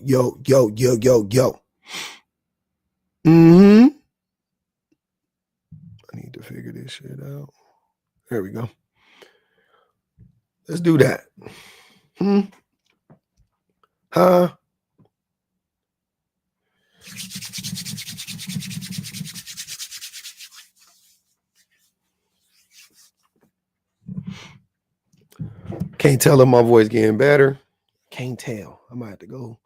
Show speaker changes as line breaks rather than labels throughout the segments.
yo, yo, yo, yo, yo. I need to figure this shit out. There we go. Let's do that. Huh? Can't tell if my voice getting better. Can't tell. I might have to go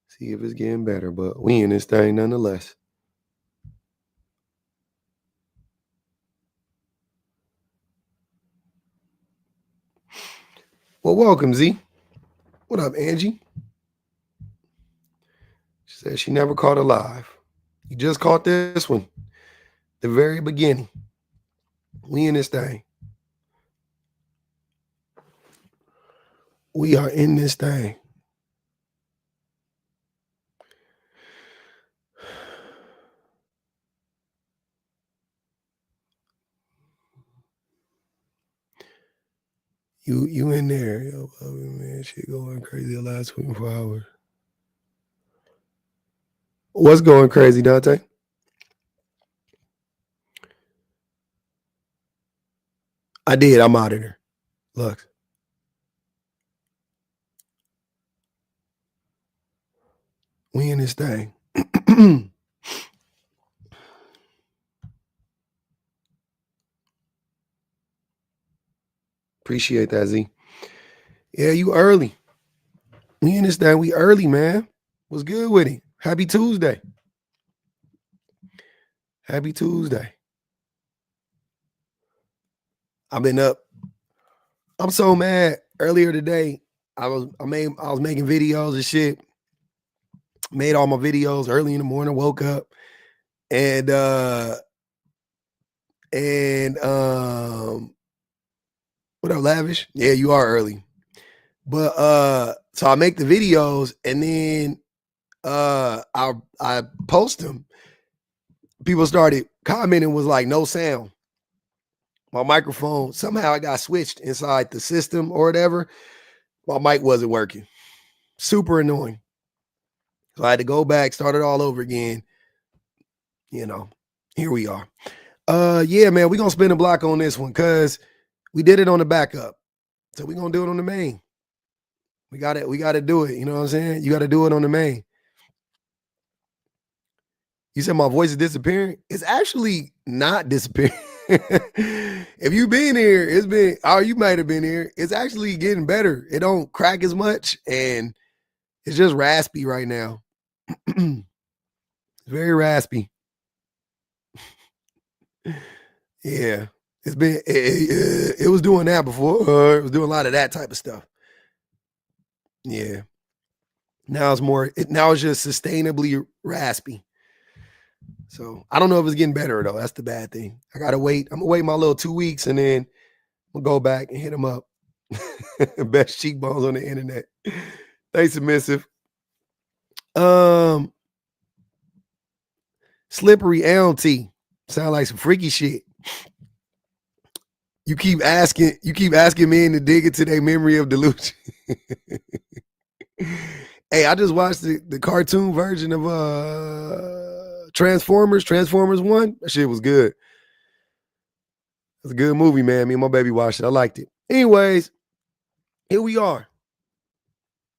see if it's getting better, but we in this thing nonetheless. Well, welcome, Z. What up, Angie? She said she never caught a live. You just caught this one. The very beginning. We in this thing. We are in this thing. You in there. Yo, man, shit going crazy the last 24 hours. What's going crazy, Dante? I did. I'm out of there. Look. We in this thing. Appreciate that, Z. Yeah, you early. We in this thing. We early, man. What's good with it? Happy Tuesday. Happy Tuesday. I've been up. I'm so mad. Earlier today, I was making videos and shit. Made all my videos early in the morning, woke up, and what up, Lavish? Yeah, you are early. But so I make the videos and then I post them. People started commenting, was like no sound. My microphone, somehow it got switched inside the system or whatever. My mic wasn't working. Super annoying. So I had to go back, start it all over again. You know, here we are. Yeah, man, we're gonna spin a block on this one because we did it on the backup. So we're gonna do it on the main. We gotta do it. You know what I'm saying? You gotta do it on the main. You said my voice is disappearing. It's actually not disappearing. If you've been here, it's been, or you might have been here. It's actually getting better. It don't crack as much, and it's just raspy right now. Very raspy. Yeah, it's been. It was doing that before. It was doing a lot of that type of stuff. Yeah. Now it's more. Now it's just sustainably raspy. So I don't know if it's getting better though. That's the bad thing. I gotta wait. I'm gonna wait my little 2 weeks and then I'm gonna go back and hit him up. Best cheekbones on the internet. Thanks, submissive. Slippery LT. Sound like some freaky shit. You keep asking men to dig into their memory of delusion. Hey, I just watched the cartoon version of Transformers 1. That shit was good. It's a good movie, man. Me and my baby watched it. I liked it. Anyways, here we are.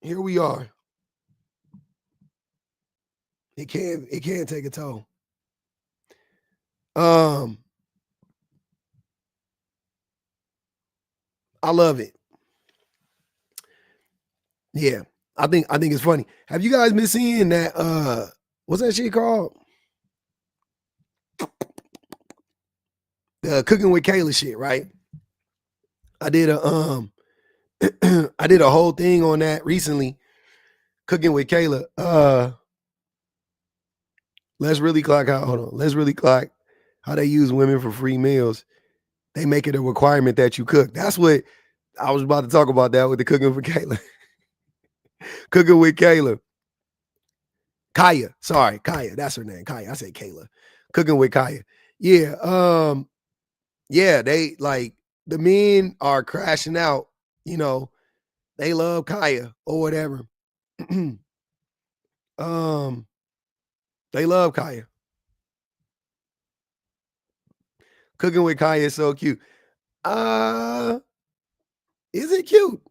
Here we are. It can take a toll. I love it. Yeah. I think it's funny. Have you guys been seeing that what's that shit called? The Cooking with Kayla shit, right? I did a I did a whole thing on that recently. Cooking with Kayla. Let's really clock out. Hold on. Let's really clock how they use women for free meals. They make it a requirement that you cook. That's what I was about to talk about, that with the Cooking for Kayla. Cooking with Kayla. Kaya. Sorry, Kaya. That's her name. Kaya. I said Kayla. Cooking with Kaya. Yeah. Yeah, they like the men are crashing out, you know. They love Kaya or whatever. They love Kaya. Cooking with Kaya is so cute. Uh, is it cute?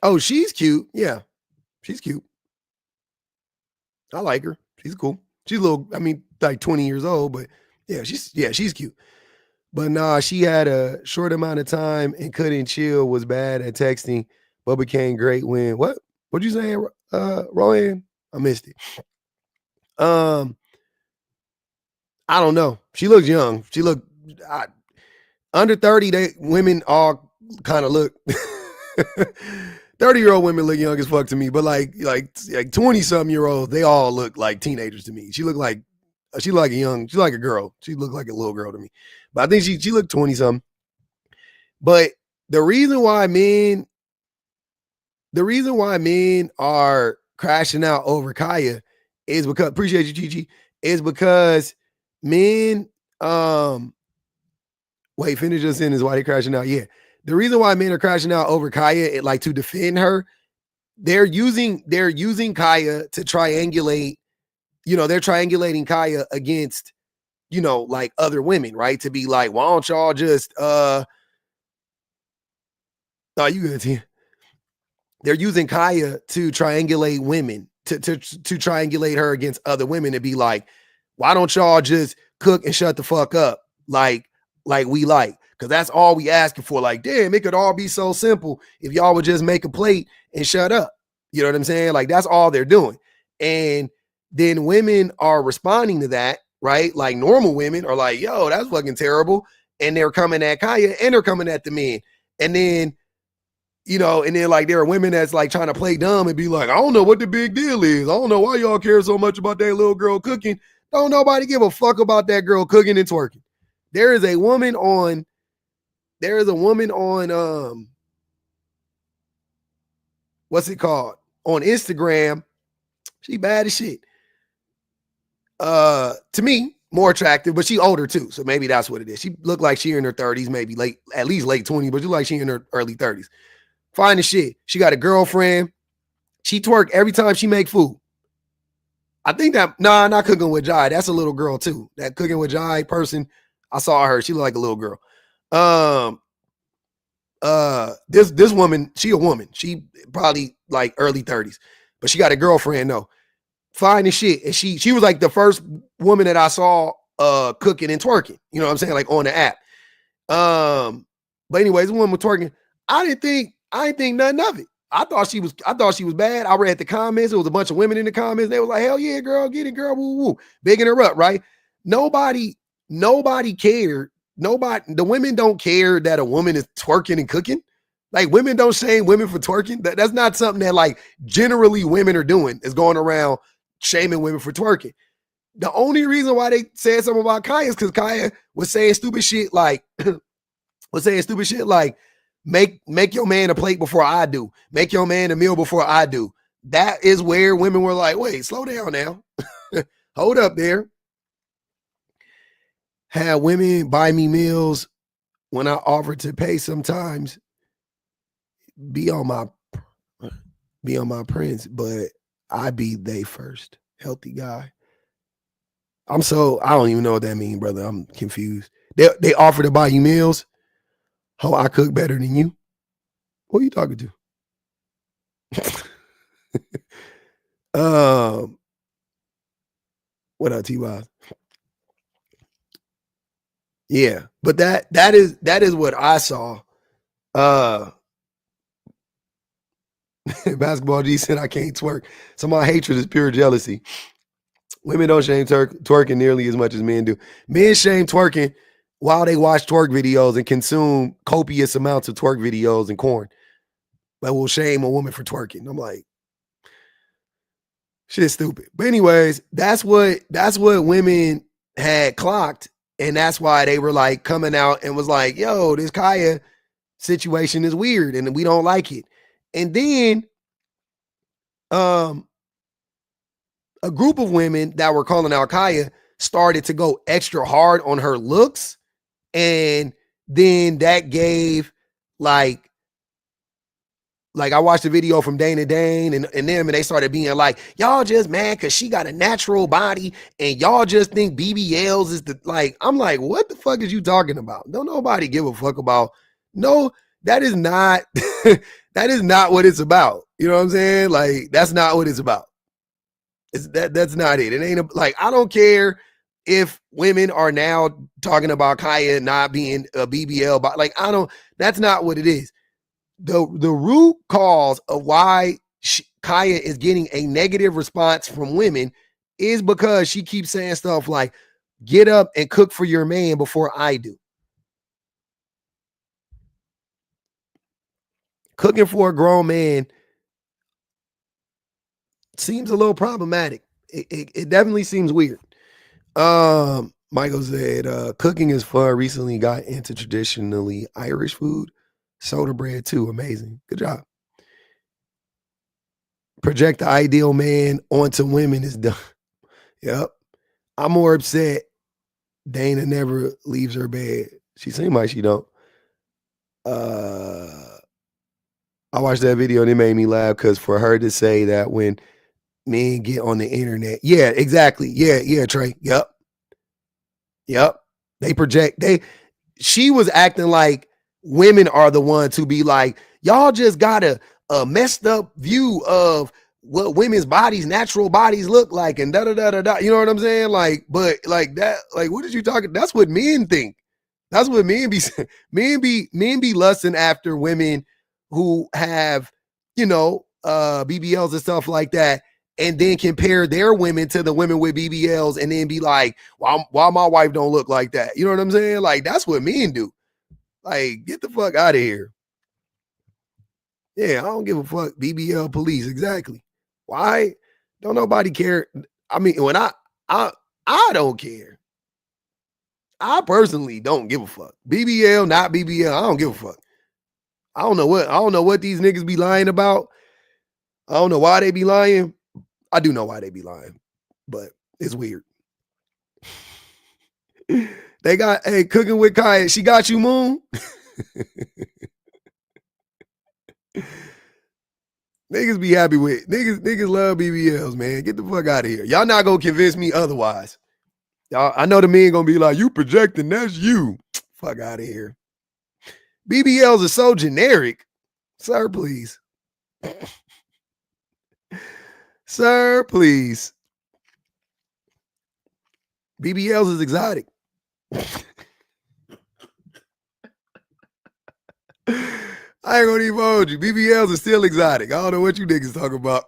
Oh, she's cute. Yeah, she's cute. I like her. She's cool. She's a little, I mean, like 20 years old, but she's cute. But nah, she had a short amount of time and couldn't chill, was bad at texting, but became great when what? What'd you say, Rohan? I missed it. Um, I don't know. She looks young. She looked I, under 30, they women all kind of look 30-year-old women look young as fuck to me, but like 20-something-year-olds, they all look like teenagers to me. She looked like a young, she like a girl. She looked like a little girl to me. But I think she looked 20-something. But the reason why men are crashing out over Kaya is because, appreciate you, Chi, is because men wait, finish your sentence. Why they crashing out? Yeah. The reason why men are crashing out over Kaya, like to defend her, they're using Kaya to triangulate, they're triangulating Kaya against, like other women, right? To be like, why don't y'all just oh, you good, T. They're using Kaya to triangulate women, to triangulate her against other women, to be like, why don't y'all just cook and shut the fuck up? Like we like. Cause that's all we asking for. Like, damn, it could all be so simple if y'all would just make a plate and shut up. You know what I'm saying? Like, that's all they're doing. And then women are responding to that, right? Like normal women are like, yo, that's fucking terrible. And they're coming at Kaya and they're coming at the men. And then like there are women that's like trying to play dumb and be like, I don't know what the big deal is. I don't know why y'all care so much about that little girl cooking. Don't nobody give a fuck about that girl cooking and twerking. There is a woman on what's it called? On Instagram. She bad as shit. To me, more attractive, but she older too. So maybe that's what it is. She looked like she in her 30s, maybe at least late 20s, but she look like she in her early 30s. Fine as shit. She got a girlfriend. She twerk every time she make food. I think that not cooking with Jai. That's a little girl too. That cooking with Jai person, I saw her. She looked like a little girl. This woman, she a woman. She probably like early 30s, but she got a girlfriend though. Fine as shit. And she was like the first woman that I saw cooking and twerking. You know what I'm saying? Like on the app. But anyways, the woman was twerking. I didn't think nothing of it. I thought she was bad. I read the comments. It was a bunch of women in the comments. They was like, hell yeah, girl, get it, girl, woo woo. Bigging her up, right? Nobody cared. The women don't care that a woman is twerking and cooking. Like women don't shame women for twerking. That's not something that like generally women are doing, is going around shaming women for twerking. The only reason why they said something about Kaya is because Kaya was saying stupid shit like make your man a plate before I do. Make your man a meal before I do. That is where women were like, wait, slow down now. Hold up there. Had women buy me meals when I offered to pay sometimes. Be on my prince, but I be they first. Healthy guy. I don't even know what that means, brother. I'm confused. They offer to buy you meals. Oh, I cook better than you. Who are you talking to? What up, T-Wise? Yeah, but that is what I saw. Basketball G said I can't twerk. So my hatred is pure jealousy. Women don't shame twerking nearly as much as men do. Men shame twerking while they watch twerk videos and consume copious amounts of twerk videos and corn. But will shame a woman for twerking. I'm like, shit's stupid. But anyways, that's what women had clocked, and that's why they were like coming out and was like, yo, this Kaya situation is weird and we don't like it. And then a group of women that were calling out Kaya started to go extra hard on her looks, and then that gave like Like I watched a video from Dana Dane and them, and they started being like, y'all just mad because she got a natural body and y'all just think BBLs is the, like, I'm like, what the fuck is you talking about? Don't nobody give a fuck about, no, that is not, that is not what it's about. You know what I'm saying? Like, that's not what it's about. That's not it. It ain't like, I don't care if women are now talking about Kaya not being a BBL, but like, that's not what it is. The root cause of why Kaya is getting a negative response from women is because she keeps saying stuff like, get up and cook for your man before I do. Cooking for a grown man seems a little problematic. It definitely seems weird. Michael said, cooking is fun. Recently got into traditionally Irish food. Soda bread too. Amazing. Good job. Project the ideal man onto women is done. Yep. I'm more upset Dana never leaves her bed. She seems like she don't. I watched that video and it made me laugh because for her to say that when men get on the internet, yeah, exactly. Yeah, Trey. Yep. They project, she was acting like women are the ones to be like, y'all just got a messed up view of what women's bodies, natural bodies look like, and da da da da da. You know what I'm saying? Like, but like that, like, what did you talking? That's what men think. That's what men be men be lusting after women who have, BBLs and stuff like that, and then compare their women to the women with BBLs, and then be like, why my wife don't look like that? You know what I'm saying? Like, that's what men do. Like, get the fuck out of here. Yeah, I don't give a fuck. BBL police, exactly. Why don't nobody care? I mean, when I don't care. I personally don't give a fuck. BBL, not BBL, I don't give a fuck. I don't know what these niggas be lying about. I don't know why they be lying. I do know why they be lying, but it's weird. They got, hey, cooking with Kaya. She got you, Moon. Niggas be happy with niggas love BBLs, man. Get the fuck out of here. Y'all not gonna convince me otherwise. Y'all, I know the men gonna be like, you projecting, that's you. Fuck out of here. BBLs are so generic. Sir, please. Sir, please. BBLs is exotic. I ain't gonna even hold you. BBLs are still exotic. I don't know what you niggas talking about.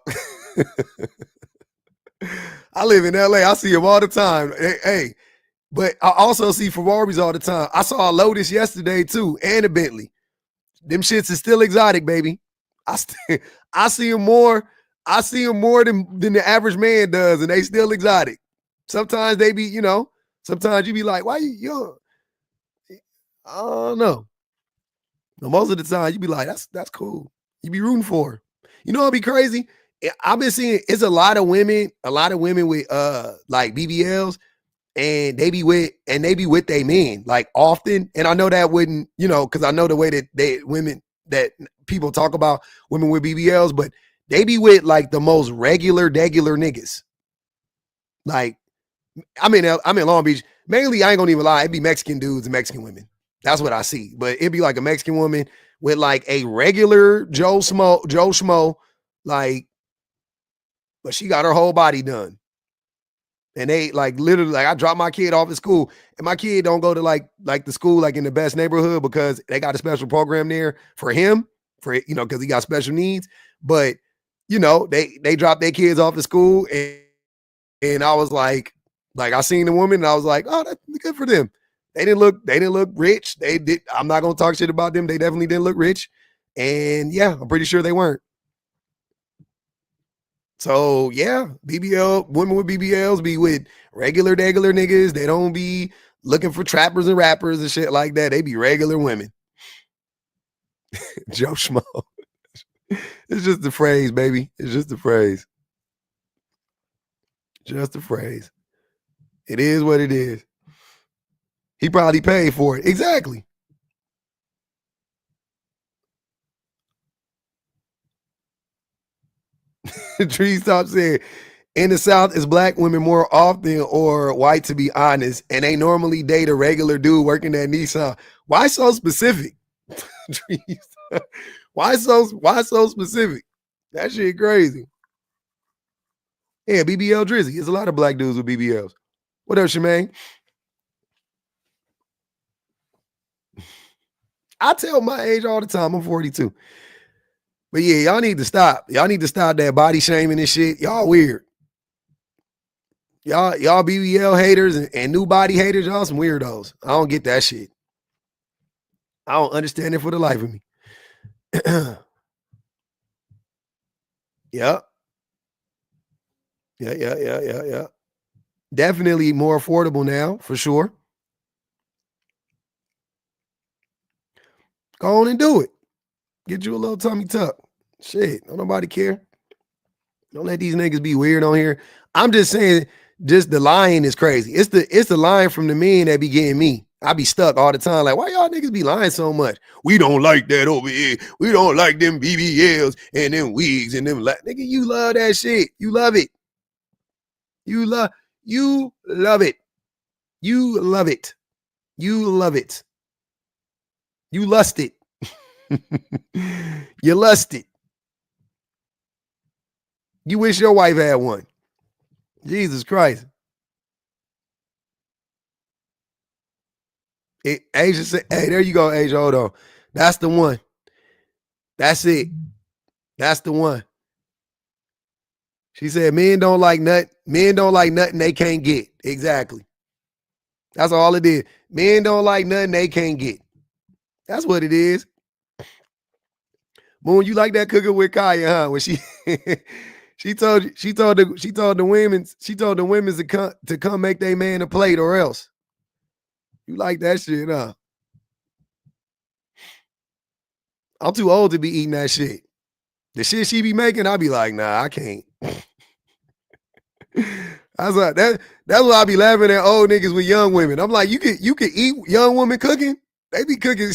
I live in LA. I see them all the time. Hey, but I also see Ferraris all the time. I saw a Lotus yesterday too, and a Bentley. Them shits is still exotic, baby. I see them more. I see them more than the average man does, and they still exotic. Sometimes they be, sometimes you be like, why you I don't know. But most of the time you be like, that's cool. You be rooting for her. You know what'd be crazy? I've been seeing it's a lot of women with like BBLs, and they be with their men like often. And I know that wouldn't, because I know the way that that people talk about women with BBLs, but they be with like the most regular niggas. Like, I'm in Long Beach. Mainly, I ain't gonna even lie, it'd be Mexican dudes and Mexican women. That's what I see. But it'd be like a Mexican woman with like a regular Joe Schmo, like, but she got her whole body done. And they like literally, like, I drop my kid off at school, and my kid don't go to like the school like in the best neighborhood because they got a special program there for him, because he got special needs. But they drop their kids off at school, and I was like I seen the woman, and I was like, oh, that's good for them. They didn't look rich. They did. I'm not gonna talk shit about them. They definitely didn't look rich, and yeah, I'm pretty sure they weren't. So yeah, women with BBLs be with regular niggas. They don't be looking for trappers and rappers and shit like that. They be regular women. Joe Schmo. It's just the phrase, baby. It's just the phrase. Just the phrase. It is what it is. He probably paid for it. Exactly. Tree Stop said, in the South, is black women more often or white, to be honest, and they normally date a regular dude working at Nissan. Why so specific? why so specific? That shit crazy. Yeah, BBL Drizzy. There's a lot of black dudes with BBLs. What up, Shemaine? I tell my age all the time. I'm 42. But yeah, y'all need to stop. Y'all need to stop that body shaming and shit. Y'all weird. Y'all BBL haters and new body haters, y'all some weirdos. I don't get that shit. I don't understand it for the life of me. Yep. Yeah. Definitely more affordable now, for sure. Go on and do it. Get you a little tummy tuck. Shit, don't nobody care. Don't let these niggas be weird on here. I'm just saying, just the lying is crazy. It's the lying from the men that be getting me. I be stuck all the time. Like, why y'all niggas be lying so much? We don't like that over here. We don't like them BBLs and them wigs and them. Nigga, you love that shit. You love it. You love it. You love it. You love it. You love it. You lust it. You lust it. You wish your wife had one. Jesus Christ. Asia said, hey, there you go, Asia. Hold on. That's the one. That's it. That's the one. She said, men don't like nothing. Men don't like nothing they can't get. Exactly. That's all it is. Men don't like nothing they can't get. That's what it is. Moon, you like that cooking with Kaya, huh? When she she told the women to come make their man a plate or else. You like that shit, huh? I'm too old to be eating that shit. The shit she be making, I be like, nah, I can't. I was like, that's why I be laughing at old niggas with young women. I'm like, you can eat young women cooking? They be cooking.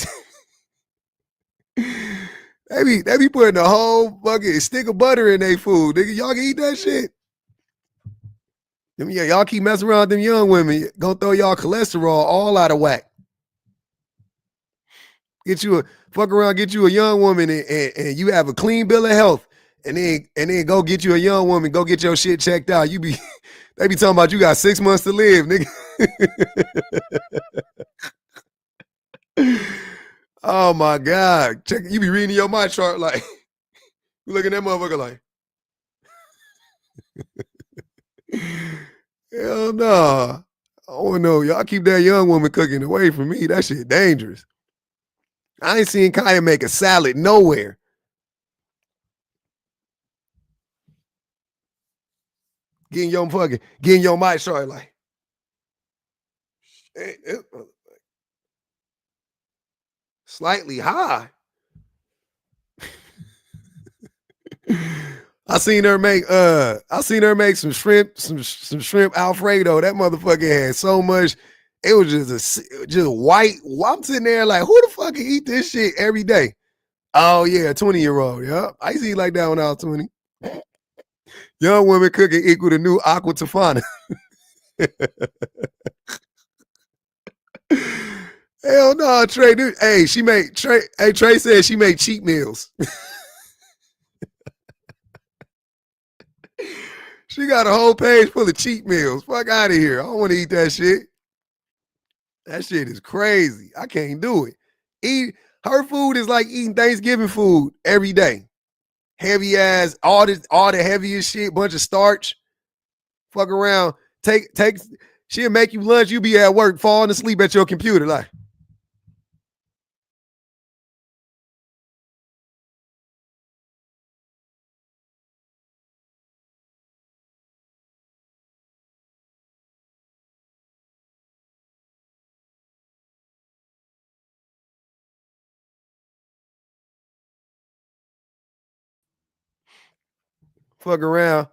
they be putting a whole fucking stick of butter in their food. Nigga, y'all can eat that shit. Y'all keep messing around with them young women, gonna throw y'all cholesterol all out of whack. Get you a young woman and you have a clean bill of health, and then go get you a young woman, go get your shit checked out. They be talking about you got 6 months to live, nigga. Oh my God. You be reading your my chart like you looking at that motherfucker like hell no. I don't know. Y'all keep that young woman cooking away from me. That shit dangerous. I ain't seen Kaya make a salad nowhere. Getting your mic chart like slightly high. I seen her make some shrimp Alfredo. That motherfucker had so much. It was just white. I'm sitting there like, who the fuck can eat this shit every day? Oh yeah, 20-year-old. Yeah, I used to eat like that when I was 20. Young women cooking equal to new aqua tofana. Hell no, Trey. Dude, hey, she made Trey. Hey, Trey said she made cheat meals. She got a whole page full of cheat meals. Fuck out of here. I don't want to eat that shit. That shit is crazy. I can't do it. Her food is like eating Thanksgiving food every day. Heavy ass, all the heaviest shit, bunch of starch. Fuck around. She'll make you lunch. You be at work, falling asleep at your computer. Like, fuck around,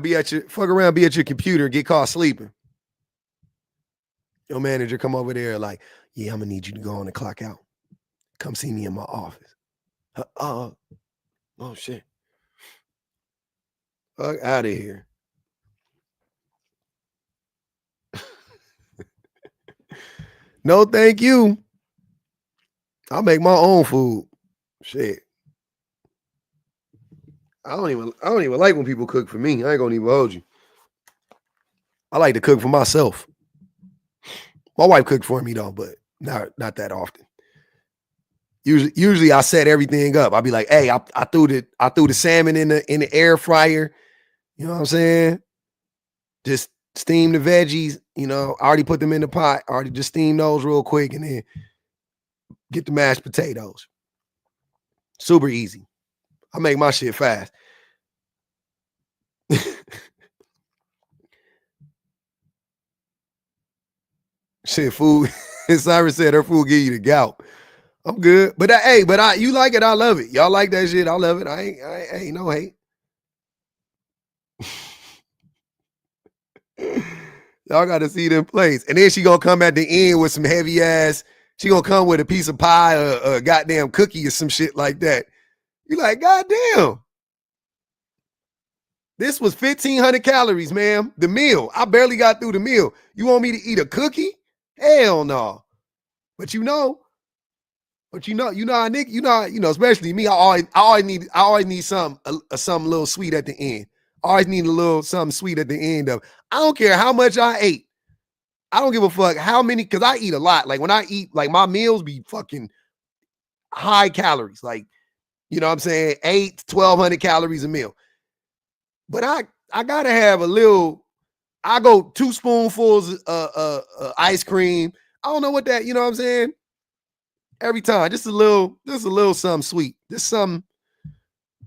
be at your computer and get caught sleeping. Your manager come over there like, yeah, I'm gonna need you to go on and clock out. Come see me in my office. Oh shit. Fuck out of here. No, thank you. I make my own food. Shit. I don't even like when people cook for me. I ain't gonna even hold you. I like to cook for myself. My wife cooked for me though, but not that often. Usually I set everything up. I'll be like, hey, I threw the salmon in the air fryer. You know what I'm saying? Just steam the veggies. You know, I already put them in the pot. I already just steam those real quick and then get the mashed potatoes. Super easy. I make my shit fast. Shit, food. Cyrus said her food give you the gout. I'm good. But you like it, I love it. Y'all like that shit, I love it. I ain't no hate. Y'all got to see them plays. And then she gonna come at the end with some heavy ass. She gonna come with a piece of pie or a goddamn cookie or some shit like that. You like, goddamn. This was 1,500 calories, ma'am. The meal. I barely got through the meal. You want me to eat a cookie? Hell no. But Nick, especially me, I always need something a little sweet at the end. I always need a little something sweet at the end of. I don't care how much I ate. I don't give a fuck how many, because I eat a lot. Like when I eat, like my meals be fucking high calories. Like, you know what I'm saying? 1,200 calories a meal. But I gotta have a little. I go 2 spoonfuls ice cream. I don't know what that, you know what I'm saying? Every time, just a little something sweet. Just something.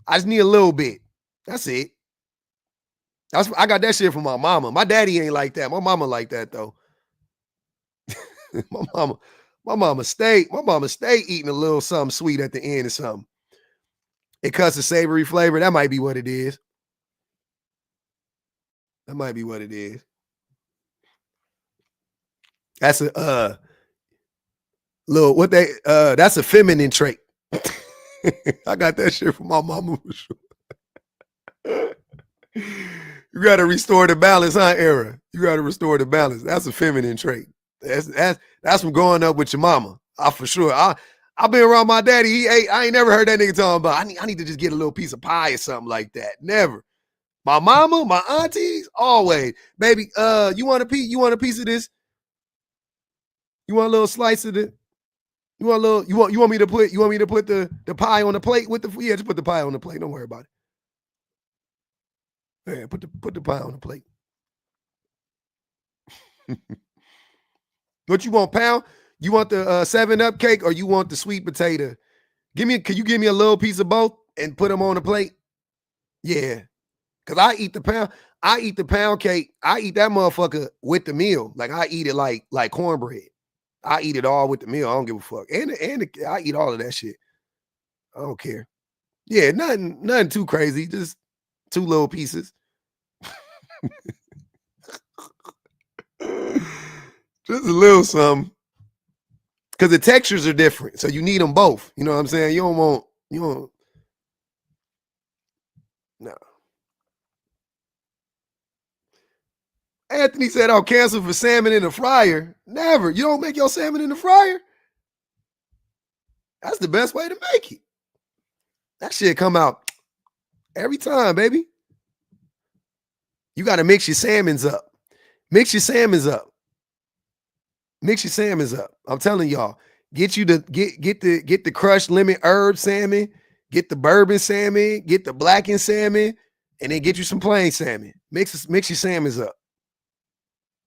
I just need a little bit. That's it. I got that shit from my mama. My daddy ain't like that. My mama like that though. my mama stay eating a little something sweet at the end or something. It cuts a savory flavor. That might be what it is. That might be what it is. That's a little what they that's a feminine trait. I got that shit from my mama for sure. You gotta restore the balance, huh, Era? You gotta restore the balance. That's a feminine trait. That's from growing up with your mama. For sure. I've been around my daddy. He ate. I ain't never heard that nigga talking about. I need to just get a little piece of pie or something like that. Never. My mama, my aunties, always. Baby, you want a piece? You want a piece of this? You want a little slice of it? You want me to put the pie on the plate with the just put the pie on the plate. Don't worry about it. Yeah, put the pie on the plate. What you want, pound? You want the 7-Up cake or you want the sweet potato? Can you give me a little piece of both and put them on the plate? Yeah. Cause I eat the pound cake. I eat that motherfucker with the meal. Like I eat it like cornbread. I eat it all with the meal. I don't give a fuck. And I eat all of that shit. I don't care. Yeah, nothing too crazy. Just 2 little pieces. Just a little something. Because the textures are different. So you need them both. You know what I'm saying? You don't. No. Anthony said, I'll cancel for salmon in the fryer. Never. You don't make your salmon in the fryer? That's the best way to make it. That shit come out every time, baby. You got to mix your salmons up. Mix your salmons up. Mix your salmons up. I'm telling y'all. Get the crushed lemon herb salmon, get the bourbon salmon, get the blackened salmon, and then get you some plain salmon. Mix your salmons up.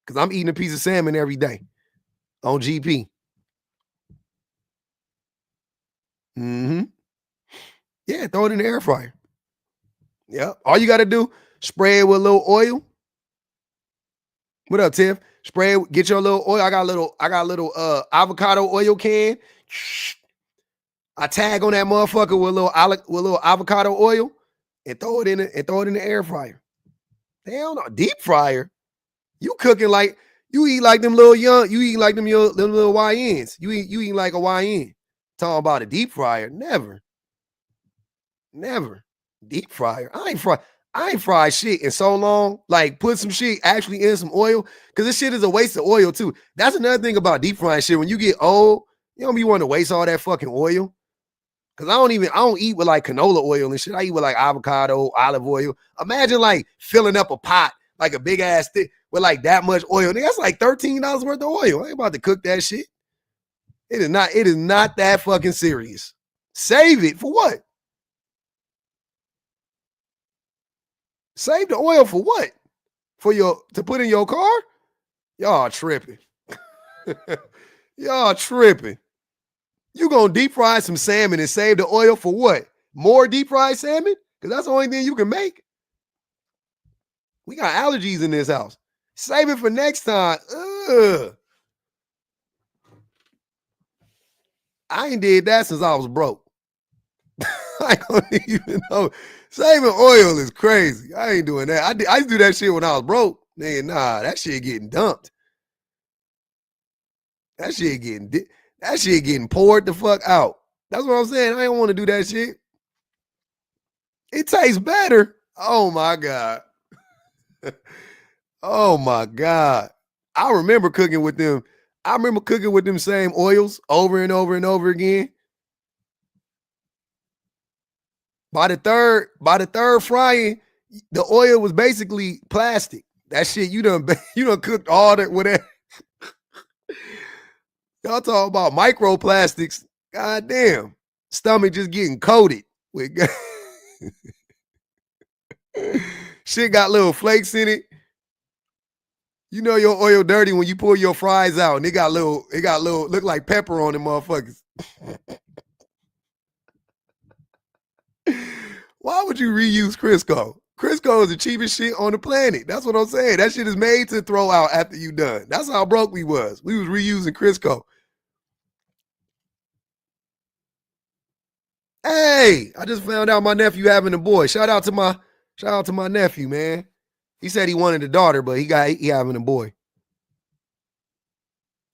Because I'm eating a piece of salmon every day on GP. Mm-hmm. Yeah, throw it in the air fryer. Yeah. All you got to do, spray it with a little oil. What up, Tiff? Spray it, get your little oil. I got a little avocado oil can. I tag on that motherfucker with a little avocado oil and throw it in the air fryer. Hell no, deep fryer. You cooking like you eat like them little young. You eat like them little YNs. You eat like a YN. Talking about a deep fryer, never deep fryer. I ain't fry. I ain't fried shit in so long. Like, put some shit actually in some oil, because this shit is a waste of oil too. That's another thing about deep frying shit. When you get old, you don't be wanting to waste all that fucking oil. Cause I don't eat with like canola oil and shit. I eat with like avocado, olive oil. Imagine like filling up a pot, like a big ass thing with like that much oil. That's like $13 worth of oil. I ain't about to cook that shit. It is not that fucking serious. Save it for what? Save the oil for what? To put in your car? Y'all tripping. Y'all tripping. You gonna deep fry some salmon and save the oil for what? More deep fried salmon? Because that's the only thing you can make. We got allergies in this house. Save it for next time. Ugh. I ain't did that since I was broke. I don't even know. Saving oil is crazy. I ain't doing that. I used to do that shit when I was broke. Man, nah, that shit getting dumped. That shit getting poured the fuck out. That's what I'm saying. I don't want to do that shit. It tastes better. Oh my God. Oh my God. I remember cooking with them. I remember cooking with them same oils over and over and over again. By the third frying, the oil was basically plastic. That shit you done cooked all that with that. Y'all talk about microplastics. God damn. Stomach just getting coated with shit got little flakes in it. You know your oil dirty when you pull your fries out and it got little look like pepper on them motherfuckers. Why would you reuse Crisco? Crisco is the cheapest shit on the planet. That's what I'm saying. That shit is made to throw out after you done. That's how broke we was. We was reusing Crisco. Hey, I just found out my nephew having a boy. Shout out to my nephew, man. He said he wanted a daughter, but he having a boy.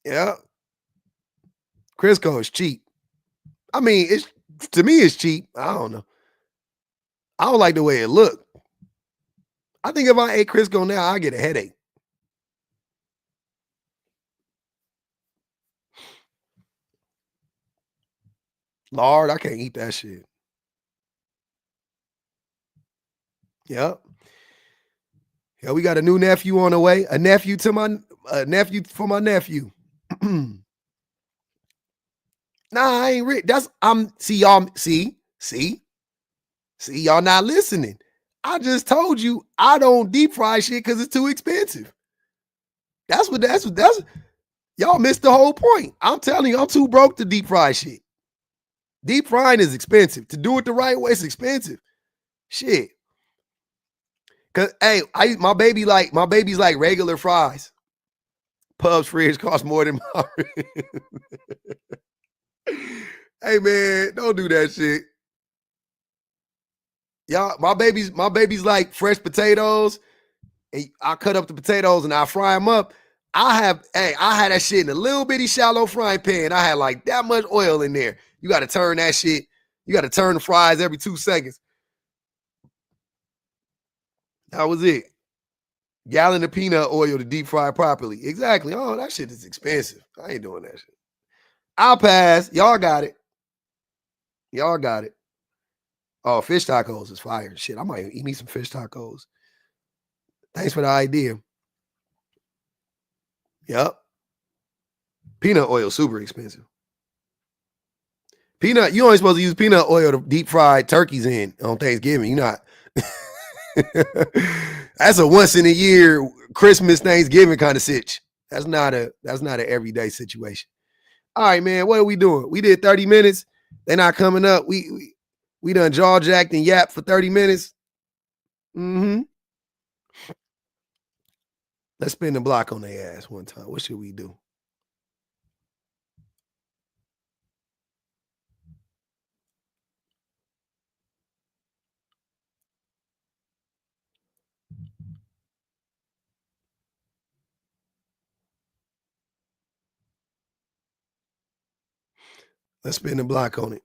Yeah. Crisco is cheap. I mean, to me it's cheap. I don't know. I don't like the way it looked. I think if I ate Crisco now, I get a headache. Lord, I can't eat that shit. Yep. Yeah, we got a new nephew on the way. A nephew for my nephew. Nah, I ain't rich. See, y'all not listening. I just told you I don't deep fry shit because it's too expensive. That's what y'all missed the whole point. I'm telling you, I'm too broke to deep fry shit. Deep frying is expensive. To do it the right way, it's expensive. Shit. Cause hey, my baby's like regular fries. Pub's fridge costs more than my Hey man, don't do that shit. Y'all, my baby's like fresh potatoes. And I cut up the potatoes and I fry them up. I had that shit in a little bitty shallow frying pan. I had like that much oil in there. You got to turn that shit. You got to turn the fries every 2 seconds. That was it. Gallon of peanut oil to deep fry properly. Exactly. Oh, that shit is expensive. I ain't doing that shit. I'll pass. Y'all got it. Y'all got it. Oh, fish tacos is fire. Shit, I might eat me some fish tacos. Thanks for the idea. Yep. Peanut oil super expensive. You only supposed to use peanut oil to deep fry turkeys in on Thanksgiving. You're not. That's a once in a year Christmas, Thanksgiving kind of sitch. That's not an everyday situation. All right, man. What are we doing? We did 30 minutes. They're not coming up. We done jaw jacked and yapped for 30 minutes. Mm-hmm. Let's spin the block on their ass one time. What should we do? Let's spin the block on it.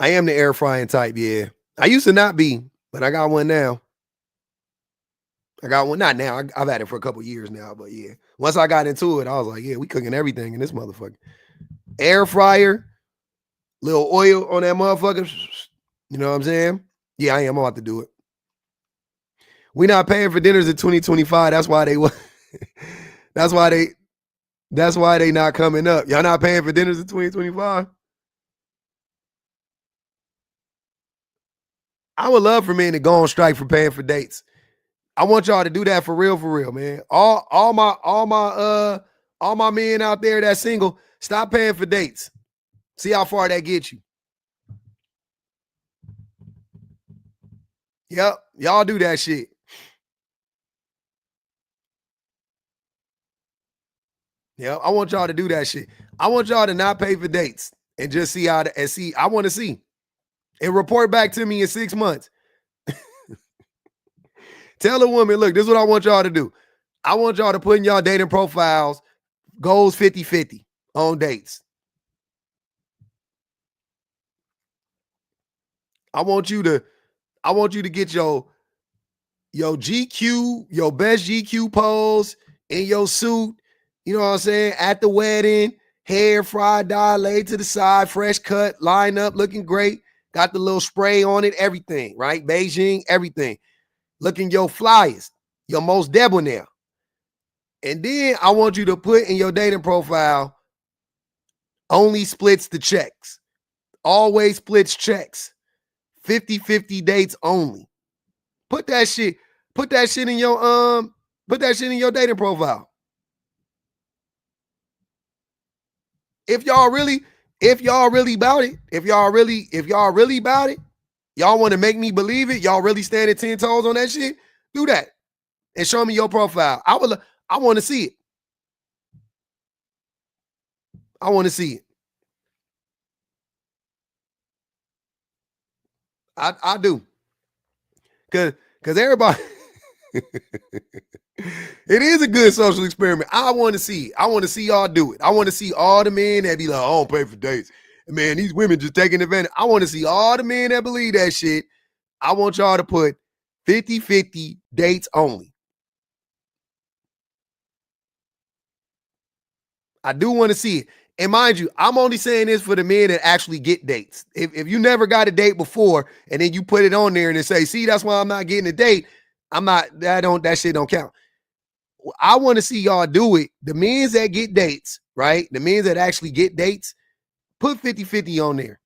I am the air frying type, yeah. I used to not be, but I got one now. I got one, not now. I've had it for a couple years now, but yeah. Once I got into it, I was like, yeah, we cooking everything in this motherfucker. Air fryer, little oil on that motherfucker. You know what I'm saying? Yeah, I am about to do it. We not paying for dinners in 2025. That's why they that's why they that's why they not coming up. Y'all not paying for dinners in 2025? I would love for men to go on strike for paying for dates. I want y'all to do that for real, man. All my men out there that's single, stop paying for dates. See how far that gets you. Yep, y'all do that shit. Yep, I want y'all to do that shit. I want y'all to not pay for dates and just see how and see. I want to see and report back to me in 6 months. Tell a woman, look, this is what I want y'all to do. I want y'all to put in y'all dating profiles goals 50-50 on dates. I want you to get your GQ, your best GQ pose in your suit, you know what I'm saying, at the wedding, hair fried, dye, laid to the side, fresh cut, line up, looking great, got the little spray on it, everything, right? Beijing, everything. Looking your flyest, your most debonair. And then I want you to put in your dating profile, only splits the checks, always splits checks, 50-50 dates only. Put that shit in your dating profile. If y'all really about it, if y'all really about it, y'all want to make me believe it, y'all really standing 10 toes on that shit, do that. And show me your profile. I want to see it. I want to see it. I do. Cause everybody it is a good social experiment. I want to see it. I want to see y'all do it. I want to see all the men that be like, I don't pay for dates. Man, these women just taking advantage. I want to see all the men that believe that shit. I want y'all to put 50-50 dates only. I do want to see it. And mind you, I'm only saying this for the men that actually get dates. If you never got a date before and then you put it on there and it say, see, that's why I'm not getting a date. That shit don't count. I want to see y'all do it. The men that get dates, right? The men that actually get dates, put 50-50 on there.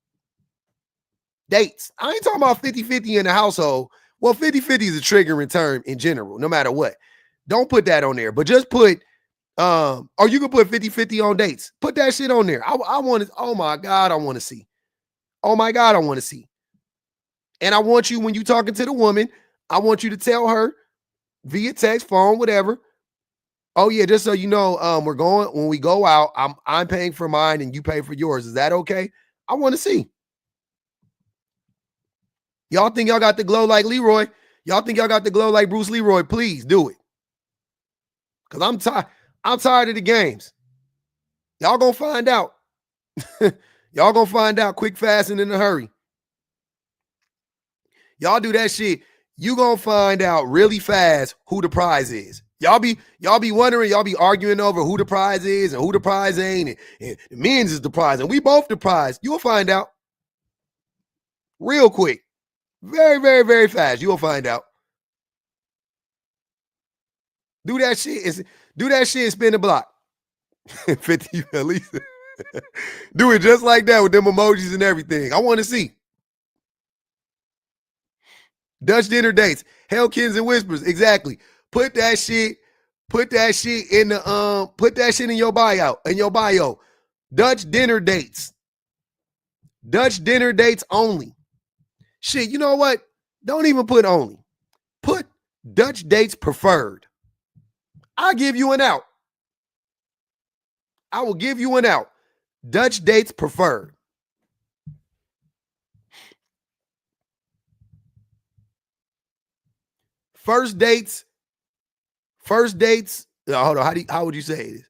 Dates. I ain't talking about 50-50 in the household. Well, 50-50 is a triggering term in general, no matter what. Don't put that on there, but just put or you can put 50-50 on dates. Put that shit on there. I want to, oh my God, I want to see. Oh my God, I want to see. And I want you, when you talking to the woman, I want you to tell her via text, phone, whatever. Oh yeah, just so you know, when we go out, I'm paying for mine and you pay for yours. Is that okay? I want to see. Y'all think y'all got the glow like Leroy? Y'all think y'all got the glow like Bruce Leroy? Please do it. Cause I'm tired. I'm tired of the games. Y'all gonna find out. Y'all gonna find out quick, fast, and in a hurry. Y'all do that shit, you gonna find out really fast who the prize is. Y'all be wondering, y'all be arguing over who the prize is and who the prize ain't, and the men's is the prize, and we both the prize. You'll find out real quick. Very, very, very fast. You'll find out. Do that shit and spin the block. 50 at least. Do it just like that with them emojis and everything. I want to see. Dutch dinner dates, Hellkins and Whispers. Exactly. Put that shit in the put that shit in your bio. Dutch dinner dates. Dutch dinner dates only. Shit, you know what? Don't even put only. Put Dutch dates preferred. I'll give you an out. I will give you an out. Dutch dates preferred. First dates. Hold on. How would you say it?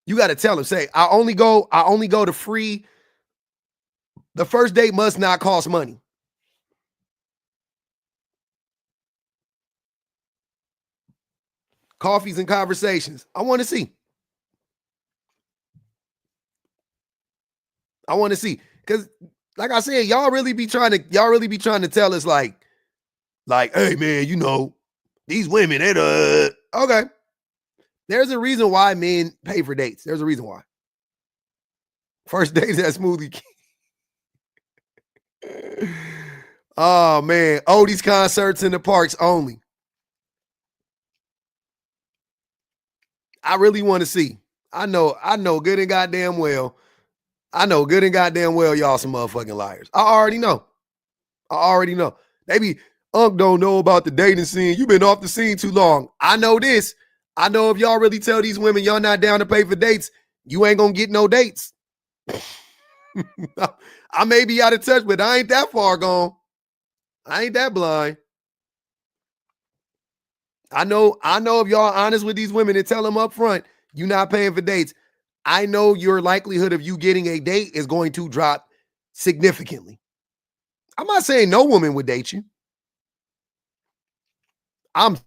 You got to tell them, say, I only go to free. The first date must not cost money. Coffees and conversations. I want to see. I want to see. Because like I said, y'all really be trying to tell us like, hey man, you know, these women, okay. There's a reason why men pay for dates. There's a reason why. First dates at Smoothie King. Oh man, oldies concerts in the parks only. I really want to see. I know good and goddamn well. Y'all some motherfucking liars. I already know. Maybe Unc don't know about the dating scene. You been off the scene too long. I know this. I know if y'all really tell these women y'all not down to pay for dates, you ain't gonna get no dates. I may be out of touch, but I ain't that far gone. I ain't that blind. I know if y'all honest with these women and tell them up front, you not paying for dates, I know your likelihood of you getting a date is going to drop significantly. I'm not saying no woman would date you. I'm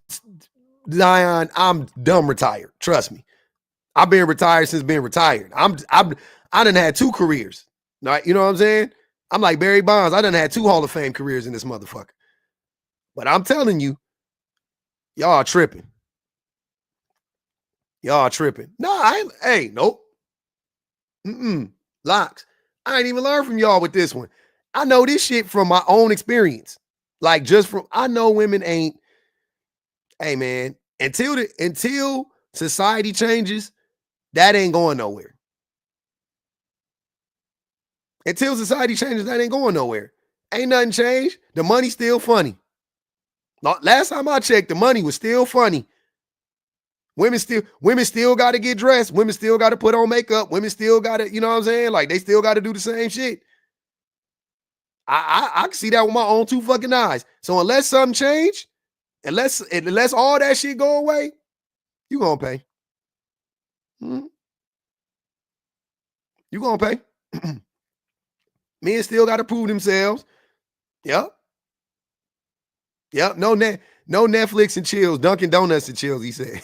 Zion, I'm dumb retired. Trust me. I've been retired since being retired. I done had 2 careers. Right? You know what I'm saying? I'm like Barry Bonds. I done had 2 Hall of Fame careers in this motherfucker. But I'm telling you, y'all tripping. Y'all tripping. No, nope. Locks. I ain't even learned from y'all with this one. I know this shit from my own experience. Like I know women ain't, hey man, until society changes, that ain't going nowhere. Until society changes, that ain't going nowhere. Ain't nothing changed. The money's still funny. Last time I checked, the money was still funny. Women still got to get dressed. Women still got to put on makeup. Women still got to, you know what I'm saying? Like they still got to do the same shit. I can see that with my own 2 fucking eyes. So unless something change, unless all that shit go away, you gonna pay. Mm-hmm. You gonna pay. Men still got to prove themselves. Yep. No Netflix and chills. Dunkin' Donuts and chills, he said.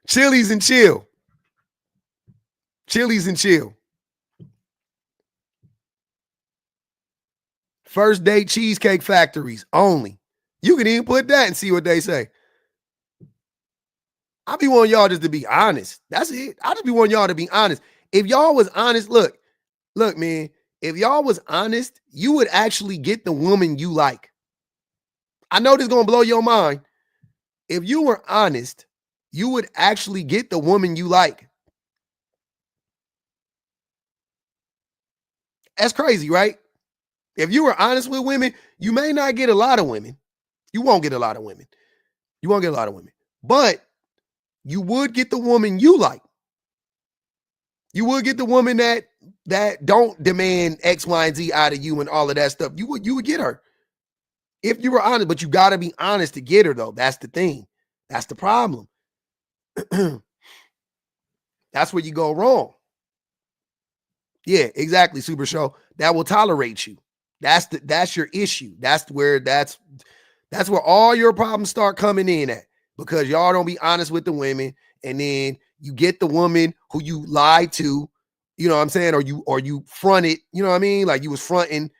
Chili's and chill. Chili's and chill. First date cheesecake factories only. You can even put that and see what they say. I be wanting y'all just to be honest. That's it. I just be wanting y'all to be honest. If y'all was honest, look, man, if y'all was honest, you would actually get the woman you like. I know this is going to blow your mind. If you were honest, you would actually get the woman you like. That's crazy, right? If you were honest with women, you may not get a lot of women. You won't get a lot of women. But you would get the woman you like. You would get the woman that don't demand X, Y, and Z out of you and all of that stuff. You would get her if you were honest. But you got to be honest to get her, though. That's the thing. That's the problem. That's where you go wrong. Yeah, exactly, Super Show. That will tolerate you. That's your issue. That's where all your problems start coming in at, because y'all don't be honest with the women, and then you get the woman who you lied to, you know what I'm saying, or you fronted, you know what I mean, like you was fronting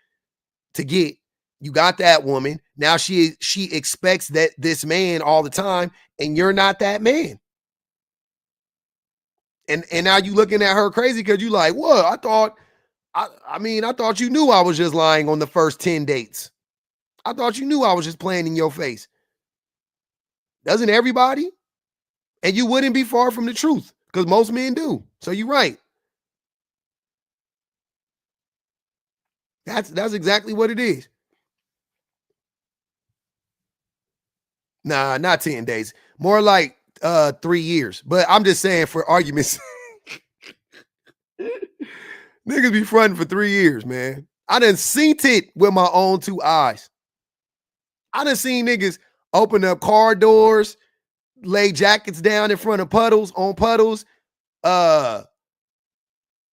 to get. You got that woman. Now she expects that this man all the time, and you're not that man. And now you looking at her crazy because you like, what? I thought you knew I was just lying on the first 10 dates. I thought you knew I was just playing in your face. Doesn't everybody? And you wouldn't be far from the truth, because most men do. So you're right. That's exactly what it is. Nah, not 10 days. More like 3 years. But I'm just saying, for arguments, niggas be fronting for 3 years, man. I done seen it with my own 2 eyes. I done seen niggas open up car doors, lay jackets down in front of puddles, on puddles, uh,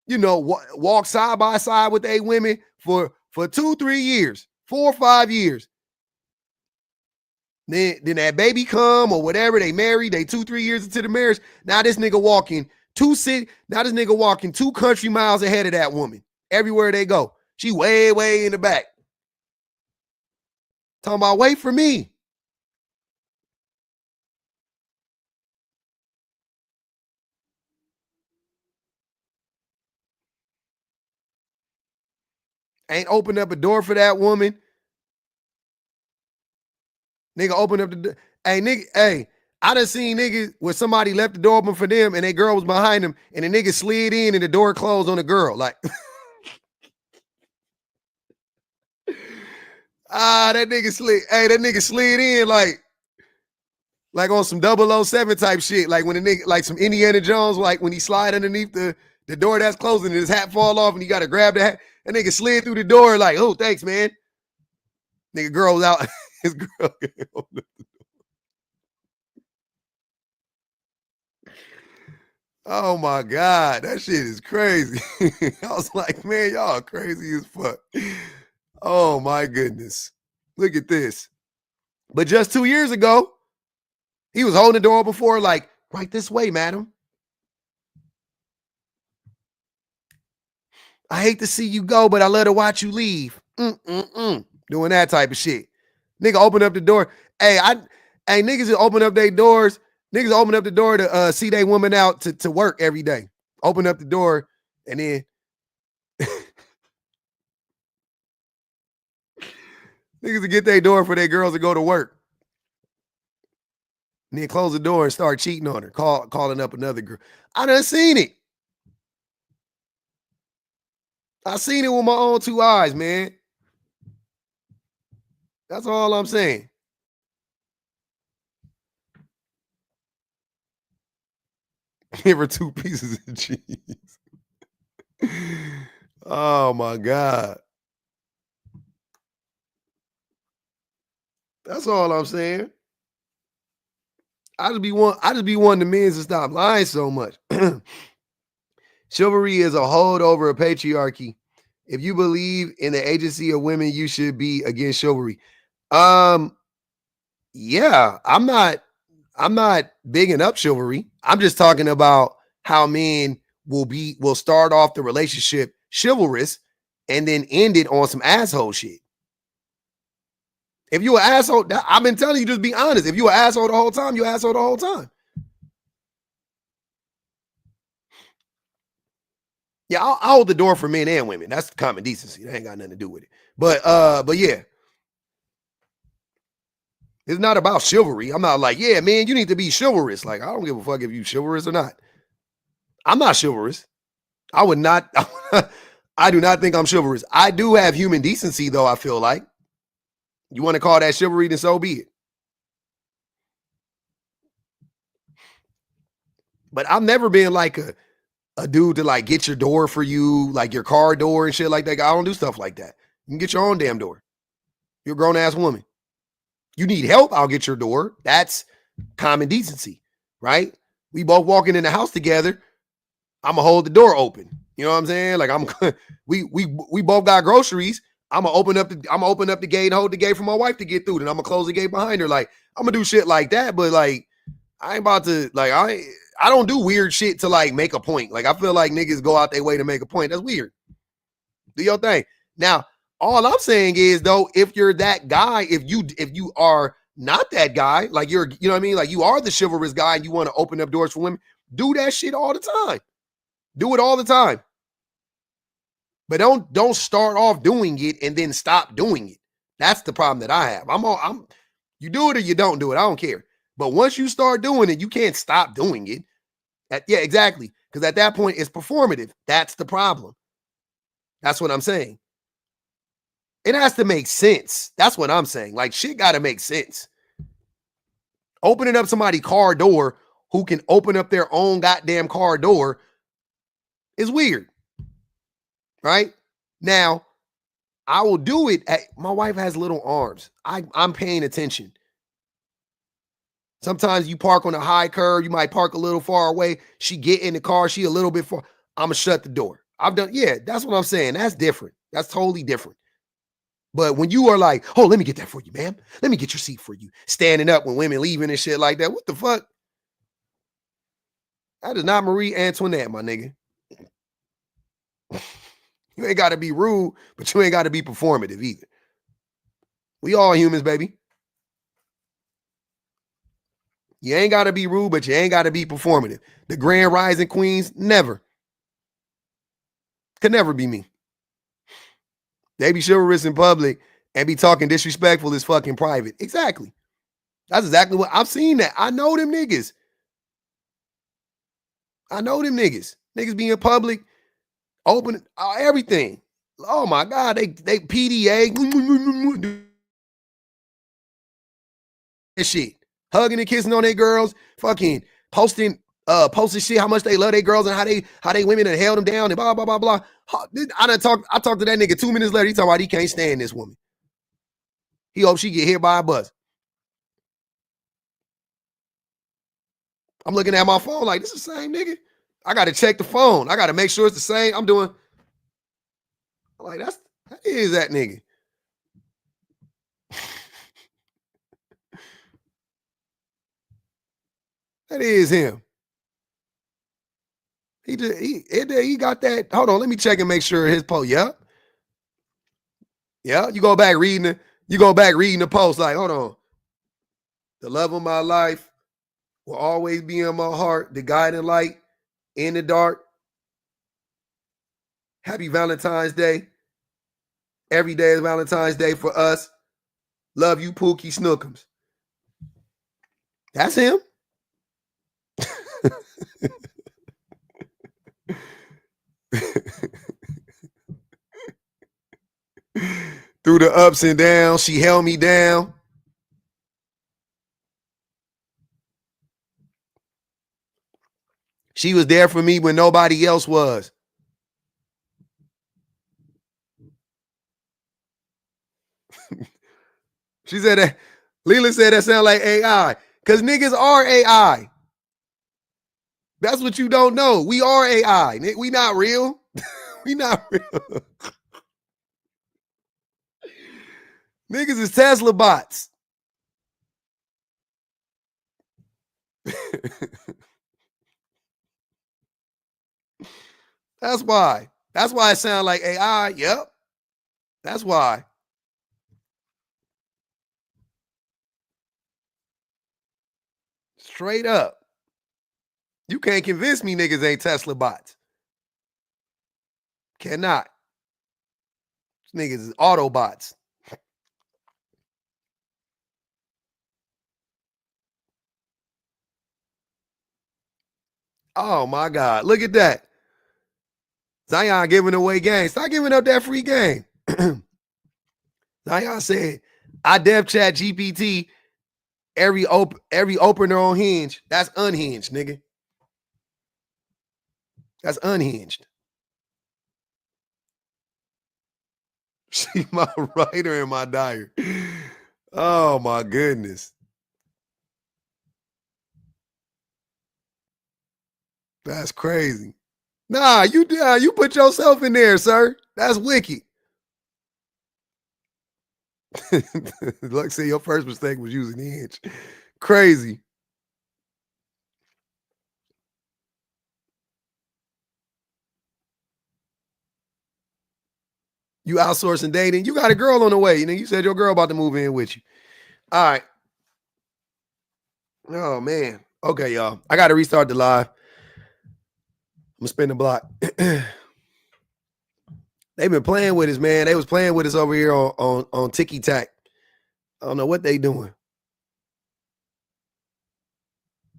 walk side by side with a women for 2-3 years, 4 or 5 years. Then that baby come or whatever, they married, they 2-3 years into the marriage. Now this nigga walking now this nigga walking 2 country miles ahead of that woman everywhere they go. She way, way in the back. Talking about wait for me. Ain't opened up a door for that woman. Nigga open up the door. Hey, I done seen niggas where somebody left the door open for them and that girl was behind them and the nigga slid in and the door closed on the girl. Like, that nigga slid in like on some 007 type shit. Like when the nigga, like some Indiana Jones, like when he slide underneath the door that's closing and his hat fall off and he got to grab the hat. That nigga slid through the door like, oh, thanks, man. Nigga girl was out. His girl. Oh my God, that shit is crazy. I was like, man, y'all crazy as fuck. Oh my goodness. Look at this. But just 2 years ago, he was holding the door open for her, like, right this way, madam. I hate to see you go, but I love to watch you leave. Doing that type of shit. Nigga open up the door. Hey, niggas that open up their doors. Niggas open up the door to see they woman out to work every day. Open up the door and then niggas to get their door for their girls to go to work. And then close the door and start cheating on her, calling up another girl. I done seen it. I seen it with my own 2 eyes, man. That's all I'm saying. Give her 2 pieces of cheese. Oh my God. That's all I'm saying. I just be wanting the men to stop lying so much. Chivalry is a holdover of patriarchy. If you believe in the agency of women, you should be against chivalry. Yeah, I'm not bigging up chivalry. I'm just talking about how men will start off the relationship chivalrous and then end it on some asshole shit. If you an asshole, I've been telling you, just be honest. If you an asshole the whole time, you asshole the whole time. Yeah, I'll hold the door for men and women. That's common decency. That ain't got nothing to do with it. But yeah, it's not about chivalry. I'm not like, yeah, man, you need to be chivalrous. Like, I don't give a fuck if you chivalrous or not. I'm not chivalrous. I would not. I do not think I'm chivalrous. I do have human decency, though. I feel like you want to call that chivalry, then so be it. But I've never been like a dude to like get your door for you, like your car door and shit like that. I don't do stuff like that. You can get your own damn door. You're a grown ass woman. You need help, I'll get your door. That's common decency, right? We both walking in the house together. I'm gonna hold the door open. You know what I'm saying? Like we both got groceries. I'm gonna open up the gate and hold the gate for my wife to get through. Then I'm gonna close the gate behind her. Like I'm gonna do shit like that. But like I ain't about to like I don't do weird shit to like make a point. Like I feel like niggas go out their way to make a point. That's weird. Do your thing. Now, all I'm saying is though, if you're that guy, if you are not that guy, like you know what I mean? Like you are the chivalrous guy and you want to open up doors for women, do that shit all the time. Do it all the time. But don't start off doing it and then stop doing it. That's the problem that I have. I'm you do it or you don't do it. I don't care. But once you start doing it, you can't stop doing it. Yeah, exactly. Because at that point, it's performative. That's the problem. That's what I'm saying. It has to make sense. That's what I'm saying. Like shit got to make sense. Opening up somebody's car door who can open up their own goddamn car door is weird. Right? Now, I will do it. My wife has little arms. I'm paying attention. Sometimes you park on a high curve. You might park a little far away. She get in the car. She a little bit far. I'm going to shut the door. I've done, yeah, that's what I'm saying. That's different. That's totally different. But when you are like, oh, let me get that for you, ma'am. Let me get your seat for you. Standing up when women leaving and shit like that. What the fuck? That is not Marie Antoinette, my nigga. You ain't got to be rude, but you ain't got to be performative either. We all humans, baby. You ain't got to be rude, but you ain't got to be performative. The grand rising queens, never. Could never be me. They be chivalrous in public and be talking disrespectful as fucking private. Exactly. That's exactly what I've seen that. I know them niggas. Niggas be in public, open everything. Oh my God, they PDA and shit. Hugging and kissing on their girls, fucking posting shit how much they love their girls and how they women and held them down and blah blah blah blah. I talked to that nigga 2 minutes later. He talking about he can't stand this woman. He hopes she get hit by a bus. I'm looking at my phone like, this is the same nigga. I got to check the phone. I got to make sure it's the same. I'm like, that is that nigga. That is him. He got that. Hold on, let me check and make sure his post. Yeah. You go back reading the post. Like, hold on. The love of my life will always be in my heart. The guiding light in the dark. Happy Valentine's Day. Every day is Valentine's Day for us. Love you, Pookie Snookums. That's him. Through the ups and downs, she held me down. She was there for me when nobody else was. She said that. Leela said that sound like AI. Because niggas are AI. That's what you don't know. We are AI. We not real. We not real. Niggas is Tesla bots. That's why. That's why it sounds like AI. Yep. That's why. Straight up. You can't convince me niggas ain't Tesla bots. Cannot. These niggas is Autobots. Oh my God. Look at that. Zion giving away game. Stop giving up that free game. Zion said, I dev chat GPT every opener on Hinge. That's unhinged, nigga. That's unhinged. She's my writer and my diary. Oh my goodness. That's crazy. Nah, you put yourself in there, sir. That's wicked. Like say your first mistake was using Hinge. Crazy. You outsourcing dating. You got a girl on the way. You said your girl about to move in with you. All right. Oh man. Okay, y'all. I got to restart the live. I'm gonna spin the block. They've been playing with us, man. They was playing with us over here on Ticky Tack. I don't know what they doing.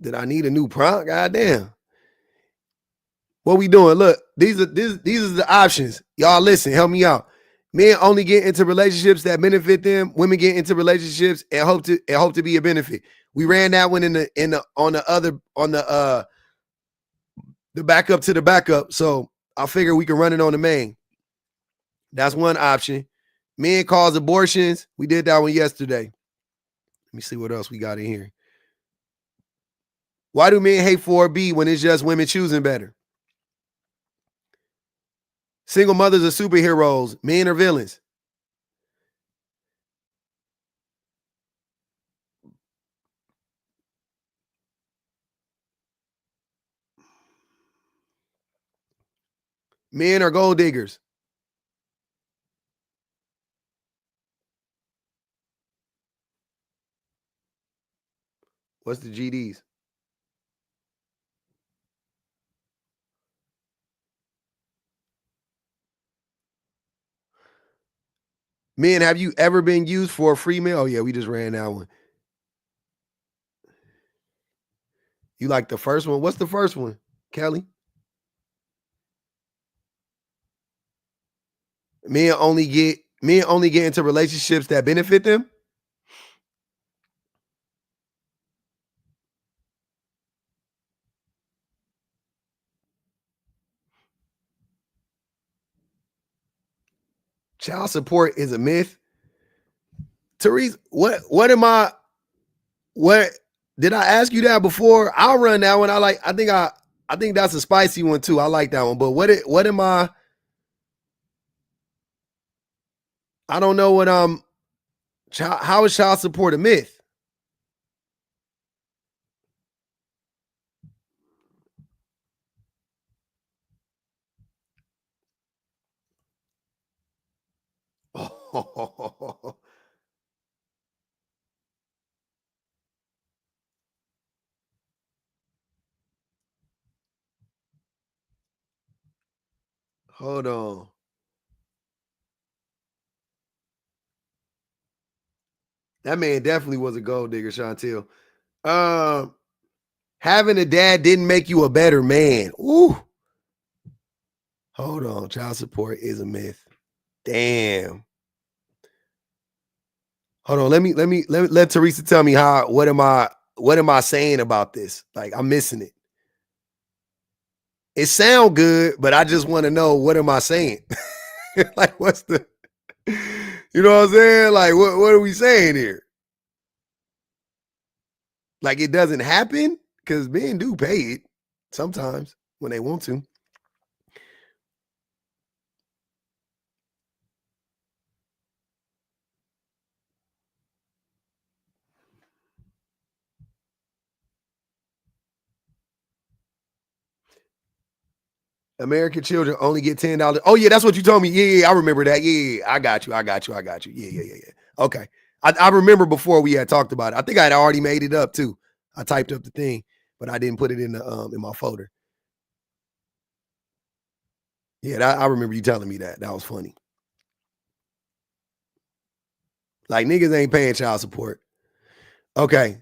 Did I need a new prompt? Goddamn. What we doing? Look, these are the options. Y'all listen, help me out. Men only get into relationships that benefit them. Women get into relationships and hope to be a benefit. We ran that one on the backup to the backup. So I figure we can run it on the main. That's one option. Men cause abortions. We did that one yesterday. Let me see what else we got in here. Why do men hate 4B when it's just women choosing better? Single mothers are superheroes. Men are villains. Men are gold diggers. What's the GDs? Men, have you ever been used for a free meal? Oh, yeah, we just ran that one. You like the first one? What's the first one, Kelly? Men only get into relationships that benefit them. Child support is a myth. Therese, what am I? What did I ask you that before? I'll run that one. I think that's a spicy one too. I like that one. But what am I? I don't know what how is child support a myth? Hold on. That man definitely was a gold digger, Chantel. Um, Having a dad didn't make you a better man. Ooh. Hold on. Child support is a myth. Damn. Hold on. Let Teresa tell me what am I saying about this? Like I'm missing it. It sound good, but I just want to know what am I saying? Like what's the you know what I'm saying? Like what are we saying here? Like it doesn't happen? Because men do pay it sometimes when they want to. American children only get $10. Oh yeah, that's what you told me. Yeah, I remember that. Yeah, I got you. Yeah. Okay, I remember before we had talked about it. I think I had already made it up too. I typed up the thing, but I didn't put it in my folder. Yeah, I remember you telling me that. That was funny. Like niggas ain't paying child support. Okay,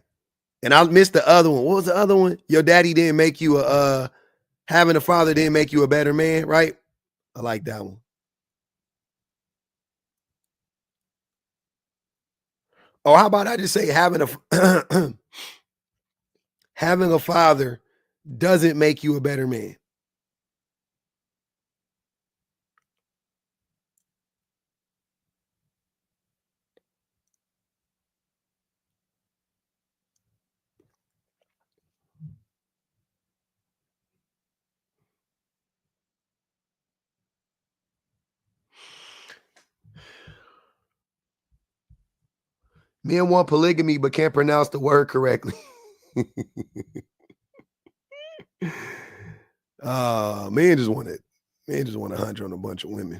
and I missed the other one. What was the other one? Your daddy didn't make you having a father didn't make you a better man, right? I like that one. Or how about I just say having a father doesn't make you a better man. Men want polygamy but can't pronounce the word correctly. Men just want it. Men just want to hunch on a bunch of women.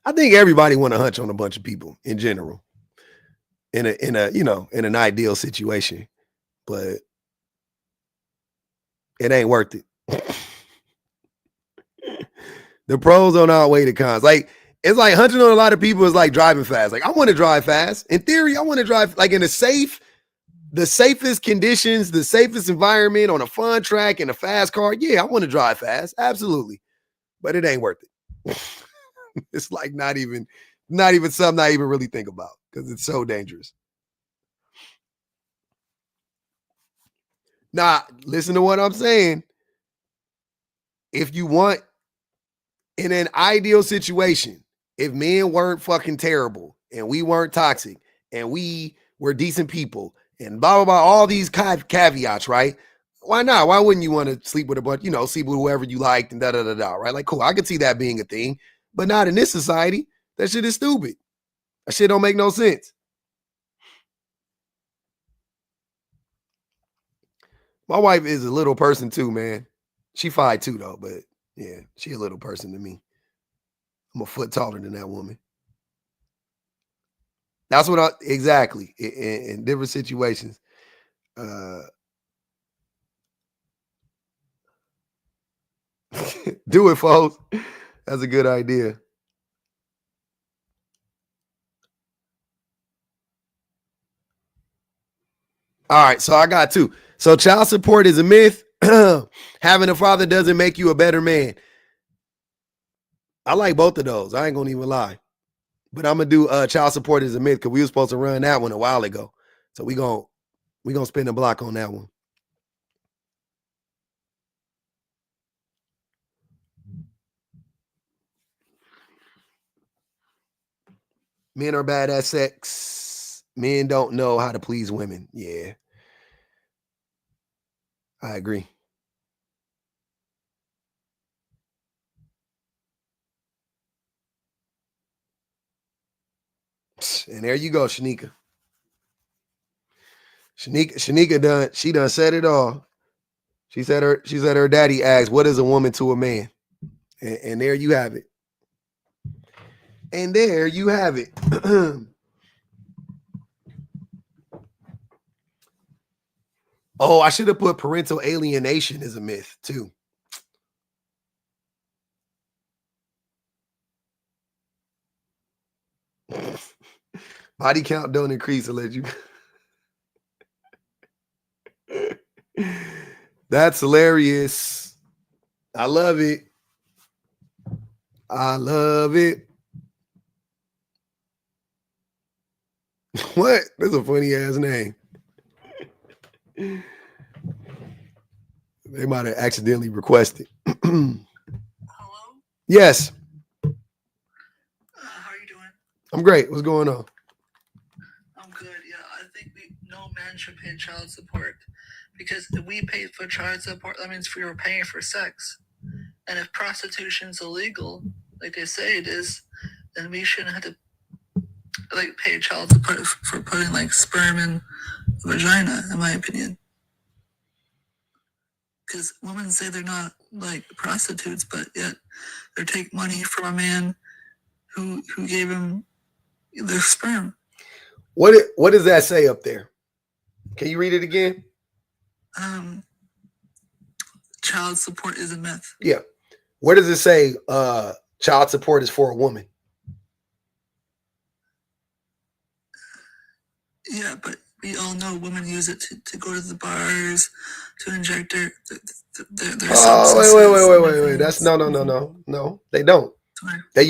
I think everybody want to hunch on a bunch of people in general. In an ideal situation, but it ain't worth it. The pros don't outweigh the cons. Like it's like hunting on a lot of people is like driving fast. Like I want to drive fast. In theory, I want to drive like in the safest conditions, the safest environment on a fun track in a fast car. Yeah, I want to drive fast. Absolutely. But it ain't worth it. It's like not even something I even really think about because it's so dangerous. Now, listen to what I'm saying. If you want in an ideal situation, if men weren't fucking terrible and we weren't toxic and we were decent people and blah blah blah. All these caveats, right? Why not? Why wouldn't you want to sleep with a bunch, sleep with whoever you liked and da da da da, right? Like, cool, I could see that being a thing, but not in this society. That shit is stupid. That shit don't make no sense. My wife is a little person too, man. She 5'2" though, but yeah, she a little person to me. I'm a foot taller than that woman. That's what exactly in different situations. Do it, folks. That's a good idea. All right, so I got two. So child support is a myth. Having a father doesn't make you a better man. I like both of those. I ain't gonna even lie. But I'm gonna do child support is a myth because we were supposed to run that one a while ago. So we gonna spin the block on that one. Men are bad at sex. Men don't know how to please women. Yeah. I agree. And there you go, Shanika. Shanika done said it all. She said her daddy asked, "What is a woman to a man?" And there you have it. And there you have it. Oh, I should have put parental alienation as a myth too. Body count don't increase unless you. That's hilarious. I love it. I love it. What? That's a funny ass name. They might have accidentally requested.
Hello?
Yes.
How are you doing?
I'm great. What's going on?
I'm good. Yeah, I think no man should pay child support because if we pay for child support, that means we were paying for sex. And if prostitution's illegal, like they say it is, then we shouldn't have to pay child support for putting sperm in a vagina, in my opinion. Because women say they're not prostitutes, but yet they take money from a man who gave him their sperm.
What does that say up there? Can you read it again?
Child support is a myth.
Yeah. Where does it say child support is for a woman?
Yeah, but we all know women use it to go to the bars, to inject their
substances. Wait. That's no. They don't.
Sorry.
They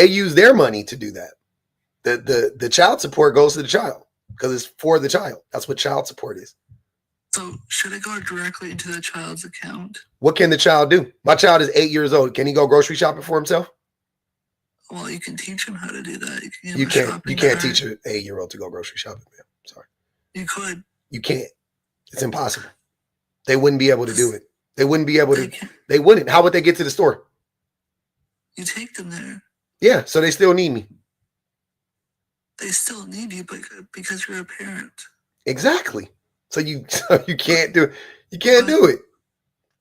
use their money to do that. The child support goes to the child because it's for the child. That's what child support is.
So should it go directly into the child's account?
What can the child do? My child is 8 years old. Can he go grocery shopping for himself?
Well, you can teach him how to do that.
You can't teach an 8-year-old to go grocery shopping, man. Sorry.
You could.
You can't. It's impossible. They wouldn't be able to do it. They wouldn't be able to. They wouldn't. How would they get to the store?
You take them there.
Yeah, so they still need me.
They still need you, but because you're a parent.
Exactly. So you can't do it. You can't do it.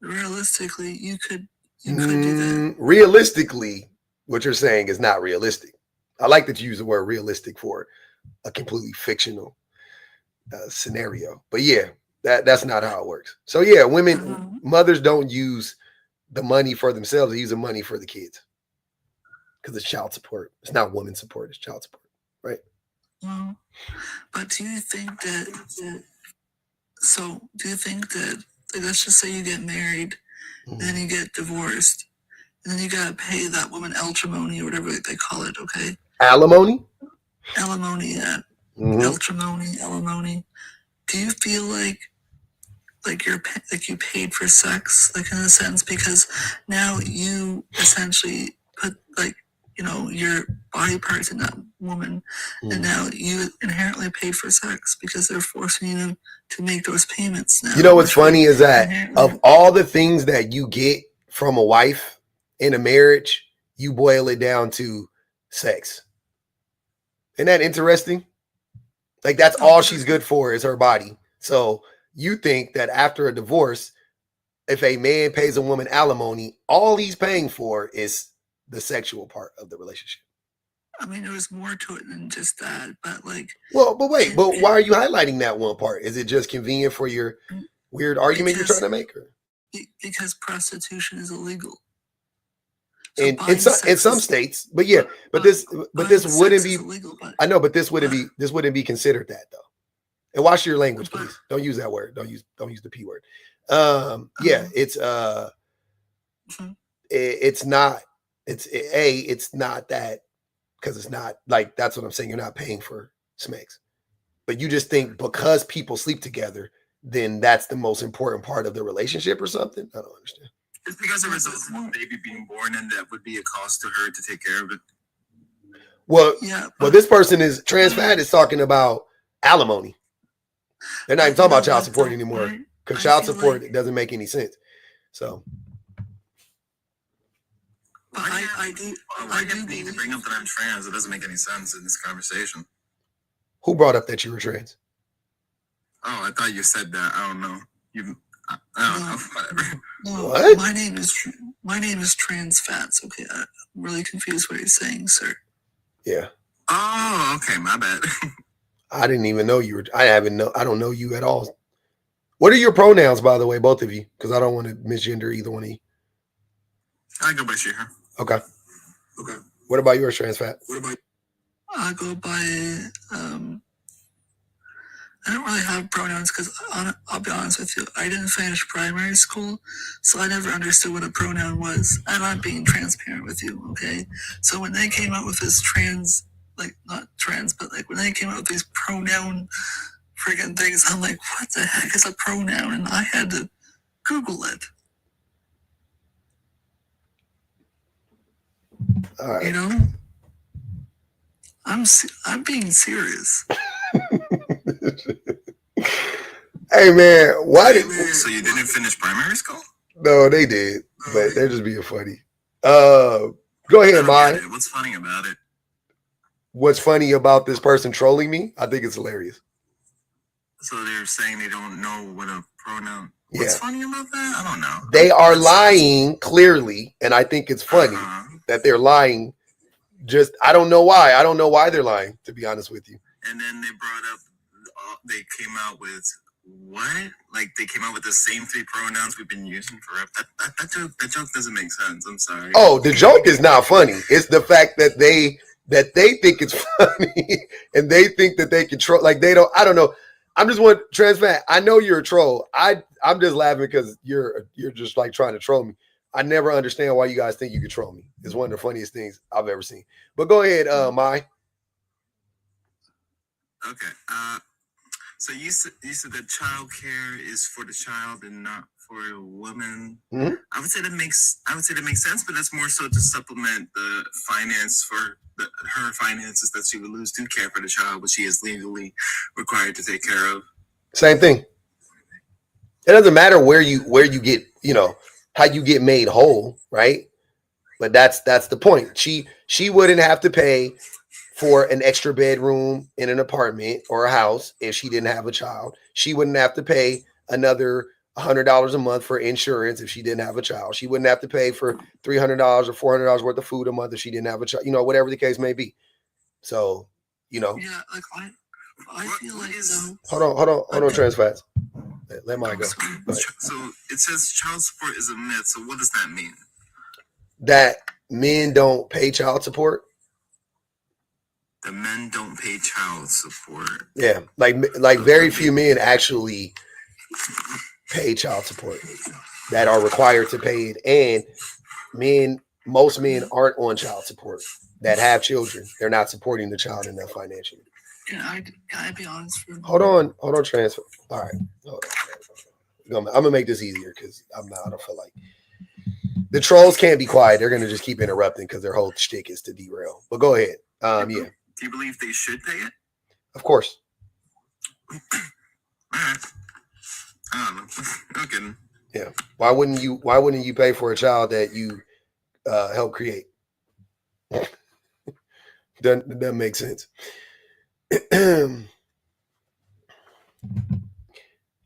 Realistically, you could do that.
Realistically, what you're saying is not realistic. I like that you use the word realistic for a completely fictional scenario. But yeah, that's not how it works. So yeah, women, mothers don't use the money for themselves. They use the money for the kids because it's child support. It's not woman support. It's child support, right?
Well, but do you think that? So do you think that? Let's just say you get married, and then you get divorced, and then you gotta pay that woman alimony or whatever they call it. Okay.
Alimony.
Alimony, yeah. Alimony. Do you feel like you paid for sex, in a sense, because now you essentially put your body parts in that woman, and now you inherently paid for sex because they're forcing you to make those payments now.
You know what's funny is that of all the things that you get from a wife in a marriage, you boil it down to sex. Isn't that interesting? Like that's all she's good for is her body. So you think that after a divorce, if a man pays a woman alimony, all he's paying for is the sexual part of the relationship.
I mean, there was more to it than just that, but like.
Well, but wait, but why are you highlighting that one part? Is it just convenient for your weird argument you're trying to make?
Because prostitution is illegal.
So in some states, but yeah, but this wouldn't be illegal, I know, but this wouldn't be considered that though. And watch your language, please. Don't use that word. Don't use the P word. Yeah, it's it's not that, because it's not like, that's what I'm saying. You're not paying for smegs, but you just think because people sleep together, then that's the most important part of the relationship or something. I don't understand.
It's because it results in a baby being born, and that would be a cost to her to take care of it.
Well, yeah, well, this person is trans fat is talking about alimony. They're not even talking about child support anymore, because child support doesn't make any sense. So
I do need to bring up that I'm trans. It doesn't make any sense in this conversation.
Who brought up that you were trans?
Oh, I thought you said that. I don't know. I don't know. Whatever.
No, what? My name is Trans Fats. Okay, I'm really confused what you're saying, sir.
Yeah.
Oh, okay. My bad.
I didn't even know you were. I don't know you at all. What are your pronouns, by the way, both of you? Because I don't want to misgender either one of you.
I go by she, her.
Okay. What about yours, Trans Fat?
I go by. I don't really have pronouns because I'll be honest with you, I didn't finish primary school, so I never understood what a pronoun was. And I'm being transparent with you, okay? So when they came out with this trans, like not trans, but like when they came out with these pronoun friggin' things, I'm like, what the heck is a pronoun? And I had to Google it.
All right.
You know, I'm being serious.
Hey man, why did?
So you didn't finish primary school?
No, they did, but they're just being funny. Go ahead, Mai.
What's funny about it?
What's funny about this person trolling me? I think it's hilarious.
So they're saying they don't know what a pronoun. What's funny about that? I don't know.
They are lying clearly, and I think it's funny that they're lying. Just I don't know why. I don't know why they're lying, to be honest with you.
And then they brought up. They came out with what? Like they came out with the same 3 pronouns we've been using forever. That joke doesn't make sense. I'm sorry.
Oh, the joke is not funny. It's the fact that they think it's funny and they think that they control. Like they don't. I don't know. I'm just one trans fat. I know you're a troll. I'm just laughing because you're just like trying to troll me. I never understand why you guys think you control me. It's one of the funniest things I've ever seen. But go ahead, Mai.
Okay. So you said that child care is for the child and not for a woman.
Mm-hmm.
I would say that makes sense, but that's more so to supplement the finance for her finances that she would lose to care for the child, but she is legally required to take care of.
Same thing. It doesn't matter where you get, how you get made whole, right? But that's the point. She wouldn't have to pay for an extra bedroom in an apartment or a house if she didn't have a child. She wouldn't have to pay another $100 a month for insurance if she didn't have a child. She wouldn't have to pay for $300 or $400 worth of food a month if she didn't have a child. Whatever the case may be. So,
Yeah, like I feel like
Hold on, trans fats. Let mine go.
So it says child support is a myth. So what does that mean?
That men don't pay child support.
The men don't pay child support.
Yeah, like very few men actually pay child support that are required to pay it, and most men aren't on child support that have children. They're not supporting the child enough financially.
Can I be honest with you?
Hold on, transfer. All right, hold on. I'm gonna make this easier because I don't feel like The trolls can't be quiet. They're gonna just keep interrupting because their whole shtick is to derail. But go ahead. Yeah.
Do you believe they should pay it?
Of course.
All right. I don't know. I'm kidding.
Yeah. Why wouldn't you pay for a child that you help create? Doesn't make sense.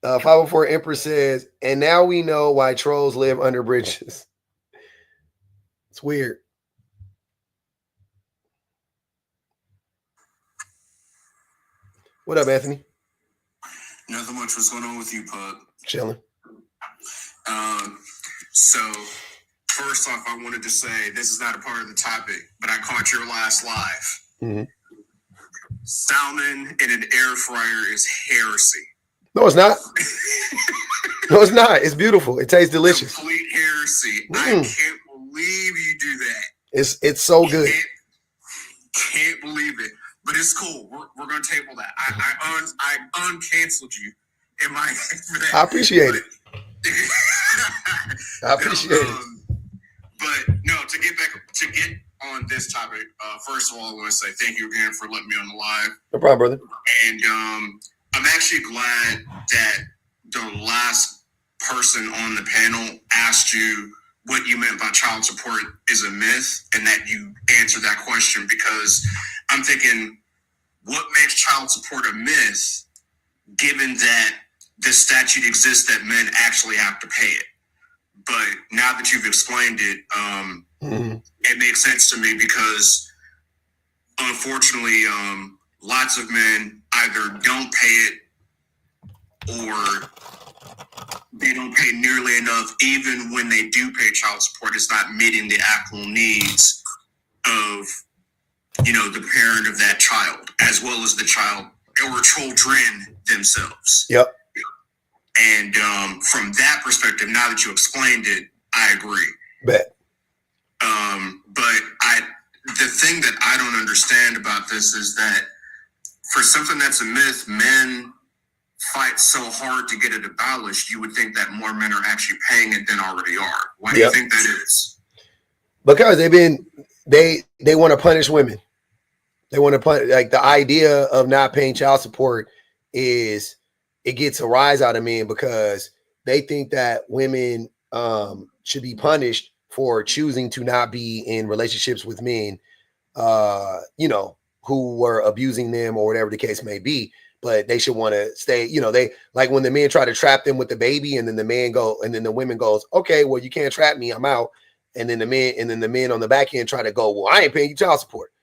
504 Empress says, and now we know why trolls live under bridges. It's weird. What up, Anthony?
Nothing much. What's going on with you, Pug?
Chilling.
So first off, I wanted to say this is not a part of the topic, but I caught your last live.
Mm-hmm.
Salmon in an air fryer is heresy.
No, it's not. No, it's not. It's beautiful. It tastes delicious.
Complete heresy. I can't believe you do that.
It's so good.
Can't believe it. But it's cool. We're gonna table that. I uncanceled you in my head for that.
I appreciate it. I appreciate it.
But no, to get on this topic, first of all, I want to say thank you again for letting me on the live.
No problem, brother.
And I'm actually glad that the last person on the panel asked you what you meant by child support is a myth, and that you answered that question, because I'm thinking, what makes child support a myth, given that the statute exists that men actually have to pay it? But now that you've explained it, it makes sense to me, because unfortunately, lots of men either don't pay it or they don't pay nearly enough. Even when they do pay child support, it's not meeting the actual needs of, the parent of that child, as well as the child or children themselves.
Yep.
And from that perspective, now that you explained it, I agree.
Bet.
But the thing that I don't understand about this is that for something that's a myth, men fight so hard to get it abolished. You would think that more men are actually paying it than already are. Why do you think that is?
Because they want to punish women. They want to punish, like, the idea of not paying child support is, it gets a rise out of men because they think that women should be punished for choosing to not be in relationships with men, who were abusing them or whatever the case may be. But they should want to stay, they, like, when the men try to trap them with the baby, and then the women goes, okay, well, you can't trap me, I'm out. And then the men on the back end try to go, well, I ain't paying you child support.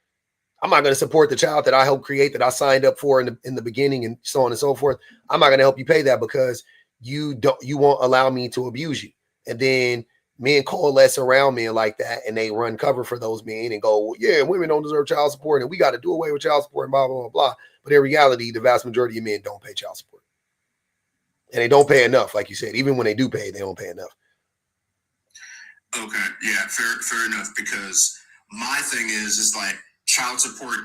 I'm not going to support the child that I helped create, that I signed up for in the beginning, and so on and so forth. I'm not going to help you pay that because you won't allow me to abuse you. And then men coalesce around men like that, and they run cover for those men and go, well, yeah, women don't deserve child support, and we got to do away with child support, and blah, blah, blah, blah. But in reality, the vast majority of men don't pay child support. And they don't pay enough, like you said. Even when they do pay, they don't pay enough.
Okay, yeah, fair enough, because my thing is like, child support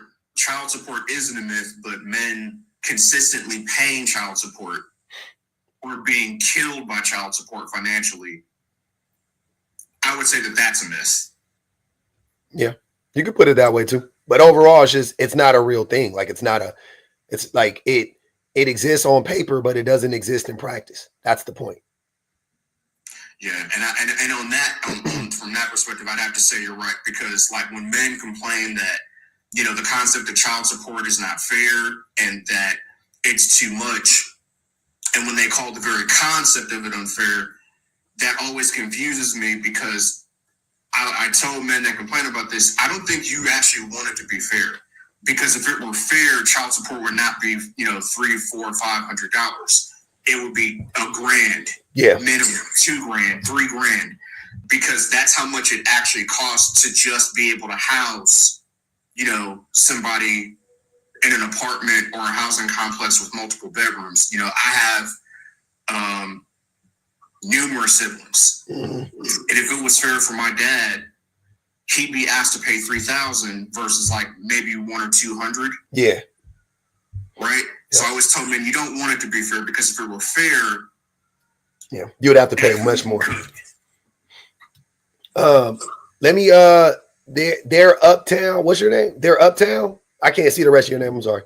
isn't a myth, but men consistently paying child support or being killed by child support financially, I would say that that's a myth.
Yeah, you could put it that way too. But overall, it's not a real thing. Like, it's like it exists on paper, but it doesn't exist in practice. That's the point.
Yeah, and on that, from that perspective, I'd have to say you're right, because like when men complain that, the concept of child support is not fair and that it's too much, and when they call the very concept of it unfair, that always confuses me, because I told men that complain about this, I don't think you actually want it to be fair, because if it were fair, child support would not be, $300, $400, $500. It would be $1,000, minimum, $2,000, $3,000, because that's how much it actually costs to just be able to house, somebody in an apartment or a housing complex with multiple bedrooms. I have numerous siblings, and if it was fair for my dad, he'd be asked to pay $3,000 versus like maybe $100 or $200.
Yeah.
Right. So I always told men, you don't want it to be fair, because if it were fair,
you would have to pay much more. Let me they're uptown. What's your name? They're uptown. I can't see the rest of your name. I'm sorry.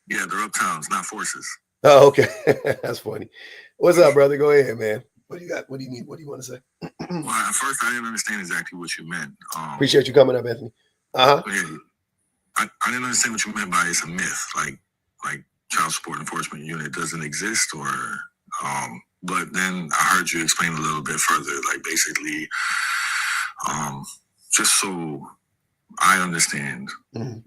Yeah, they're uptowns, not forces.
Oh, okay. That's funny. What's up, brother? Go ahead, man. What do you got? What do you need? What do you want to say?
Well, at first I didn't understand exactly what you meant.
Appreciate you coming up, Anthony.
Yeah, I didn't understand what you meant by it's a myth, like child support enforcement unit doesn't exist, or but then I heard you explain a little bit further, like basically, just so I understand,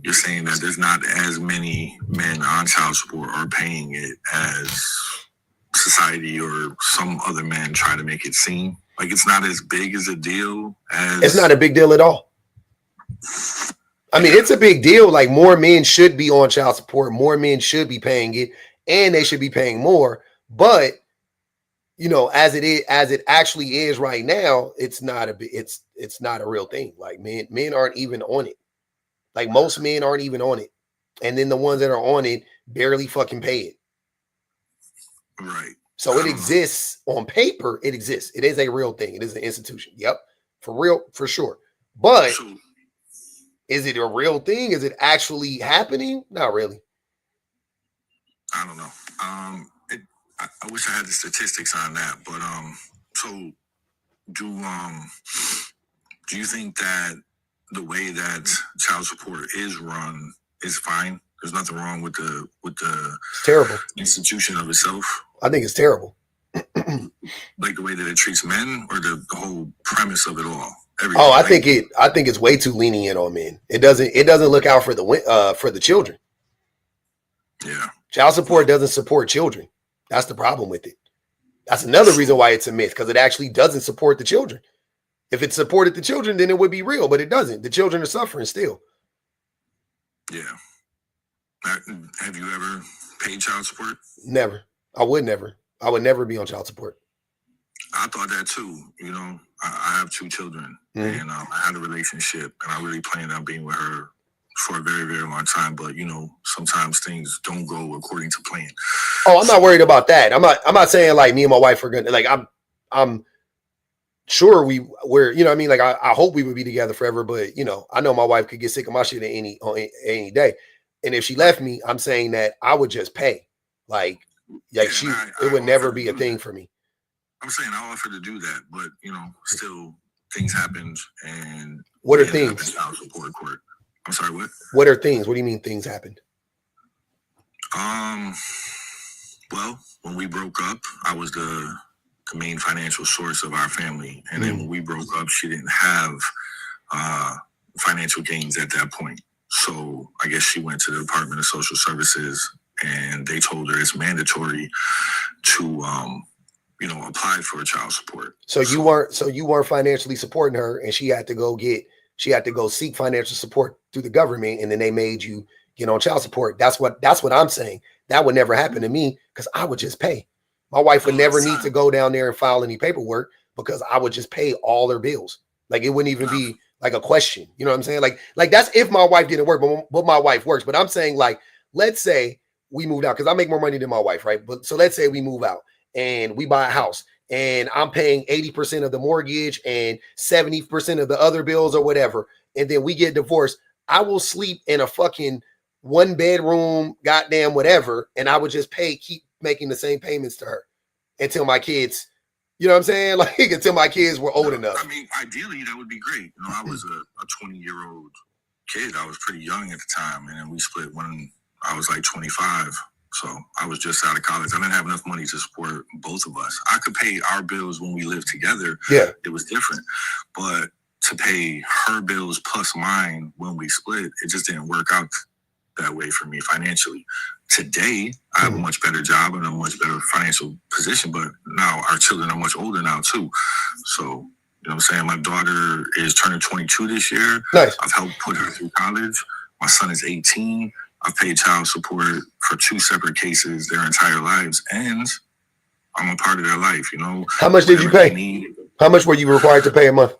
you're saying that there's not as many men on child support or paying it as society or some other men try to make it seem. Like it's not as big as a deal as...
It's not a big deal at all. I mean, it's a big deal. Like more men should be on child support. More men should be paying it, and they should be paying more. But you know, as it actually is right now, it's not a real thing. Like men aren't even on it. Like most men aren't even on it, and then the ones that are on it barely fucking pay it.
Right.
So it exists on paper. It exists. It is a real thing. It is an institution. Yep, for real, for sure. But is it a real thing? Is it actually happening? Not really.
I don't know. I wish I had the statistics on that, but so do you think that the way that child support is run is fine? There's nothing wrong with the
It's terrible
institution of itself.
I think it's terrible.
Like the way that it treats men, or the whole premise of it all.
Everything. Oh, I think it's way too lenient on men. It doesn't look out for the children.
Yeah.
Child support doesn't support children. That's the problem with it. That's another reason why it's a myth, because it actually doesn't support the children. If it supported the children, then it would be real, but it doesn't. The children are suffering still.
Yeah. Have you ever paid child support?
Never. I would never. I would never be on child support.
I thought that too. You know, I have 2 children, and I had a relationship, and I really planned on being with her for a very, very long time. But you know, sometimes things don't go according to plan.
Oh, I'm not worried about that. I'm not saying like me and my wife are gonna, like, I'm sure we're, you know what I mean? Like I hope we would be together forever, but you know, I know my wife could get sick of my shit any day. And if she left me, I'm saying that I would just pay. Like it would never be a thing for me.
I'm saying I offer to do that, but you know, still things happened. And
what are things?
Child support court. I'm sorry, what?
What are things? What do you mean things happened?
Well, when we broke up, I was the main financial source of our family. And then when we broke up, she didn't have financial gains at that point. So I guess she went to the Department of Social Services, and they told her it's mandatory to apply for child support. So you weren't financially supporting her, and she had to go seek financial support through the government, and then they made you get on child support. That's what I'm saying. That would never happen to me, because I would just pay. My wife would never need to go down there and file any paperwork, because I would just pay all their bills. Like it wouldn't even be like a question. You know what I'm saying? Like that's if my wife didn't work, but my wife works. But I'm saying, like, let's say we moved out, because I make more money than my wife, right? But so let's say we move out and we buy a house, and I'm paying 80% of the mortgage and 70% of the other bills or whatever, and then we get divorced. I will sleep in a fucking 1-bedroom, goddamn whatever, and I would just keep making the same payments to her until my kids, you know what I'm saying? Like until my kids were old enough. I mean, ideally that would be great. You know, I was a 20-year-old kid. I was pretty young at the time, and then we split when I was like 25. So I was just out of college. I didn't have enough money to support both of us. I could pay our bills when we lived together. Yeah, it was different. But to pay her bills plus mine when we split, it just didn't work out that way for me financially. Today, I have a much better job and a much better financial position, but now our children are much older now too. So, you know what I'm saying? My daughter is turning 22 this year. Nice. I've helped put her through college. My son is 18. I've paid child support for 2 separate cases their entire lives, and I'm a part of their life, you know.
How much did you pay? How much were you required to pay a month?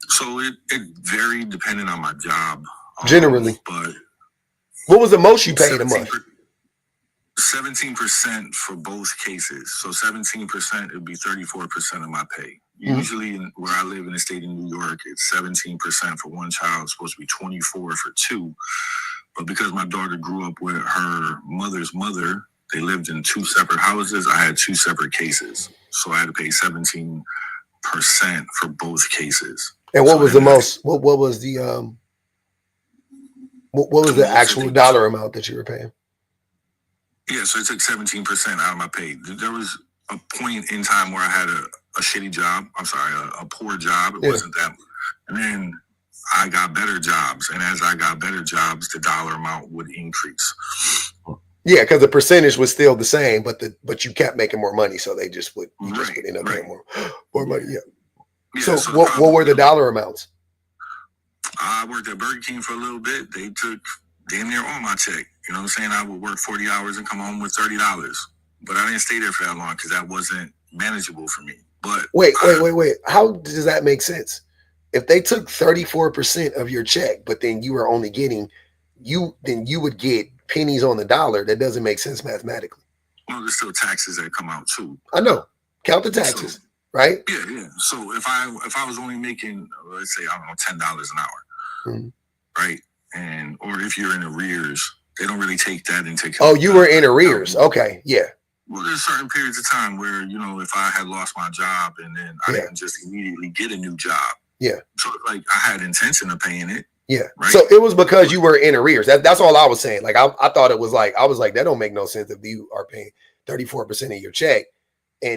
So it varied depending on my job.
Generally.
But
what was the most you paid a month?
17% for both cases. So 17% would be 34% of my pay. Usually, where I live in the state of New York, it's 17% for one child, it's supposed to be 24 for two. But because my daughter grew up with her mother's mother, they lived in two separate houses. I had two separate cases, so I had to pay 17% for both cases.
And what was the most? What was the what was the actual dollar amount that you were paying?
Yeah, so it took 17% out of my pay. There was a point in time where I had a shitty job. I'm sorry, a poor job. It wasn't that. And then I got better jobs. And as I got better jobs, the dollar amount would increase.
Yeah, because the percentage was still the same, but you kept making more money. So they just would, just would end up getting more money. Yeah. So what were the dollar amounts?
I worked at Burger King for a little bit. They took damn near all my check. You know what I'm saying? I would work 40 hours and come home with $30. But I didn't stay there for that long because that wasn't manageable for me. But
wait. How does that make sense? If they took 34% of your check, but then you were only getting then you would get pennies on the dollar. That doesn't make sense mathematically.
Well, there's still taxes that come out too.
I know. Count the taxes, right?
Yeah. So if I was only making, let's say, I don't know, $10 an hour, right? And or if you're in arrears, they don't really take that into account.
Oh, you were in arrears. Okay, yeah.
Well, there's certain periods of time where, if I had lost my job and then I didn't just immediately get a new job. Yeah. So like I had intention of paying it.
Yeah. Right? So it was because you were in arrears. That's all I was saying. Like I thought it was like, I was like, that don't make no sense if you are paying 34% of your check.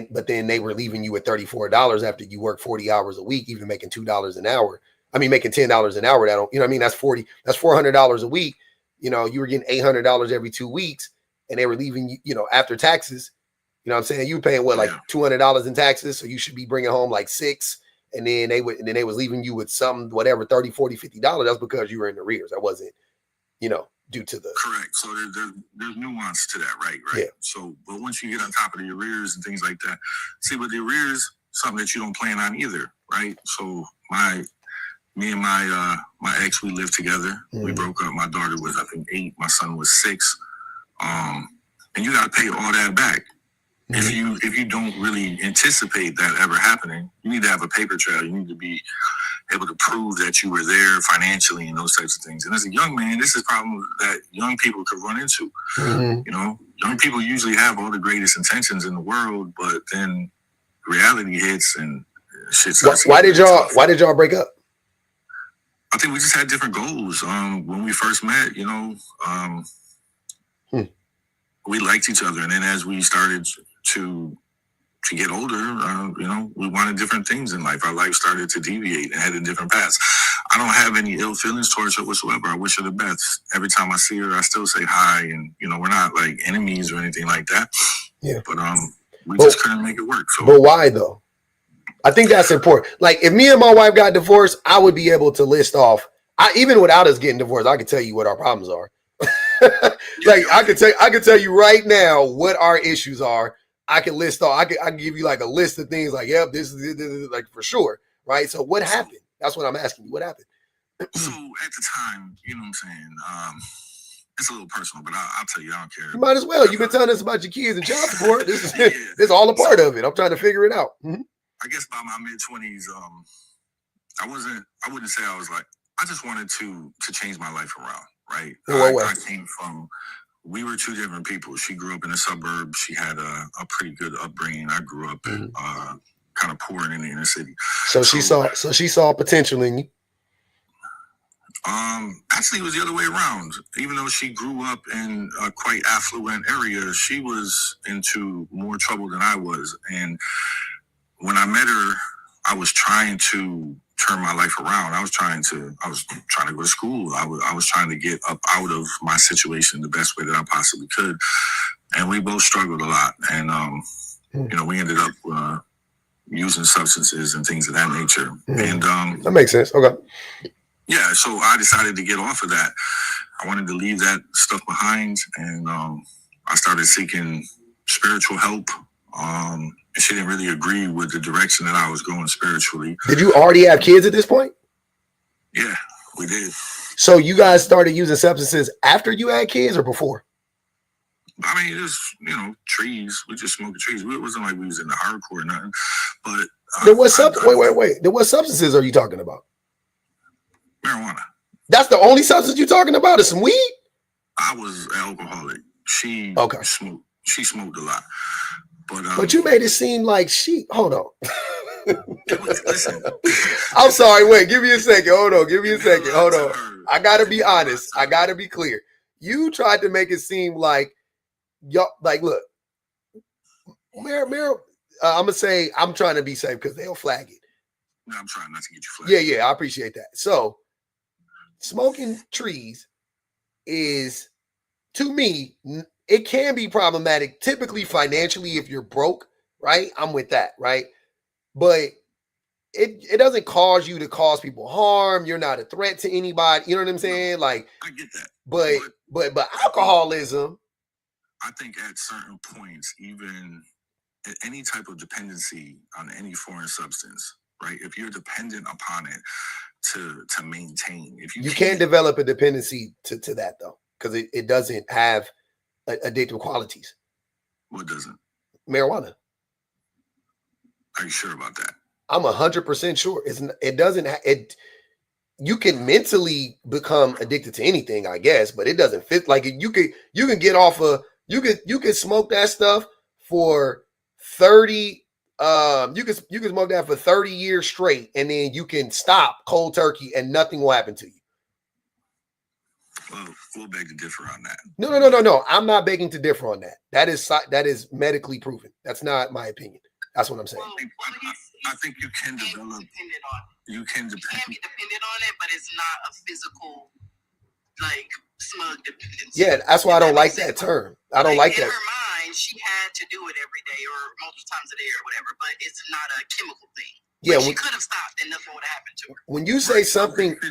But then they were leaving you at $34 after you work 40 hours a week, even making $2 an hour. I mean, making $10 an hour. That don't, I mean, that's $400 a week. You were getting $800 every 2 weeks, and they were leaving you, after taxes. You know what I'm saying? You were paying like $200 in taxes, so you should be bringing home like $600. And then they was leaving you with some whatever $30, $40, $50. That's because you were in arrears. That wasn't, due to the
correct. So there's nuance to that, right? Yeah. So, but once you get on top of the arrears and things like that, see, with the arrears, something that you don't plan on either, right? So me and my ex, we lived together. We broke up. My daughter was, I think, 8. My son was 6. And you got to pay all that back. If you don't really anticipate that ever happening, you need to have a paper trail. You need to be able to prove that you were there financially and those types of things. And as a young man, this is a problem that young people could run into. Young people usually have all the greatest intentions in the world, but then reality hits and shit starts.
Why did y'all break up?
I think we just had different goals. When we first met, we liked each other, and then as we started to get older, we wanted different things in life. Our life started to deviate and head in different paths. I don't have any ill feelings towards her whatsoever. I wish her the best. Every time I see her, I still say hi, and we're not like enemies or anything like that. Yeah. But we just couldn't make it work. So.
But why though? I think that's important. Like if me and my wife got divorced, I would be able to list off. Even without us getting divorced, I could tell you what our problems are. Like I could tell you right now what our issues are. I can list all. I can give you like a list of things. Like, yep, this is like for sure, right? So what happened? That's what I'm asking you. What happened?
So at the time, you know what I'm saying? It's a little personal, but I'll tell you, I don't care.
You might as well. You've been telling us about your kids and child support. This is all a part of it. I'm trying to figure it out.
I guess by my mid-20s, I wouldn't say I was like, I just wanted to change my life around, right? I came from. We were two different people. She grew up in the suburbs. She had a pretty good upbringing. I grew up kind of poor in the inner city.
So she saw potential in you.
Actually, it was the other way around. Even though she grew up in a quite affluent area, she was into more trouble than I was. And when I met her, I was trying to turn my life around. I was trying to go to school. I was trying to get up out of my situation the best way that I possibly could. And we both struggled a lot. And, we ended up using substances and things of that nature. And
that makes sense. Okay.
Yeah. So I decided to get off of that. I wanted to leave that stuff behind. And I started seeking spiritual help. She didn't really agree with the direction that I was going spiritually. Did
you already have kids at this point?
Yeah, we did.
So you guys started using substances after you had kids or before?
I mean, it was, trees. We just smoked trees. It wasn't like we was in the hardcore or nothing. But
Then what wait. Then what substances are you talking about?
Marijuana.
That's the only substance you're talking about is some weed?
I was an alcoholic. She smoked. She smoked a lot. But
you made it seem like hold on.
Listen.
I'm sorry. Wait, give me a second. Hold on. Give me a second. Hold on. I gotta be honest. I gotta be clear. You tried to make it seem like y'all look. Mayor, I'm gonna say I'm trying to be safe because they'll flag it.
No, I'm trying not to get you flagged.
Yeah, I appreciate that. So, smoking trees is, to me, it can be problematic, typically financially if you're broke, right? I'm with that, right? But it doesn't cause you to cause people harm. You're not a threat to anybody. You know what I'm saying? Like,
I get that.
But alcoholism.
I think at certain points, even any type of dependency on any foreign substance, right? If you're dependent upon it to maintain, if you
can't develop a dependency to that though, because it doesn't have addictive qualities.
What doesn't?
Marijuana.
Are you sure about that?
I'm 100% sure. It doesn't. You can mentally become addicted to anything, I guess, but it doesn't fit. Like you can get off you can smoke that stuff for 30. You can smoke that for 30 years straight, and then you can stop cold turkey, and nothing will happen to you.
Well, we'll beg to differ on that.
No. I'm not begging to differ on that. That is medically proven. That's not my opinion. That's what I'm saying.
I think you can develop. You can be dependent on it, but it's not a physical, smug dependency.
Yeah, that's why I don't like that term. I don't like that.
In her mind, she had to do it every day or multiple times a day or whatever, but it's not a chemical thing. Yeah, she could have stopped and nothing would have happened to her.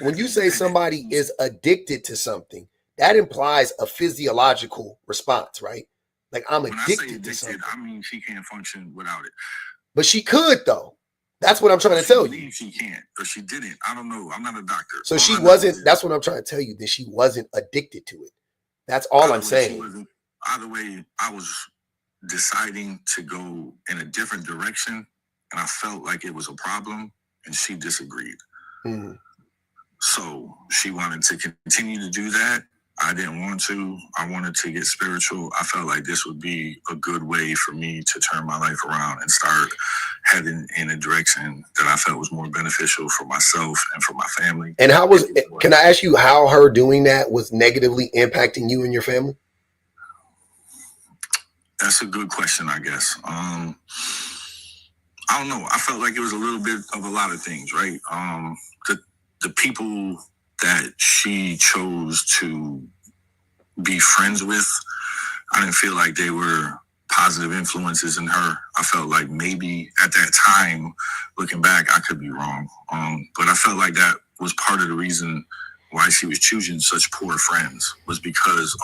When you say somebody is addicted to something, that implies a physiological response, right? Like I'm addicted to something.
I mean, she can't function without it.
But she could though. That's what I'm trying to tell you.
She can't, or she didn't. I don't know. I'm not a doctor.
So she wasn't. That's what I'm trying to tell you. That she wasn't addicted to it. That's all I'm saying.
Either way, I was deciding to go in a different direction, and I felt like it was a problem, and she disagreed.
Mm-hmm.
So she wanted to continue to do that. I didn't want to. I wanted to get spiritual. I felt like this would be a good way for me to turn my life around and start heading in a direction that I felt was more beneficial for myself and for my family.
And can I ask you how her doing that was negatively impacting you and your family?
That's a good question, I guess. I don't know. I felt like it was a little bit of a lot of things, right? The people that she chose to be friends with, I didn't feel like they were positive influences in her. I felt like maybe at that time, looking back, I could be wrong. But I felt like that was part of the reason why she was choosing such poor friends, was because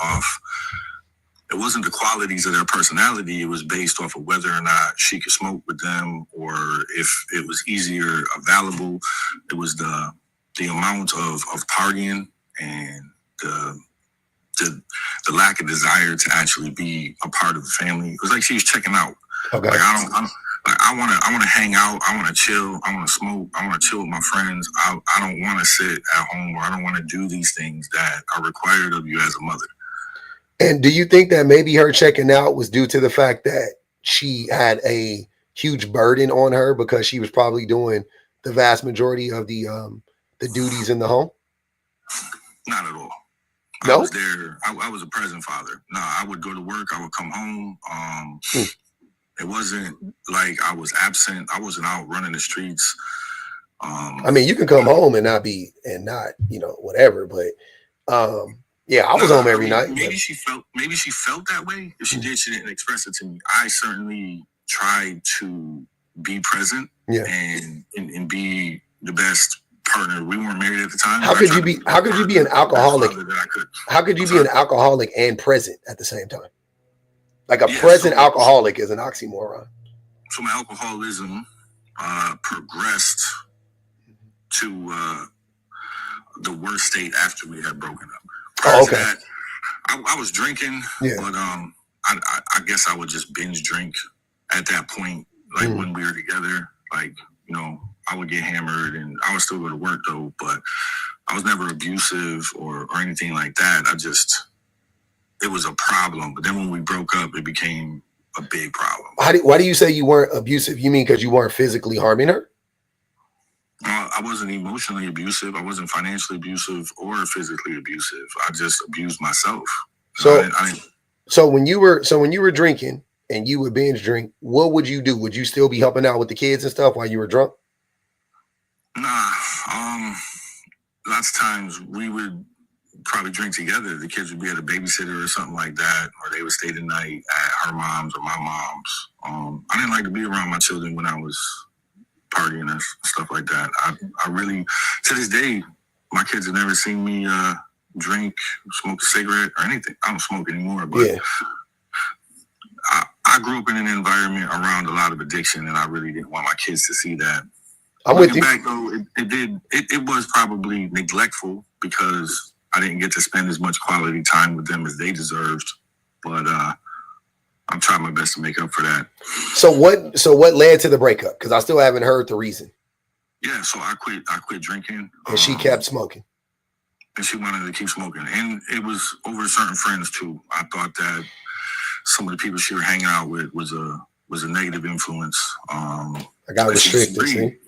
it wasn't the qualities of their personality. It was based off of whether or not she could smoke with them, or if it was easier available. It was the amount of partying and the lack of desire to actually be a part of the family. It was like she was checking out.
Okay.
Like I want to hang out. I want to chill. I want to smoke. I want to chill with my friends. I don't want to sit at home, or I don't want to do these things that are required of you as a mother.
And do you think that maybe her checking out was due to the fact that she had a huge burden on her because she was probably doing the vast majority of the duties in the home?
Not at all.
No?
I was there. I was a present father. No, I would go to work. I would come home. It wasn't like I was absent. I wasn't out running the streets.
I mean, you can come home and not, whatever. But yeah, I was home every night.
Maybe she felt that way. If she did, she didn't express it to me. I certainly tried to be present and be the best partner. We weren't married at the time.
How could you be an alcoholic? How could you be an alcoholic and present at the same time? Like present alcoholic is an oxymoron.
So my alcoholism progressed to the worst state after we had broken up. Prior to that, I was drinking, but I guess I would just binge drink at that point, like when we were together. Like, you know, I would get hammered and I would still go to work though, but I was never abusive or anything like that. It was a problem. But then when we broke up, it became a big problem.
Why do you say you weren't abusive? You mean because you weren't physically harming her?
I wasn't emotionally abusive. I wasn't financially abusive or physically abusive. I just abused myself.
So when you were drinking and you would binge drink, what would you do? Would you still be helping out with the kids and stuff while you were drunk?
Nah. Lots of times we would probably drink together. The kids would be at a babysitter or something like that, or they would stay the night at her mom's or my mom's. I didn't like to be around my children when I was partying and stuff like that. I really, to this day, my kids have never seen me drink, smoke a cigarette or anything. I don't smoke anymore, but yeah. I grew up in an environment around a lot of addiction, and I really didn't want my kids to see that.
I'm with you.
Back though, it was probably neglectful because I didn't get to spend as much quality time with them as they deserved. But I'm trying my best to make up for that.
So what led to the breakup? Because I still haven't heard the reason.
Yeah, so I quit drinking.
And she kept smoking.
And she wanted to keep smoking. And it was over certain friends too. I thought that some of the people she was hanging out with was a negative influence.
I got restricted.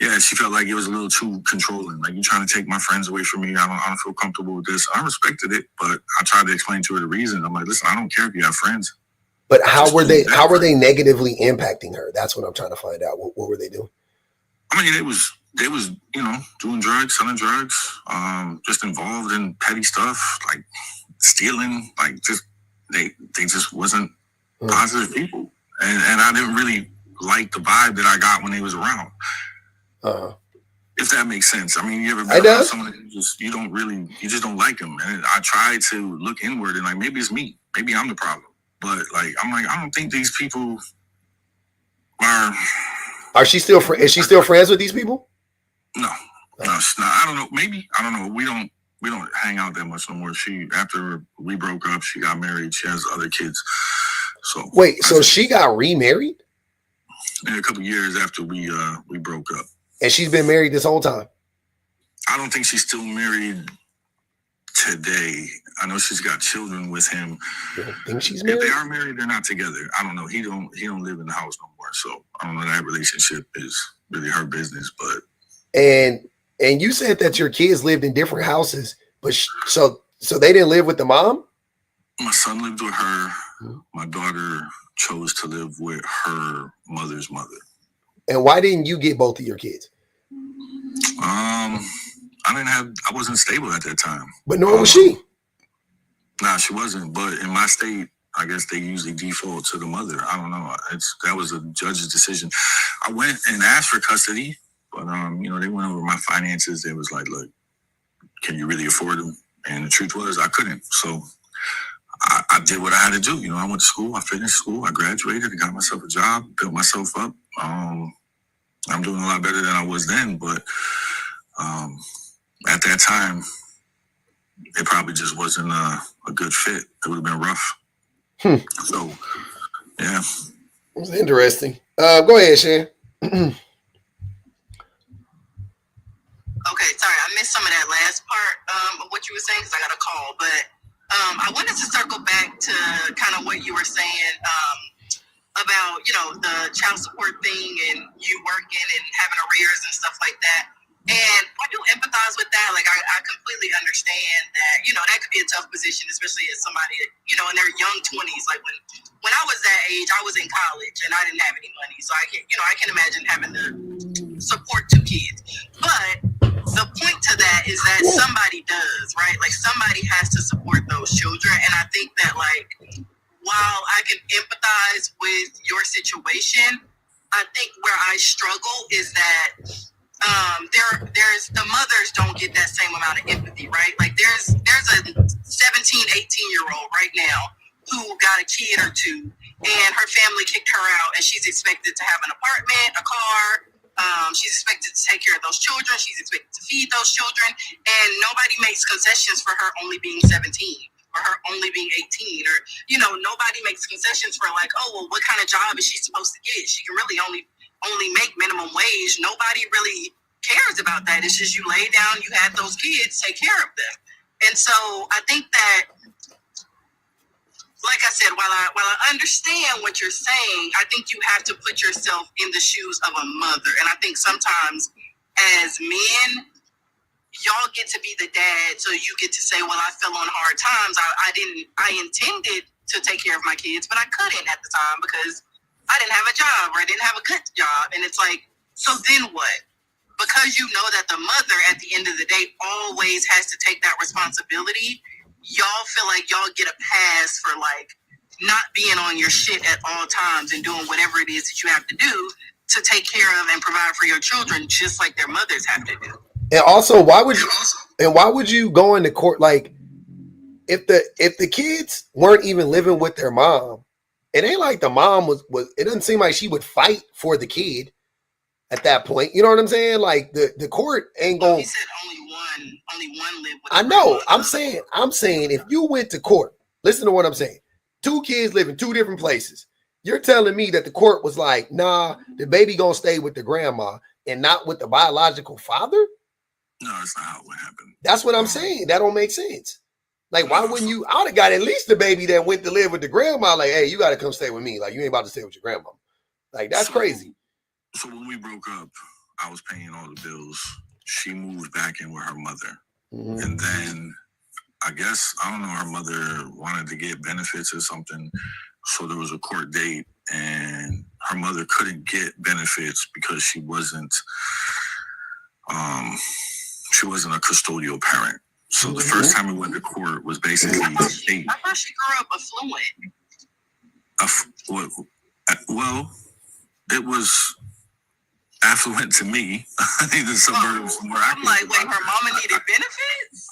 Yeah, she felt like it was a little too controlling. Like, you're trying to take my friends away from me. I don't feel comfortable with this. I respected it, but I tried to explain to her the reason. I'm like, listen, I don't care if you have friends.
But how were they negatively impacting her? That's what I'm trying to find out. What were they doing?
I mean, they was doing drugs, selling drugs, just involved in petty stuff, like stealing, like they just wasn't positive people. And I didn't really like the vibe that I got when they was around. If that makes sense. I mean, you ever been around someone that you just don't like them. And I tried to look inward and like, maybe it's me. Maybe I'm the problem. But like, I'm like, I don't think these people are. Is she still
friends with these people?
No, she's not. I don't know. Maybe, I don't know. We don't hang out that much no more. After we broke up, she got married. She has other kids. So
wait, so she got remarried?
In a couple of years after we broke up.
And she's been married this whole time?
I don't think she's still married today. I know she's got children with him.
You don't think she's married?
If they are married, they're not together. I don't know. He don't live in the house no more. So I don't know. That relationship is really her business. But
and you said that your kids lived in different houses, but so they didn't live with the mom?
My son lived with her. My daughter chose to live with her mother's mother.
And why didn't you get both of your kids?
I wasn't stable at that time.
But nor was she.
Nah, she wasn't. But in my state, I guess they usually default to the mother. I don't know. That was a judge's decision. I went and asked for custody, but they went over my finances. They was like, look, can you really afford them? And the truth was, I couldn't. So I did what I had to do. I went to school. I finished school. I graduated. I got myself a job, built myself up. I'm doing a lot better than I was then, but at that time, it probably just wasn't a good fit. It would have been rough. So, yeah.
It was interesting. Go ahead, Shan.
Okay, sorry, I missed some of that last part of what you were saying because I got a call, but I wanted to circle back to kind of what you were saying about, the child support thing and you working and having arrears and stuff like that. And I do empathize with that. Like, I completely understand that, that could be a tough position, especially as somebody, in their young 20s. Like, when I was that age, I was in college and I didn't have any money. So I can imagine having to support two kids. But the point to that is that somebody does, right? Like, somebody has to support those children. And I think that, like, while I can empathize with your situation, I think where I struggle is that there's the mothers don't get that same amount of empathy, right? Like, there's a 17, 18-year-old right now who got a kid or two, and her family kicked her out, and she's expected to have an apartment, a car. She's expected to take care of those children. She's expected to feed those children, and nobody makes concessions for her only being 17 or her only being 18, or nobody makes concessions for, like, oh, well, what kind of job is she supposed to get? She can really only only make minimum wage, nobody really cares about that. It's just you lay down, you have those kids, take care of them. And so I think that, like I said, while I understand what you're saying, I think you have to put yourself in the shoes of a mother. And I think sometimes as men, y'all get to be the dad, so you get to say, well, I fell on hard times. I intended to take care of my kids, but I couldn't at the time because I didn't have a job or I didn't have a good job. And it's like, so then what? Because you know that the mother at the end of the day always has to take that responsibility, y'all feel like y'all get a pass for like not being on your shit at all times and doing whatever it is that you have to do to take care of and provide for your children, just like their mothers have to do.
And also, why would you go into court? Like, if the kids weren't even living with their mom, it ain't like the mom was it doesn't seem like she would fight for the kid at that point. You know what I'm saying? Like the court ain't going.
He said only one lived with.
I know. I'm saying if you went to court, listen to what I'm saying. 2 kids live in 2 different places. You're telling me that the court was like, nah, the baby gonna stay with the grandma and not with the biological father?
No, that's not how it happened.
That's what I'm saying. That don't make sense. Like, why wouldn't you? I would have got at least the baby that went to live with the grandma. Like, hey, you got to come stay with me. Like, you ain't about to stay with your grandma. Like, that's crazy.
So when we broke up, I was paying all the bills. She moved back in with her mother. Mm-hmm. And then I guess, I don't know, her mother wanted to get benefits or something. So there was a court date and her mother couldn't get benefits because she wasn't a custodial parent. So the first time we went to court was basically
I thought she grew up affluent.
Well, it was affluent to me. I think the suburbs where I
I'm like, wait, her mama needed benefits?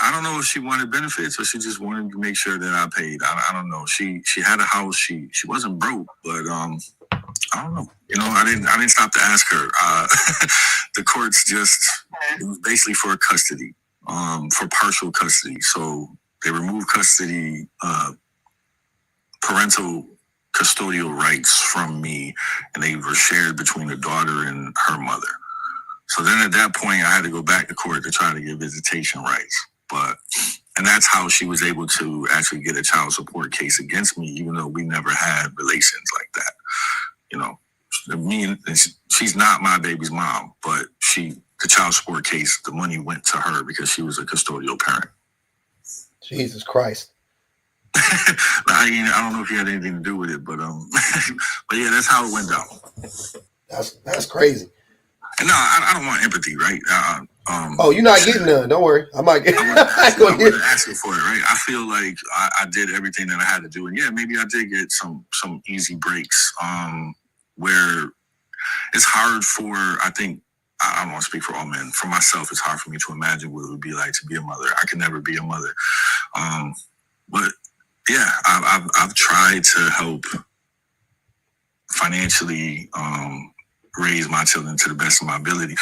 I don't know if she wanted benefits or she just wanted to make sure that I paid. I don't know. She had a house. She wasn't broke, but I don't know. You know, I didn't stop to ask her. The courts it was basically for custody, for partial custody. So they removed custody, parental custodial rights from me, and they were shared between the daughter and her mother. So then at that point, I had to go back to court to try to get visitation rights. And that's how she was able to actually get a child support case against me, even though we never had relations like that. You know, she's not my baby's mom, but the child support case, the money went to her because she was a custodial parent.
Jesus Christ.
I don't know if you had anything to do with it, but but yeah, that's how it went down.
That's crazy.
And no, I don't want empathy, right?
You're not getting none. Don't worry. I might get.
I wasn't asking for it, right? I feel like I did everything that I had to do, and yeah, maybe I did get some easy breaks. Where it's hard for, I think, I don't want to speak for all men. For myself, it's hard for me to imagine what it would be like to be a mother. I could never be a mother, but yeah, I've tried to help financially raise my children to the best of my ability.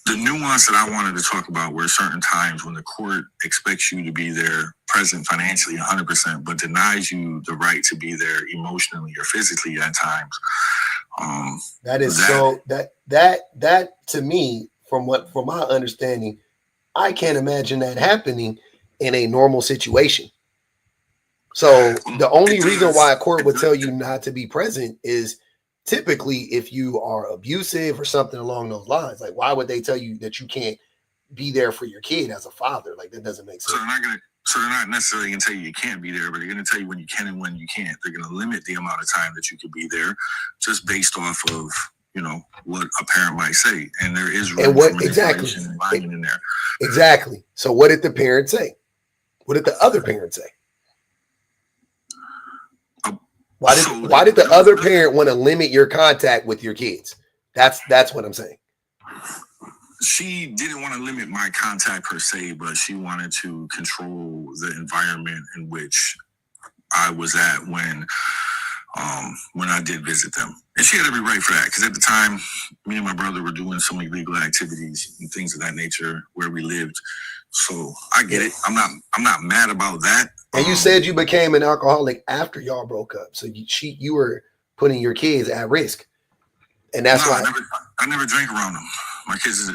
The nuance that I wanted to talk about were certain times when the court expects you to be there present financially 100%, but denies you the right to be there emotionally or physically at times.
That to me, from my understanding, I can't imagine that happening in a normal situation. So the only reason why a court would tell you not to be present is typically if you are abusive or something along those lines. Like, why would they tell you that you can't be there for your kid as a father? Like, that doesn't make sense.
So they're not necessarily going to tell you can't be there, but they're going to tell you when you can and when you can't. They're going to limit the amount of time that you could be there just based off of, you know, what a parent might say. And there is room for manipulation and lying in there.
Exactly. So what did the parent say? What did the other parent say? Why did the other parent want to limit your contact with your kids? That's what I'm saying.
She didn't want to limit my contact per se, but she wanted to control the environment in which I was at when I did visit them. And she had every right for that, because at the time, me and my brother were doing some illegal activities and things of that nature where we lived. So I get it. I'm not mad about that.
And you said you became an alcoholic after y'all broke up. So you were putting your kids at risk. And that's why
I never drank around them. My kids.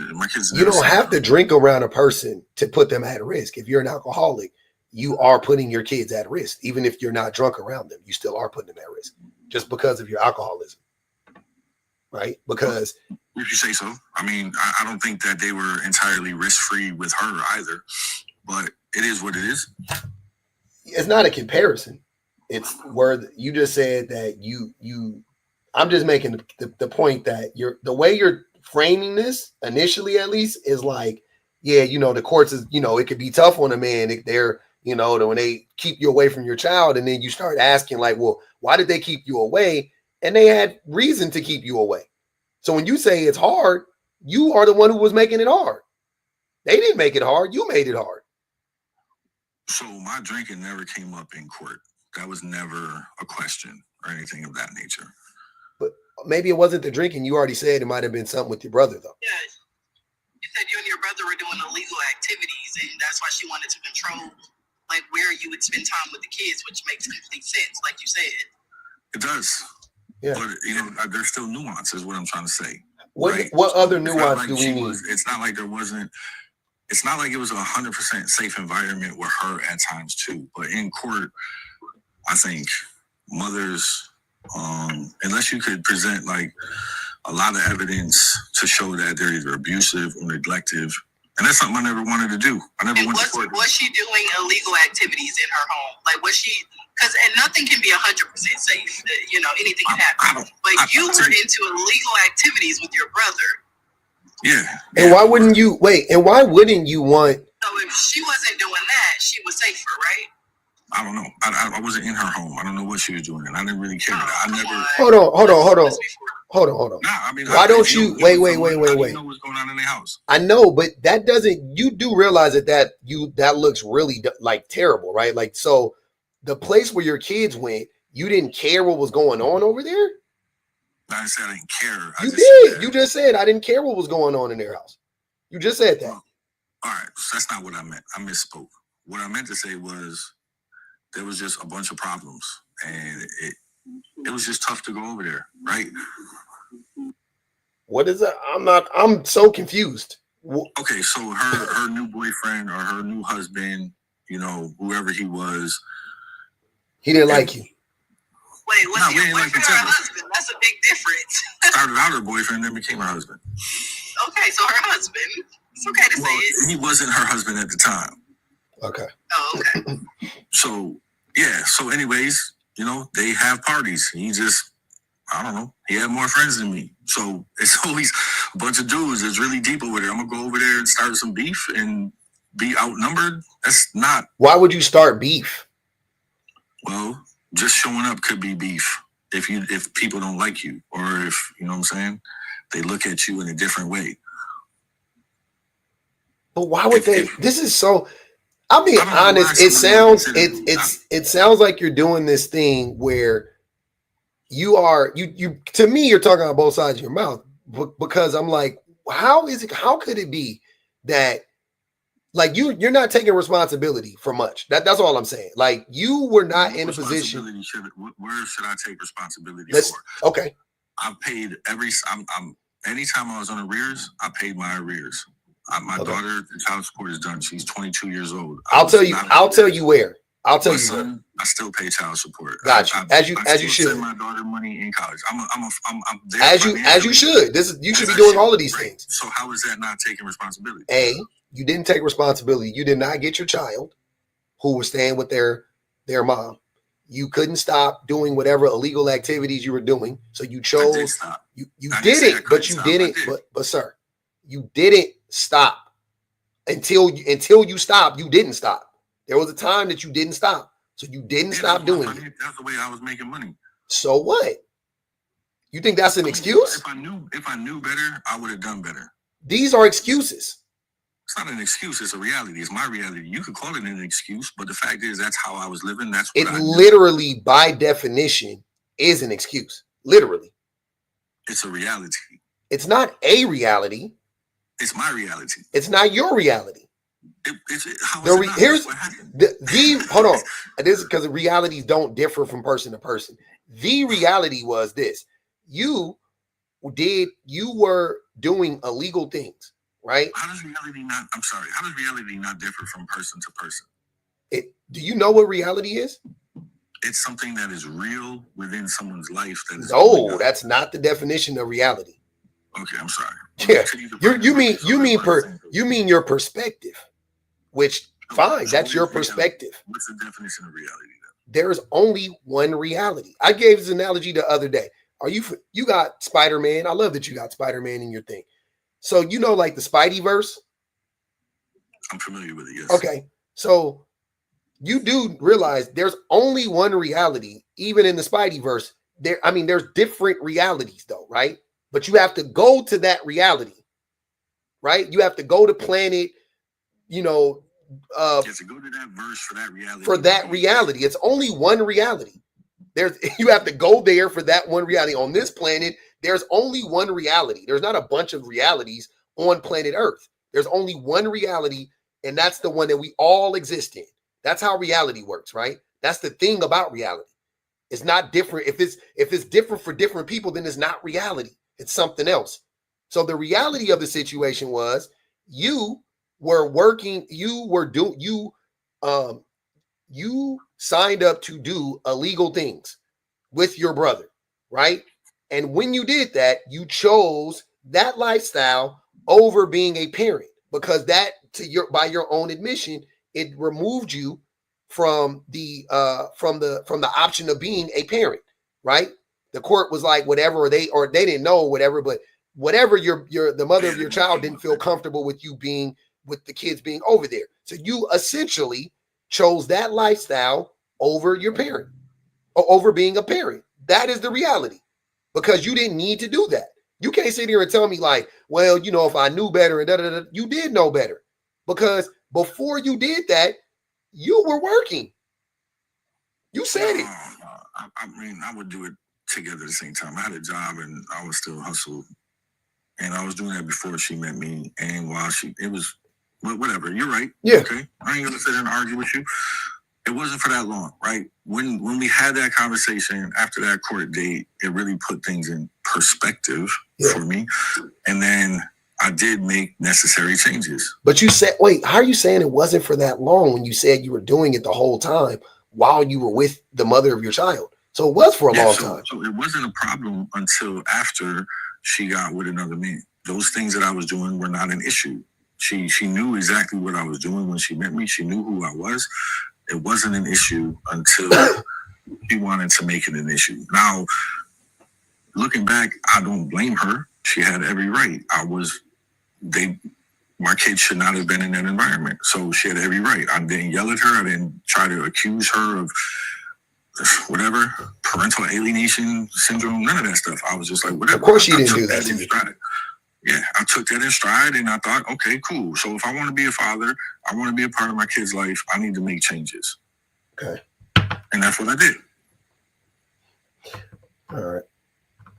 You don't have to drink around a person to put them at risk. If you're an alcoholic, you are putting your kids at risk. Even if you're not drunk around them, you still are putting them at risk just because of your alcoholism. Right? Because
if you say so. I mean, I don't think that they were entirely risk-free with her either, but it is what it is.
It's not a comparison. It's where you just said that I'm just making the point that the way you're framing this initially, at least, is like, yeah, the courts is, it could be tough on a man. They're, when they keep you away from your child, and then you start asking like, well, why did they keep you away? And they had reason to keep you away. So when you say it's hard, you are the one who was making it hard. They didn't make it hard. You made it hard.
So my drinking never came up in court. That was never a question or anything of that nature.
But maybe it wasn't the drinking. You already said it might have been something with your brother, though.
Yeah. You said you and your brother were doing illegal activities, and that's why she wanted to control, like, where you would spend time with the kids, which makes complete sense, like you said.
It does.
Yeah.
But there's still nuance, is what I'm trying to say.
What other nuance do we need?
It's not like it was a 100% safe environment with her at times too. But in court, I think mothers, unless you could present like a lot of evidence to show that they're either abusive or neglective, and that's something I never wanted to do. I never went to court.
Was she doing illegal activities in her home? Like, was she? And nothing can be 100% safe. Anything can happen. But you were into illegal activities with your brother.
Yeah.
And why wouldn't you And why wouldn't you want?
So if she wasn't doing that, she was safer, right?
I don't know. I wasn't in her home. I don't know what she was doing, and I didn't really care. I never.
Hold on.
Nah, I mean,
why don't you wait?
I know what's going on in their house.
I know, but that doesn't. You do realize that looks really like terrible, right? Like, so the place where your kids went, you didn't care what was going on over there.
I said I didn't care.
You did. You just said I didn't care what was going on in their house. You just said that.
Well, all right, so that's not what I meant. I misspoke. What I meant to say was there was just a bunch of problems, and it was just tough to go over there, right?
What is that? I'm so confused.
Okay, so her new boyfriend or her new husband, whoever he was,
he didn't like you.
Wait, was he a boyfriend or a husband? That's a big difference.
Started out her boyfriend, then became her husband.
Okay, so her husband. It's okay to say it.
He wasn't her husband at the time.
Okay.
Oh, okay.
So, yeah. So anyways, they have parties. He just, I don't know. He had more friends than me. So it's always a bunch of dudes that's really deep over there. I'm going to go over there and start some beef and be outnumbered. That's not.
Why would you start beef?
Well, just showing up could be beef. If people don't like you, or if, you know what I'm saying, they look at you in a different way.
But why would they? This is so. I'll be honest. It sounds like you're doing this thing where you to me, you're talking on both sides of your mouth, because I'm like, how could it be that, like, you're not taking responsibility for much? That's all I'm saying. Like, you were not in a position.
Where should I take responsibility for?
Okay.
I've paid anytime I was on arrears, I paid my arrears. My daughter, the child support is done. She's 22 years old.
I'll tell you where. I
still pay child support.
Got you. As you should.
Send my daughter money in college. I'm there.
As you should. You should be doing all of these things.
So how is that not taking responsibility?
You didn't take responsibility. You did not get your child, who was staying with their mom. You couldn't stop doing whatever illegal activities you were doing. So you chose.
I did stop.
You did it, but you didn't. But sir, you didn't stop until you stopped. You didn't stop. There was a time that you didn't stop. So you didn't stop doing it.
That's the way I was making money.
So what? You think that's an excuse?
If I knew better, I would have done better.
These are excuses.
It's not an excuse. It's a reality. It's my reality. You could call it an excuse, but the fact is that's how I was living. That's what I
literally, by definition, is an excuse. Literally.
It's a reality.
It's not a reality.
It's my reality.
It's not your reality.
Hold
on. This is because the realities don't differ from person to person. The reality was this: you you were doing illegal things, right?
How does reality not? I'm sorry. How does reality not differ from person to person?
Do you know what reality is?
It's something that is real within someone's life. That is
no, that's not the definition of reality.
Okay, I'm sorry.
Yeah, you mean your perspective, which fine, that's your perspective.
What's the definition of reality then?
There's only one reality. I gave this analogy the other day. You got Spider-Man? I love that you got Spider-Man in your thing. So you know, like the Spideyverse.
I'm familiar with it. Yes.
Okay, so you do realize there's only one reality, even in the Spideyverse. There's different realities though, right? But you have to go to that reality, right? You have to go to planet, you have
to go to that verse for that reality.
For that reality. It's only one reality. You have to go there for that one reality. On this planet, there's only one reality. There's not a bunch of realities on planet Earth. There's only one reality, and that's the one that we all exist in. That's how reality works, right? That's the thing about reality. It's not different. If it's different for different people, then it's not reality. It's something else. So the reality of the situation was you signed up to do illegal things with your brother, right? And when you did that, you chose that lifestyle over being a parent, because that, by your own admission, it removed you from the option of being a parent, right? The court was like, whatever, or they didn't know, whatever, but whatever, the mother of your child didn't feel comfortable with you being, with the kids being over there. So you essentially chose that lifestyle over your parent, or over being a parent. That is the reality, because you didn't need to do that. You can't sit here and tell me like, well, if I knew better and da da da. You did know better, because before you did that, you were working. You said it.
I would do it together at the same time. I had a job and I was still hustle, and I was doing that before she met me, and while it was, whatever. You're right.
Yeah.
Okay. I ain't gonna sit there and argue with you. It wasn't for that long, right? When we had that conversation after that court date, it really put things in perspective for me. And then I did make necessary changes.
But you said, wait, how are you saying it wasn't for that long when you said you were doing it the whole time while you were with the mother of your child? So it was for a long time.
So it wasn't a problem until after she got with another man. Those things that I was doing were not an issue. She knew exactly what I was doing when she met me. She knew who I was. It wasn't an issue until she wanted to make it an issue. Now, looking back, I don't blame her. She had every right. My kids should not have been in that environment. So she had every right. I didn't yell at her. I didn't try to accuse her of whatever, parental alienation syndrome, none of that stuff. I was just like, whatever.
Of course she didn't do that to you.
Yeah, I took that in stride, and I thought, okay, cool. So if I want to be a father, I want to be a part of my kid's life, I need to make changes.
Okay.
And that's what I did.
All right.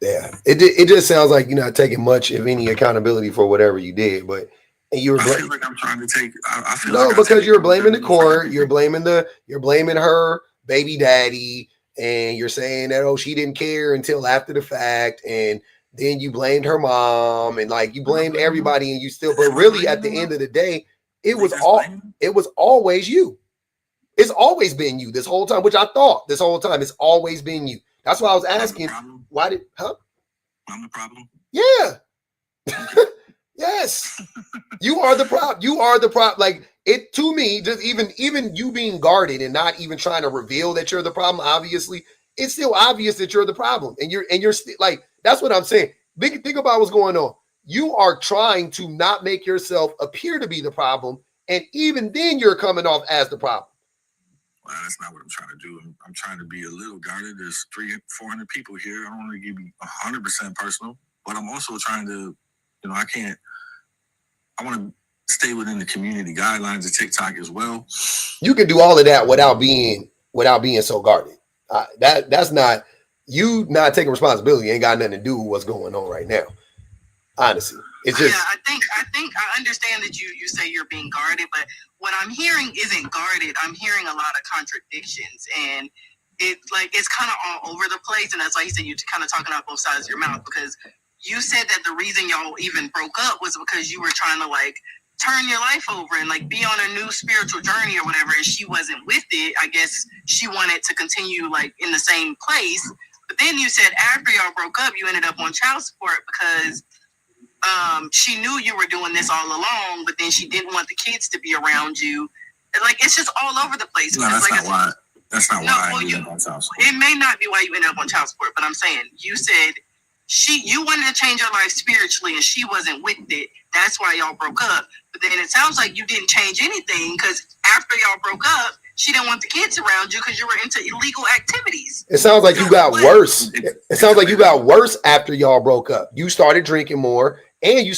Yeah. It just sounds like you're not taking much, if any, accountability for whatever you did, but you were.
I feel like I'm trying to take. I feel
no,
like
because you're blaming the court. You're blaming her baby daddy, and you're saying that she didn't care until after the fact, and then you blamed her mom, and like you blamed everybody, and you still. But really, at the end of the day, it was always you. It's always been you this whole time, which I thought this whole time it's always been you. That's why I was asking. Why did?
I'm the problem.
Yeah. Yes. You are the problem. You are the problem. Like it to me, just even you being guarded and not even trying to reveal that you're the problem. Obviously, it's still obvious that you're the problem, and you're still like that's what I'm saying. Think about what's going on. You are trying to not make yourself appear to be the problem, and even then, you're coming off as the problem.
Well, that's not what I'm trying to do. I'm trying to be a little guarded. There's 300-400 people here. I don't want to give you 100% personal, but I'm also trying to, I want to stay within the community guidelines of TikTok as well.
You can do all of that without being so guarded. That's not you not taking responsibility. Ain't got nothing to do with what's going on right now. Honestly, it's just.
Yeah, I think I understand that you say you're being guarded, but what I'm hearing isn't guarded. I'm hearing a lot of contradictions, and it's kind of all over the place. And that's why you said you're kind of talking out both sides of your mouth, because you said that the reason y'all even broke up was because you were trying to like turn your life over and like be on a new spiritual journey or whatever, and she wasn't with it. I guess she wanted to continue like in the same place. But then you said after y'all broke up, you ended up on child support because she knew you were doing this all along, but then she didn't want the kids to be around you. And, like, it's just all over the place.
No, that's
like,
not why. That's not why I ended up on child support.
It may not be why you ended up on child support, but I'm saying you said you wanted to change your life spiritually and she wasn't with it. That's why y'all broke up. But then it sounds like you didn't change anything because after y'all broke up, she didn't want the kids around you because you were into illegal activities.
It sounds like you got worse. It sounds like you got worse after y'all broke up. You started drinking more and you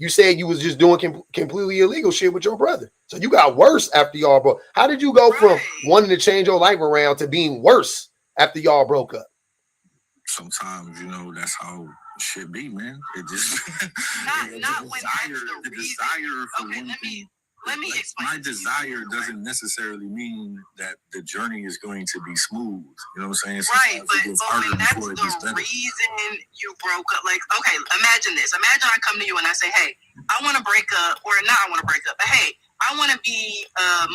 said you was just doing completely illegal shit with your brother. So you got worse after y'all broke. How did you go from wanting to change your life around to being worse after y'all broke up?
Sometimes, that's how shit be, man. It just
not when
the desire for
okay,
one thing.
Let me explain.
My desire doesn't necessarily mean that the journey is going to be smooth. You know what I'm saying?
Right, but when that's the reason you broke up, like, okay, imagine this. Imagine I come to you and I say, hey, I want to break up, or not I want to break up, but hey, I want to be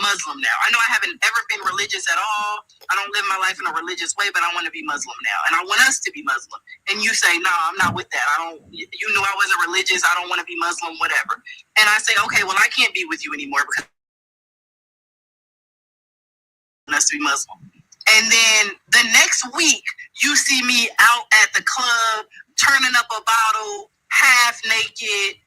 Muslim now. I know I haven't ever been religious at all. I don't live my life in a religious way, but I want to be Muslim now. And I want us to be Muslim. And you say, no, I'm not with that. You knew I wasn't religious. I don't want to be Muslim, whatever. And I say, okay, well, I can't be with you anymore because I want us to be Muslim. And then the next week, you see me out at the club, turning up a bottle, half naked,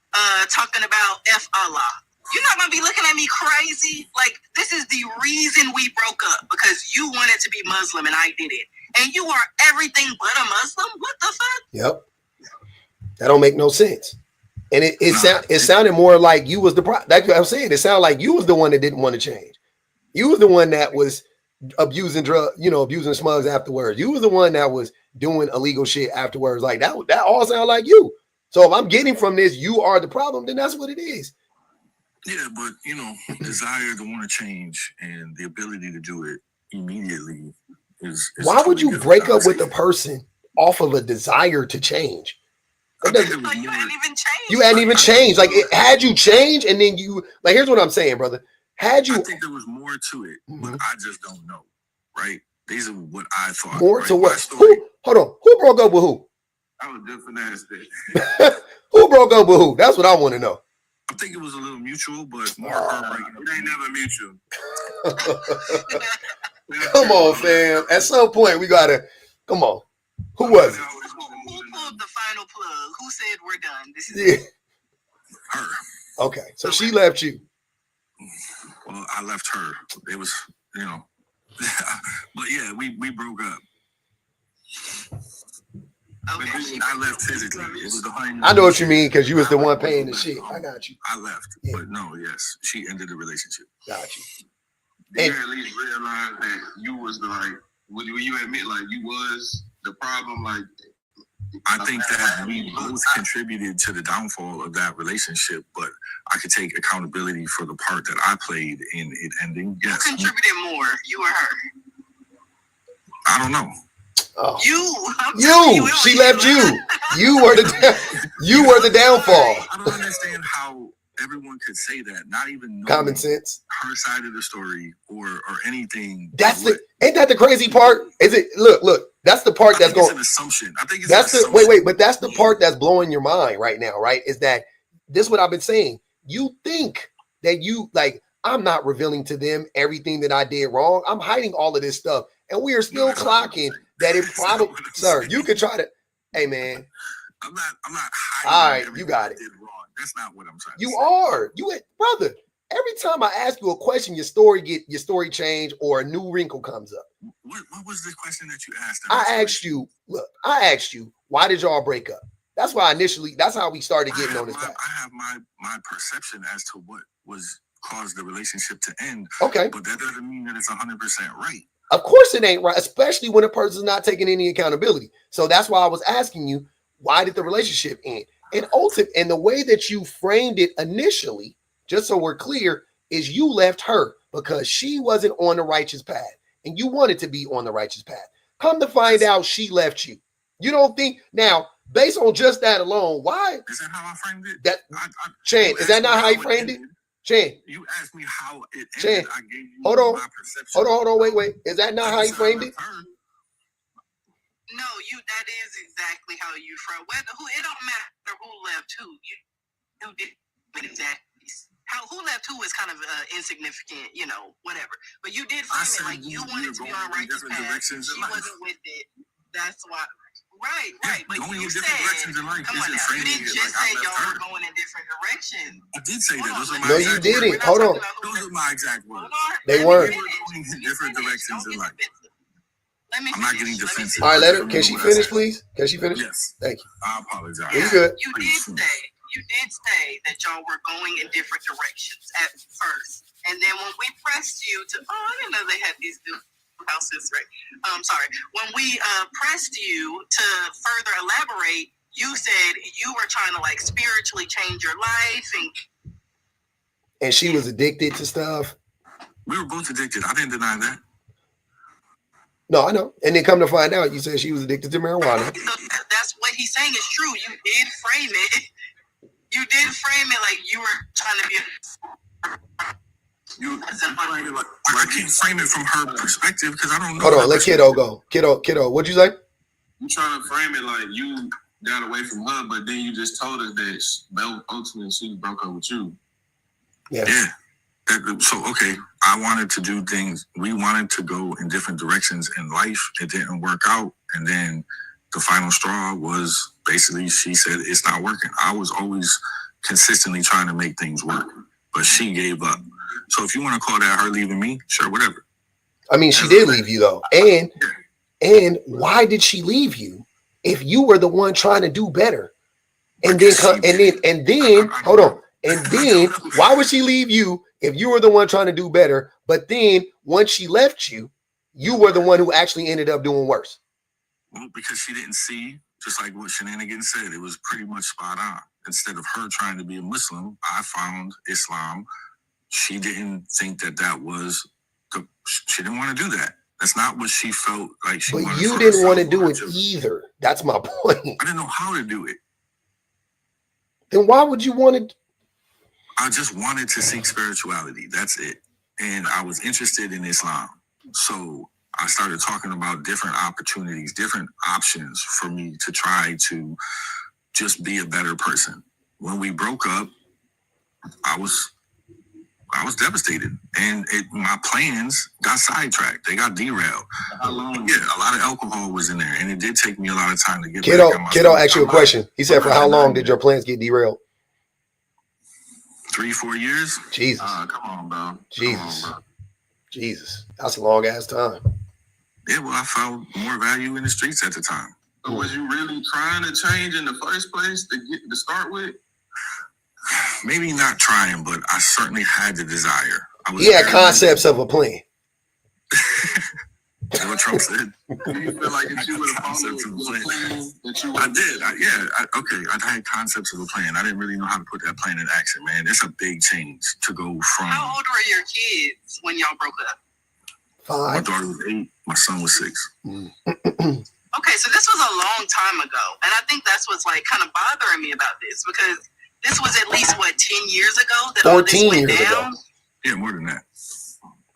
talking about F Allah. You're not going to be looking at me crazy. Like, this is the reason we broke up, because you wanted to be Muslim and I did it. And you are everything but a Muslim? What the fuck?
Yep. That don't make no sense. And it sounded more like you was the problem. That's what I'm saying. It sounded like you was the one that didn't want to change. You was the one that was abusing smugs afterwards. You was the one that was doing illegal shit afterwards. Like that all sound like you. So if I'm getting from this, you are the problem, then that's what it is.
Yeah, but desire to want to change and the ability to do it immediately is
why would you break up with a person off of a desire to change?
You hadn't even changed.
You hadn't even changed. Like, had you changed, and then you like. Here's what I'm saying, brother. I
think there was more to it, but I just don't know. Right? These are what I thought.
More to what? Hold on. Who broke up with who?
I was just finna ask that.
Who broke up with who? That's what I want to know.
I think it was a little mutual, but more heartbreaking. It ain't never mutual.
Come on, fam. At some point, we gotta. Come on. Who was it?
Who pulled the final plug? Who said we're done? This is it.
Her.
Okay, so she left you.
Well, I left her. It was, but yeah, we broke up.
Okay.
I left physically. It was the
I know what you mean, because you was the one paying the shit. I got you.
I left, but no, yes, she ended the relationship.
Got you.
Did you at least realize that you was when you admit like you was the problem? Like, I think that we both contributed to the downfall of that relationship, but I could take accountability for the part that I played in it ending. Yes.
Who contributed more, you or her?
I don't know.
Oh.
You.
She left you. You were the downfall.
I don't understand how everyone could say that, not even
common sense,
her side of the story or anything.
Ain't that the crazy part? Is it? Look. That's the part that's going.
It's an assumption. I think
wait. But that's the part that's blowing your mind right now, right? Is that this is what I've been saying? You think that I'm not revealing to them everything that I did wrong. I'm hiding all of this stuff, and we are still clocking that it probably. Sir, you can try to. Hey, man.
I'm not hiding.
All right, you got it.
I did wrong. That's not what I'm trying to say.
You are. Brother. Every time I ask you a question, your story change or a new wrinkle comes up.
What was the question that you asked?
I asked you, why did y'all break up? That's how we started getting on this path.
I have my perception as to what caused the relationship to end.
Okay.
But that doesn't mean that it's 100% right.
Of course it ain't right, especially when a person's not taking any accountability. So that's why I was asking you, why did the relationship end? And the way that you framed it initially, just so we're clear, is you left her because she wasn't on the righteous path and you wanted to be on the righteous path. Come to find out she left you. You don't think now, based on just that alone, why?
Is that how I framed it?
That Chan, is that not how you framed it? Chan,
you asked me how it
Chan,
ended. I gave you
hold on,
my perception.
hold on, wait. Is that not how you framed it?
No, that is exactly how you framed it. It don't matter who left who. You did exactly. Who left who is kind of insignificant, whatever. But you did frame it like you wanted to be on a righteous path. She wasn't with it. That's why. Right. But
going
you
in different directions in life
come on now, you didn't just say y'all were going in different directions.
I did say that. Those are my
No, you didn't. Hold on.
Those are my exact words.
They weren't.
We were going in different directions in life.
I'm
not getting defensive.
All right, let her. Can she finish, please? Can she finish?
Yes.
Thank you.
I apologize.
You good?
You did say that y'all were going in different directions at first, and then when we pressed you to, I didn't know they had these new houses, right? Sorry. When we pressed you to further elaborate, you said you were trying to like spiritually change your life,
and she was addicted to stuff.
We were both addicted. I didn't deny that.
No, I know. And then come to find out, you said she was addicted to marijuana.
So that's what he's saying is true. You did frame it. You did frame it like you were trying to be.
I can't frame it from her perspective because I don't know.
Hold on, let Kiddo go. Kiddo, what'd you say?
You trying to frame it like you got away from her, but then you just told us that ultimately she broke up with you.
Yeah.
So, okay, I wanted to do things. We wanted to go in different directions in life. It didn't work out. And then the final straw was basically she said, it's not working. I was always consistently trying to make things work, but she gave up. So if you want to call that her leaving me, sure, whatever.
I mean, she did leave you though. And why did she leave you if you were the one trying to do better? And then hold on. And then why would she leave you if you were the one trying to do better? But then once she left you, you were the one who actually ended up doing worse.
Well, because she didn't see, just like what Shenanigans said, it was pretty much spot on. Instead of her trying to be a Muslim, I found Islam. She didn't think that was, she didn't want to do that. That's not what she felt like she wanted.
But you didn't want to do it either. That's my point.
I didn't know how to do it.
Then why would you want to?
I just wanted to seek spirituality. That's it. And I was interested in Islam. So I started talking about different opportunities, different options for me to try to just be a better person. When we broke up, I was devastated, and my plans got sidetracked. They got derailed. How long? Yeah, a lot of alcohol was in there, and it did take me a lot of time to get back.
Kiddo asked you a question. He said, "For how long did your plans get derailed?"
3-4 years.
Jesus.
Come on, bro.
Jesus. That's a long ass time.
Yeah, well, I found more value in the streets at the time.
So was you really trying to change in the first place to start with?
Maybe not trying, but I certainly had the desire.
He had concepts of a plan.
That's what Trump said.
Do you feel like if you would have concepts of a plan?
I did. I had concepts of a plan. I didn't really know how to put that plan in action, man. It's a big change to go from.
How old were your kids when y'all broke up?
5.
My daughter was 8. My son was 6.
Okay, so this was a long time ago, and I think that's what's like kind of bothering me about this because this was at least 10 years ago that all this went down.
Yeah, more than that.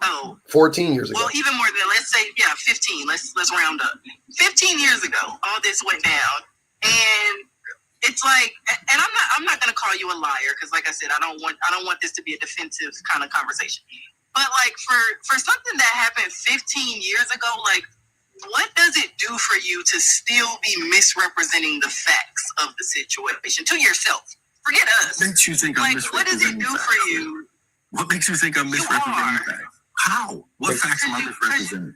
Oh,
14 years ago.
Well, even more than let's say 15. Let's round up. 15 years ago, all this went down, and it's like, and I'm not gonna call you a liar because, like I said, I don't want this to be a defensive kind of conversation. But like for something that happened 15 years ago, like what does it do for you to still be misrepresenting the facts of the situation to yourself? Forget us.
What makes you think I'm
What does it
misrepresenting
do for you?
What makes you think I'm misrepresenting facts? How? What facts am I misrepresenting?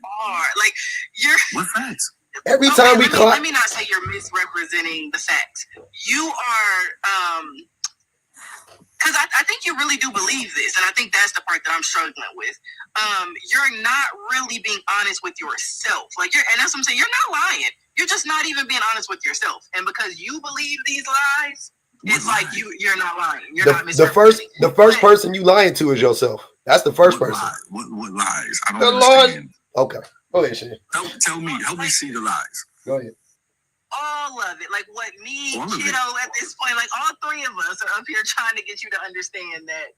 Like you're.
What facts?
Every time
let me not say you're misrepresenting the facts. You are, because I think you really do believe this, and I think that's the part that I'm struggling with. You're not really being honest with yourself. Like and that's what I'm saying. You're not lying. You're just not even being honest with yourself. And because you believe these lies, it's like you're not lying. You're not misrepresenting.
The first person you lying to is yourself. That's the first person.
What lies? I don't understand.
Okay. Go ahead, Shane.
Tell me. Help me see the lies.
Go ahead.
all of it. Like what me, kiddo, at this point, like all three of us are up here trying to get you to understand that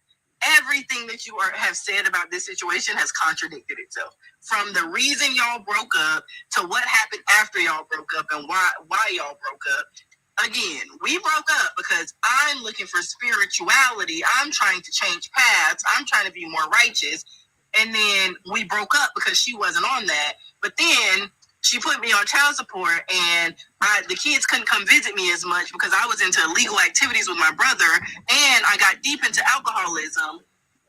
everything that you have said about this situation has contradicted itself. From the reason y'all broke up to what happened after y'all broke up and why y'all broke up. Again, we broke up because I'm looking for spirituality. I'm trying to change paths. I'm trying to be more righteous. And then we broke up because she wasn't on that. But then she put me on child support, and the kids couldn't come visit me as much because I was into illegal activities with my brother, and I got deep into alcoholism.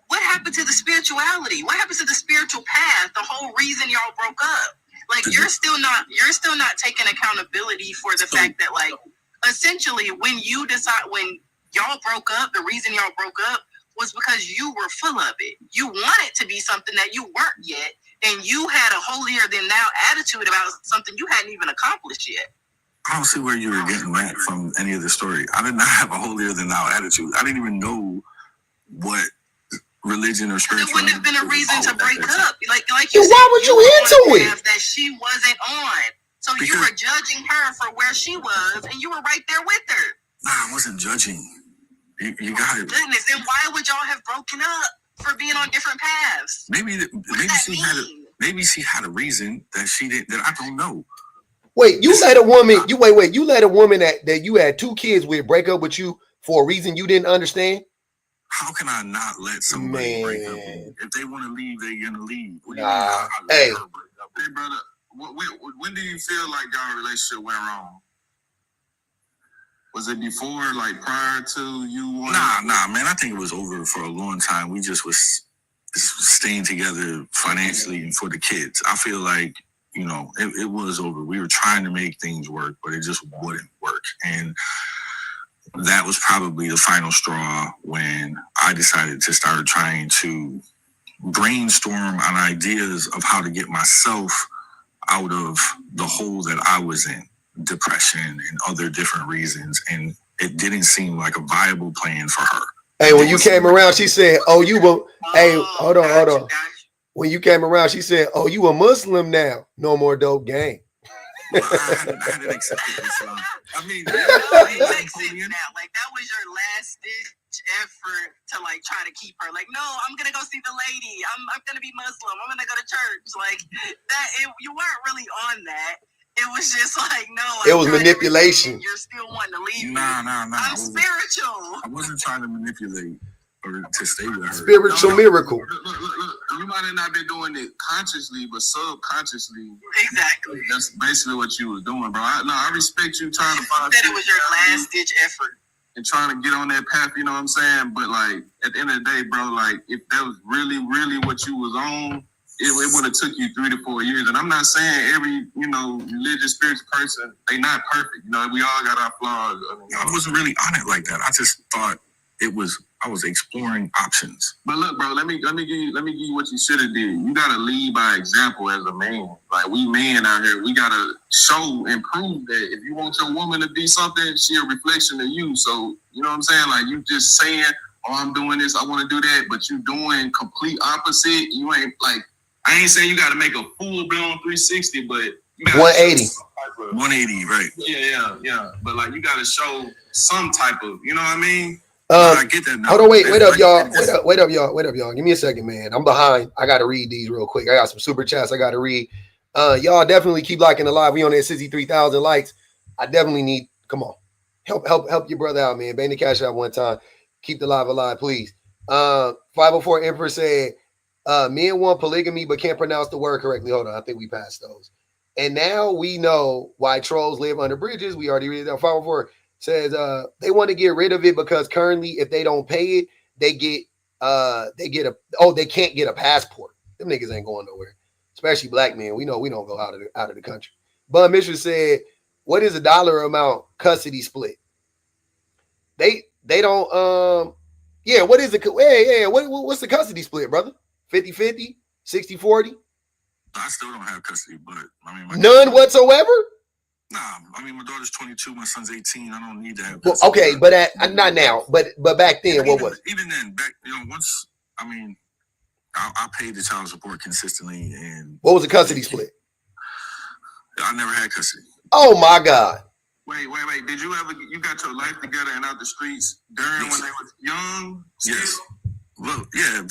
What happened to the spirituality? What happened to the spiritual path? The whole reason y'all broke up. Like you're still not taking accountability for the fact that, like, essentially when y'all broke up, the reason y'all broke up was because you were full of it. You wanted to be something that you weren't yet, and you had a holier than thou attitude about something you hadn't even accomplished yet.
I don't see where you were getting that from any of the story. I did not have a holier than thou attitude. I didn't even know what religion or spirituality.
It wouldn't have been a reason to break up. Like
you said, why would you into it?
That she wasn't on. So because you were judging her for where she was, and you were right there with her.
Nah, I wasn't judging. You got it.
Goodness, then why would y'all have broken up for being on different paths?
Maybe she had a reason that she didn't. That I don't know.
Wait, you let a woman. You let a woman that you had 2 kids with break up with you for a reason you didn't understand?
How can I not let somebody break up? If they want to leave, they're gonna leave.
Nah, hey,
brother. When do you feel like y'all relationship went wrong? Was it before, like prior to you?
Nah, man. I think it was over for a long time. We just was staying together financially and for the kids. I feel like, it was over. We were trying to make things work, but it just wouldn't work. And that was probably the final straw when I decided to start trying to brainstorm on ideas of how to get myself out of the hole that I was in. Depression and other different reasons, and it didn't seem like a viable plan for her.
Hey, when you came around, she said, "Oh, you were." Hey, hold on. When you came around, she said, "Oh, you a Muslim now? No more dope game."
Well, I hadn't accepted Islam. I mean,
it makes sense now. Like that was your last ditch effort to like try to keep her. Like, no, I'm gonna go see the lady. I'm gonna be Muslim. I'm gonna go to church. Like that. You weren't really on that. It was just like, no.
It was manipulation.
You're still wanting to leave.
Nah.
I'm spiritual.
I wasn't trying to manipulate or to stay with her.
Spiritual miracle.
Look. You might have not been doing it consciously, but subconsciously.
Exactly.
That's basically what you was doing, bro. I respect you trying to find.
That it was your last ditch effort.
And trying to get on that path, you know what I'm saying? But like at the end of the day, bro, like if that was really, really what you was on, it would have took you 3 to 4 years. And I'm not saying every, religious, spiritual person, they not perfect. We all got our flaws.
I wasn't really on it like that. I just thought I was exploring options.
But look, bro, let me give you what you should have did. You gotta lead by example as a man. Like we men out here, we gotta show and prove that if you want your woman to be something, she a reflection of you. So you know what I'm saying? Like you just saying, "Oh, I'm doing this, I want to do that," but you doing complete opposite. You ain't like. I ain't saying you got to make a full-blown 360, but you got
180.
180, right?
Yeah. But like you got to show some type of, you know what I mean?
I get that now.
Hold on, wait up, y'all. Give me a second, man. I'm behind. I got to read these real quick. I got some super chats I got to read. Y'all definitely keep liking the live. We on there 63,000 likes. I definitely need. Come on, help your brother out, man. Bang the cash out one time. Keep the live alive, please. 504 Emperor said. Men want polygamy but can't pronounce the word correctly. Hold on, I think we passed those. And now we know why trolls live under bridges. We already read that. 504 says they want to get rid of it because currently, if they don't pay it, they can't get a passport. Them niggas ain't going nowhere, especially black men. We know we don't go out of the country. Bud Mitchell said, "What is a dollar amount custody split?" They don't. Yeah, what is the what's the custody split, brother? 50-50, 60-40.
I still don't have custody, but I mean,
none whatsoever.
Nah, I mean, my daughter's 22, my son's 18. I don't need to have.
Well, okay, but not now. But back then, what was?
Even then, back once. I mean, I paid the child support consistently, and
what was the custody split?
I never had custody.
Oh my God!
Wait. Did you ever, you got your life together and out the streets during when they was young?
Yes. Well, yeah,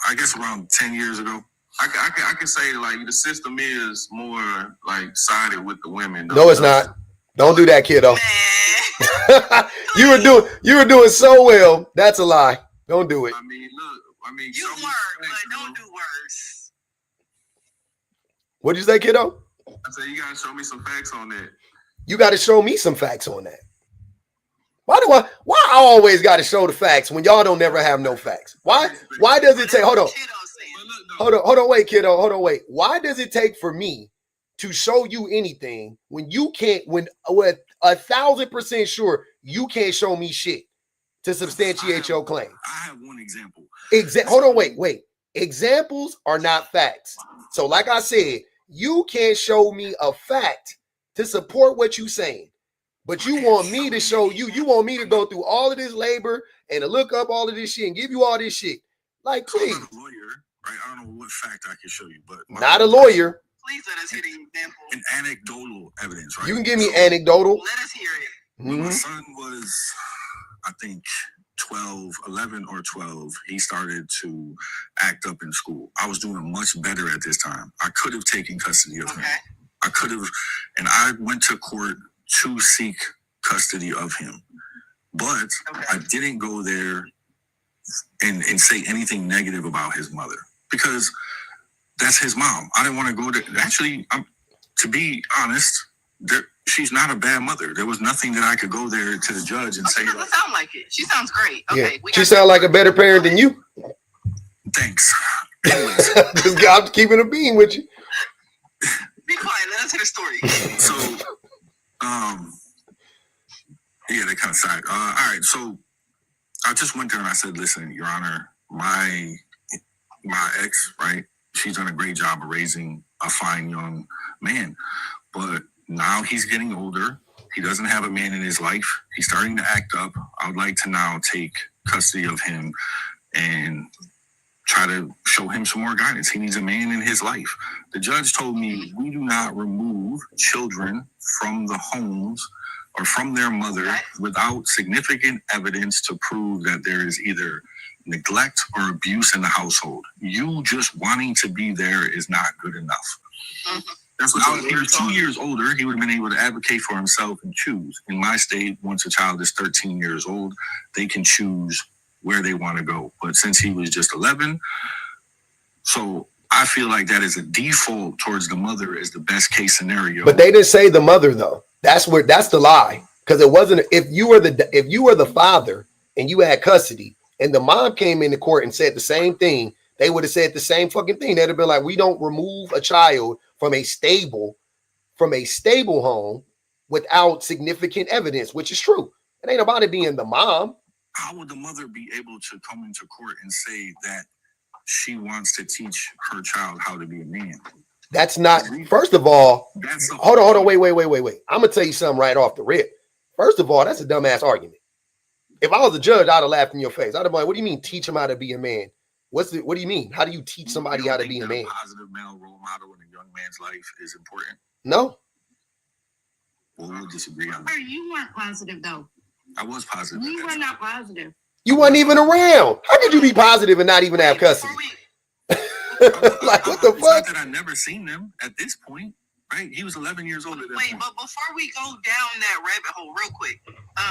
I guess around 10 years ago.
I can say like the system is more like sided with the women.
No, it's not. Don't do that, kiddo. You were doing so well. That's a lie. Don't do it.
I mean, look,
You were, but don't do worse.
What'd you say, kiddo?
I said you gotta show me some facts on that.
You got to show me some facts on that. Why I always got to show the facts when y'all don't never have no facts? Why does it take, hold on, wait, kiddo, hold on, wait. Why does it take for me to show you anything when you can't, when with 1,000% sure you can't show me shit to substantiate your claim?
I have one example.
Hold on, wait. Examples are not facts. So like I said, you can't show me a fact to support what you're saying. But you want me to show you want me to go through all of this labor and to look up all of this shit and give you all this shit. Like, please.
I'm not a lawyer, right? I don't know what fact I can show you, but
not a lawyer.
Please let us hear the example.
An anecdotal evidence, right?
You can give me anecdotal.
Let us hear it.
When my son was, I think, 11 or 12, he started to act up in school. I was doing much better at this time. I could have taken custody of him. I could have, and I went to court to seek custody of him. But I didn't go there and say anything negative about his mother because that's his mom. I didn't want to go there. Actually, to be honest, she's not a bad mother. There was nothing that I could go there to the judge and say.
She doesn't sound like it. She sounds great. Okay,
yeah. She sounds like a better parent than you.
Thanks. Anyways.
I'm keeping a bean with you.
Be quiet. Let us hear the story.
So, yeah, they kind of side. All right, so I just went there and I said, "Listen, Your Honor, my ex, right? She's done a great job of raising a fine young man, but now he's getting older. He doesn't have a man in his life. He's starting to act up. I would like to now take custody of him and try to show him some more guidance. He needs a man in his life." The judge told me we do not remove children from the homes or from their mother without significant evidence to prove that there is either neglect or abuse in the household. You just wanting to be there is not good enough. That's what if he was 2 years older, he would have been able to advocate for himself and choose. In my state, once a child is 13 years old, they can choose where they want to go. But since he was just 11, so I feel like that is a default towards the mother as the best case scenario.
But they didn't say the mother though. That's the lie. Because it wasn't, if you were the father and you had custody and the mom came into court and said the same thing, they would have said the same fucking thing. They'd have been like, we don't remove a child from a stable home without significant evidence, which is true. It ain't about it being the mom.
How would the mother be able to come into court and say that she wants to teach her child how to be a man?
That's not, first of all, hold on, wait. I'm going to tell you something right off the rip. First of all, that's a dumbass argument. If I was a judge, I'd have laughed in your face. I'd have been like, what do you mean teach him how to be a man? What do you mean? How do you teach somebody how to be a man?
A positive male role model in a young man's life is important.
No.
Well, we'll disagree on that.
You weren't positive though.
I was positive.
You were not positive.
You weren't even around. How could you be positive and not even have custody? Like, what the fuck?
It's not that I never seen them at this point, right? He was 11 years old at that point.
But before we go down that rabbit hole real quick,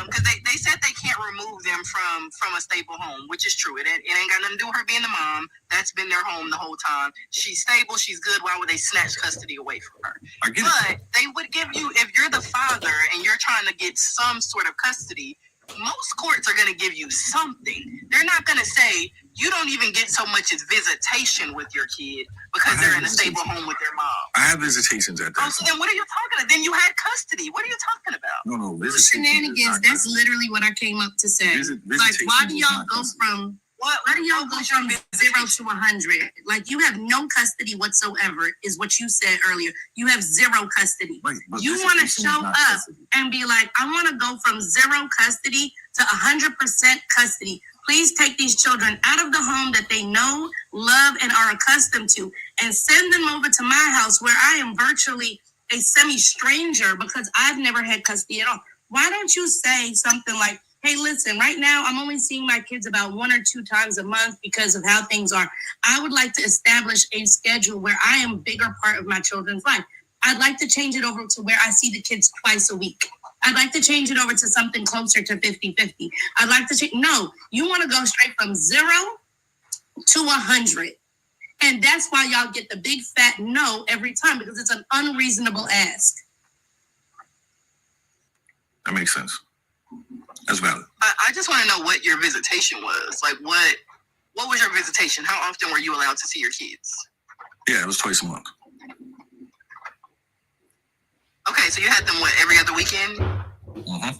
because they said they can't remove them from a stable home, which is true. It ain't got nothing to do with her being the mom. That's been their home the whole time. She's stable. She's good. Why would they snatch custody away from her? But they would give you, if you're the father and you're trying to get some sort of custody, most courts are going to give you something. They're not going to say you don't even get so much as visitation with your kid because they're in a stable home with their mom.
I have visitations at that.
Oh, so then what are you talking about? Then you had custody. What are you talking about?
No,
shenanigans. That's literally what I came up to say. Like, why do y'all go from why do y'all go from 0 to 100? Like, you have no custody whatsoever, is what you said earlier. You have zero custody.
Right,
you want to show up and be like, I want to go from 0 custody to 100% custody. Please take these children out of the home that they know, love, and are accustomed to, and send them over to my house where I am virtually a semi-stranger because I've never had custody at all. Why don't you say something like, hey, listen, right now I'm only seeing my kids about 1 or 2 times a month because of how things are. I would like to establish a schedule where I am a bigger part of my children's life. I'd like to change it over to where I see the kids twice a week. I'd like to change it over to something closer to 50-50. I'd like to change. No, you want to go straight from 0 to 100. And that's why y'all get the big fat no every time, because it's an unreasonable ask.
That makes sense. That's valid.
I just want to know what your visitation was. Like, what was your visitation? How often were you allowed to see your kids?
Yeah, it was twice a month.
Okay, so you had them, what, every other weekend?
Mm-hmm.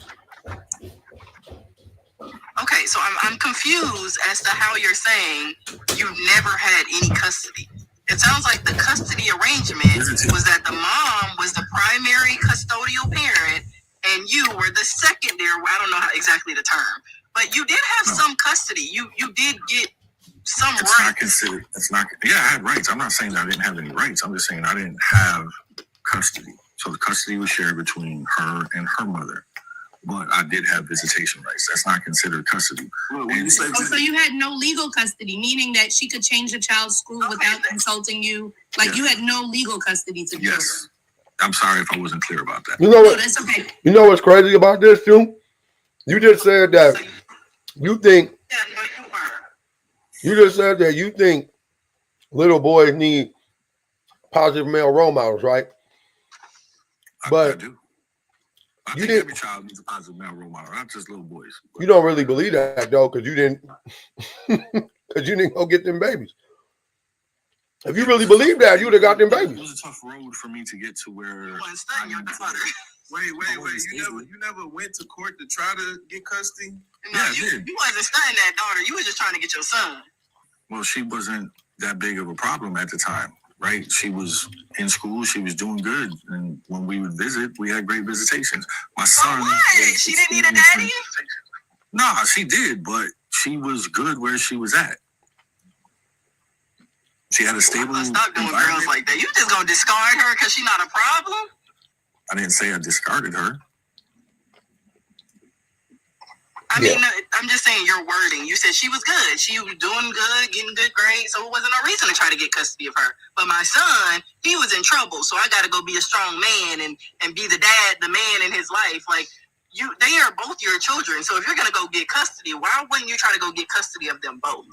Okay, so I'm confused as to how you're saying you've never had any custody. It sounds like the custody arrangement was that the mom was the primary custodial parent and you were the secondary. I don't know how exactly the term, but you did have some custody. You did get some rights.
Not considered. It's not. Yeah, I had rights. I'm not saying that I didn't have any rights. I'm just saying I didn't have custody. So the custody was shared between her and her mother. But I did have visitation rights. That's not considered custody.
So you had no legal custody, meaning that she could change the child's school without consulting you? Like you had no legal custody to do.
Yes. I'm sorry if I wasn't clear about that.
You know what?
No, that's okay.
You know what's crazy about this too? You just said that you think. You just said that you think little boys need positive male role models, right? But
I do. I think every child needs a positive male role model, not just little boys.
You don't really believe that though, because you didn't go get them babies. If you really believe that, you would have got them babies.
It was a tough road for me to get to where.
Wait. You never went to court to try to get custody?
No,
Yeah,
you wasn't stunning that daughter. You was just trying to get your son.
Well, she wasn't that big of a problem at the time, right? She was in school. She was doing good. And when we would visit, we had great visitations. My son.
What? She didn't need a daddy?
Nah, she did, but she was good where she was at. She had a stable.
Stop doing girls like that. You just gonna discard her because she's not a problem?
I didn't say I discarded her.
I mean, I'm just saying your wording. You said she was good. She was doing good, getting good grades, so it wasn't no reason to try to get custody of her. But my son, he was in trouble, so I got to go be a strong man and be the dad, the man in his life. Like, they are both your children, so if you're going to go get custody, why wouldn't you try to go get custody of them both?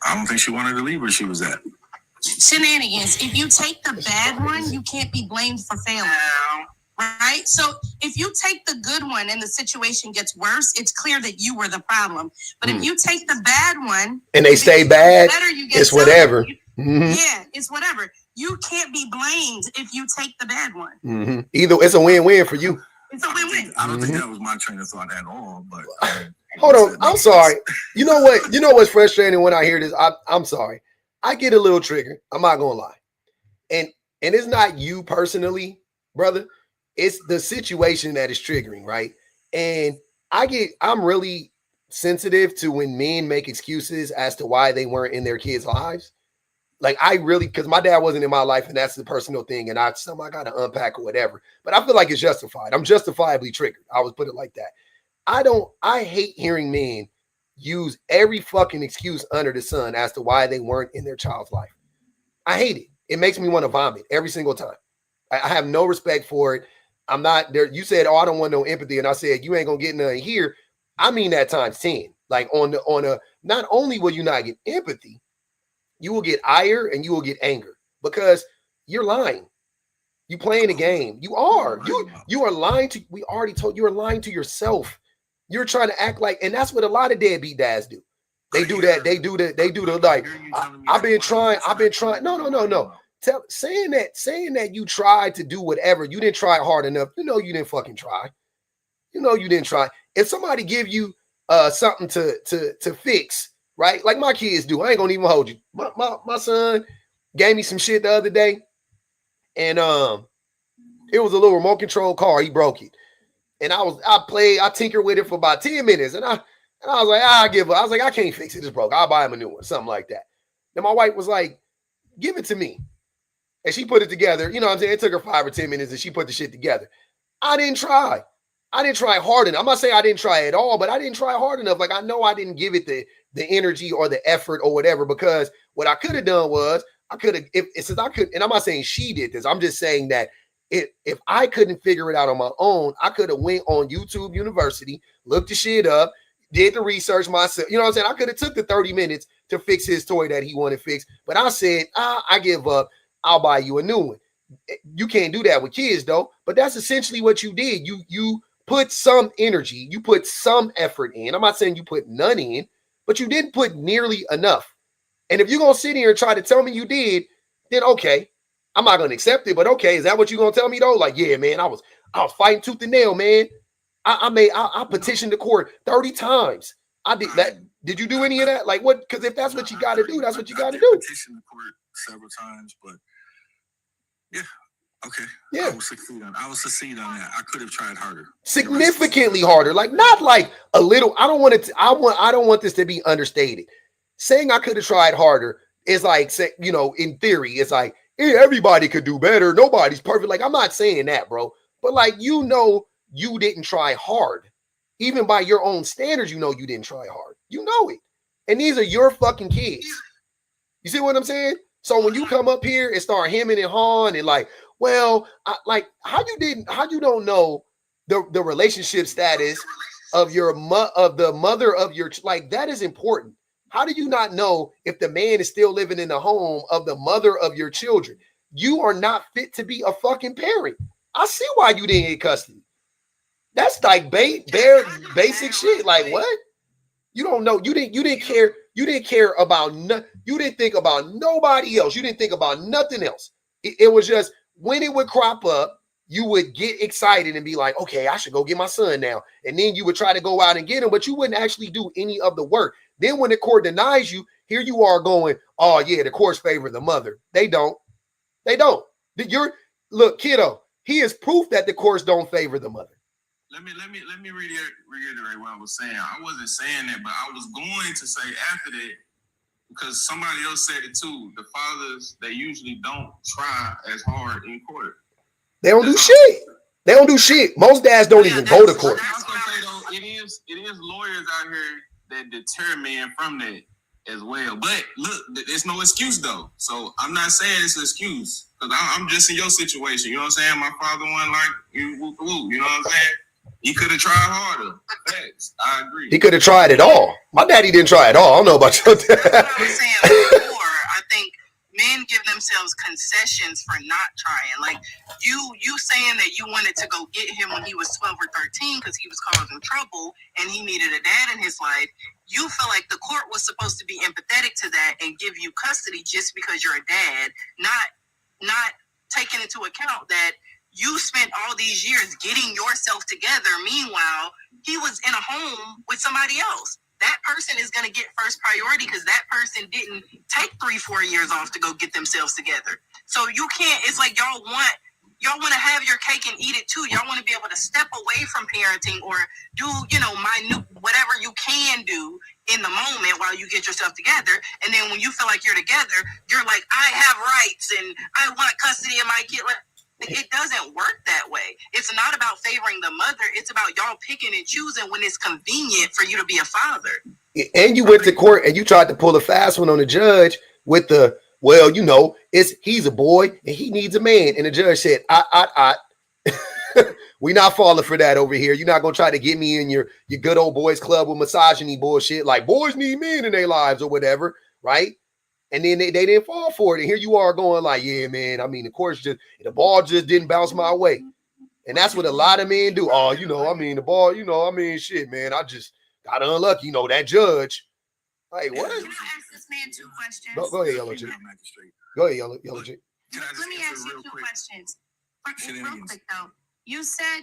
I don't think she wanted to leave where she was at.
Shenanigans. If you take the bad one, you can't be blamed for failing. Right? So if you take the good one and the situation gets worse, it's clear that you were the problem. But if you take the bad one
and they stay bad, it's whatever.
Yeah, it's whatever. You can't be blamed if you take the bad one.
Either it's a win-win for you.
It's a win-win.
I don't think that was my train of thought at all. But
hold on, I'm sorry. You know what? You know what's frustrating when I hear this? I'm sorry. I get a little triggered. I'm not gonna lie, and it's not you personally, brother. It's the situation that is triggering, right? And I'm really sensitive to when men make excuses as to why they weren't in their kids' lives. Like because my dad wasn't in my life, and that's the personal thing, and I got to unpack or whatever. But I feel like it's justified. I'm justifiably triggered. I would put it like that. I hate hearing men use every fucking excuse under the sun as to why they weren't in their child's life. I hate it. It makes me want to vomit every single time. I have no respect for it. I'm not there. You said, "Oh, I don't want no empathy," and I said, "You ain't gonna get none here." I mean that times 10. Like not only will you not get empathy, you will get ire and you will get anger because you're lying. You playing a game. You are lying to. We already told you are lying to yourself. You're trying to act like, and that's what a lot of deadbeat dads do. They do that. They do the like. I've been trying. No. Saying that you tried to do whatever, you didn't try hard enough. You know you didn't fucking try. You know you didn't try. If somebody give you something to fix, right? Like my kids do. I ain't gonna even hold you. My son gave me some shit the other day, and it was a little remote control car. He broke it, and I tinkered with it for about 10 minutes, and I was like, I give up. I was like, I can't fix it. It's broke. I'll buy him a new one, something like that. Then my wife was like, give it to me. And she put it together. You know what I'm saying? It took her 5 or 10 minutes and she put the shit together. I didn't try. I didn't try hard enough. I'm not saying I didn't try at all, but I didn't try hard enough. Like I know I didn't give it the energy or the effort or whatever, because what I could have done was I could have, since I could, and I'm not saying she did this, I'm just saying that if I couldn't figure it out on my own, I could have went on YouTube University, looked the shit up, did the research myself. You know what I'm saying? I could have took the 30 minutes to fix his toy that he wanted fixed, but I said, I give up. I'll buy you a new one. You can't do that with kids though, but that's essentially what you did. You put some energy, you put some effort in. I'm not saying you put none in, but you didn't put nearly enough. And if you're going to sit here and try to tell me you did, then okay, I'm not going to accept it. But okay, is that what you're going to tell me though? Like, yeah, man, I was fighting tooth and nail, man. I petitioned the court 30 times. I did that. Did you do any of that? Like what? Because if that's what you got to do, that's what you got to do.
Petitioned the court several times, but yeah. Okay.
Yeah.
I will succeed on that. I could have tried harder.
Significantly harder. Like not like a little. I don't want this to be understated. Saying I could have tried harder is like, you know, in theory, it's like, hey, everybody could do better. Nobody's perfect. Like, I'm not saying that, bro. But like, you know, you didn't try hard. Even by your own standards, you know you didn't try hard. You know it. And these are your fucking kids. You see what I'm saying? So when you come up here and start hemming and hawing and like, well, how you don't know the relationship status of the mother of your, like, that is important. How do you not know if the man is still living in the home of the mother of your children? You are not fit to be a fucking parent. I see why you didn't get custody. That's like bare basic shit. Like what? You don't know. You didn't care. You didn't care about you didn't think about nobody else. You didn't think about nothing else. It was just when it would crop up, you would get excited and be like, okay, I should go get my son now. And then you would try to go out and get him, but you wouldn't actually do any of the work. Then when the court denies you, here you are going, oh yeah, the courts favor the mother. They don't. They don't. Look, kiddo, he is proof that the courts don't favor the mother.
Let me reiterate what I was saying. I wasn't saying that, but I was going to say after that, because somebody else said it too. The fathers, they usually don't try as hard in court.
They don't do shit. They don't do shit. Most dads don't even go to court.
I was gonna say though, it is lawyers out here that deter men from that as well. But look, there's no excuse though. So I'm not saying it's an excuse, because I'm just in your situation. You know what I'm saying? My father wasn't like you. You know what I'm saying? He could have tried harder. Facts. I agree.
He could have tried it all. My daddy didn't try it all. I don't know about your dad.
That's what I was saying before. I think men give themselves concessions for not trying. Like you saying that you wanted to go get him when he was 12 or 13 because he was causing trouble and he needed a dad in his life. You feel like the court was supposed to be empathetic to that and give you custody just because you're a dad, not taking into account that you spent all these years getting yourself together. Meanwhile, he was in a home with somebody else. That person is going to get first priority because that person didn't take 3-4 years off to go get themselves together. So you can't, it's like y'all want to have your cake and eat it too. Y'all want to be able to step away from parenting or do, minute, whatever you can do in the moment while you get yourself together. And then when you feel like you're together, you're like, I have rights and I want custody of my kid. It doesn't work that way. It's not about favoring the mother. It's about y'all picking and choosing when it's convenient for you to be a father.
And you went to court and you tried to pull a fast one on the judge with the, well, he's a boy and he needs a man. And the judge said, we're not falling for that over here. You're not going to try to get me in your good old boys club with misogyny bullshit like boys need men in their lives or whatever, right? And then they didn't fall for it. And here you are going like, yeah, man, I mean, the ball just didn't bounce my way. And that's what a lot of men do. Oh, the ball, shit, man, I just got unlucky, that judge. Like, what?
Can I ask this man 2 questions?
Go ahead, Yellow Chick. Go ahead, Yellow Chick.
Let me ask you 2 questions. Real quick, though. You said,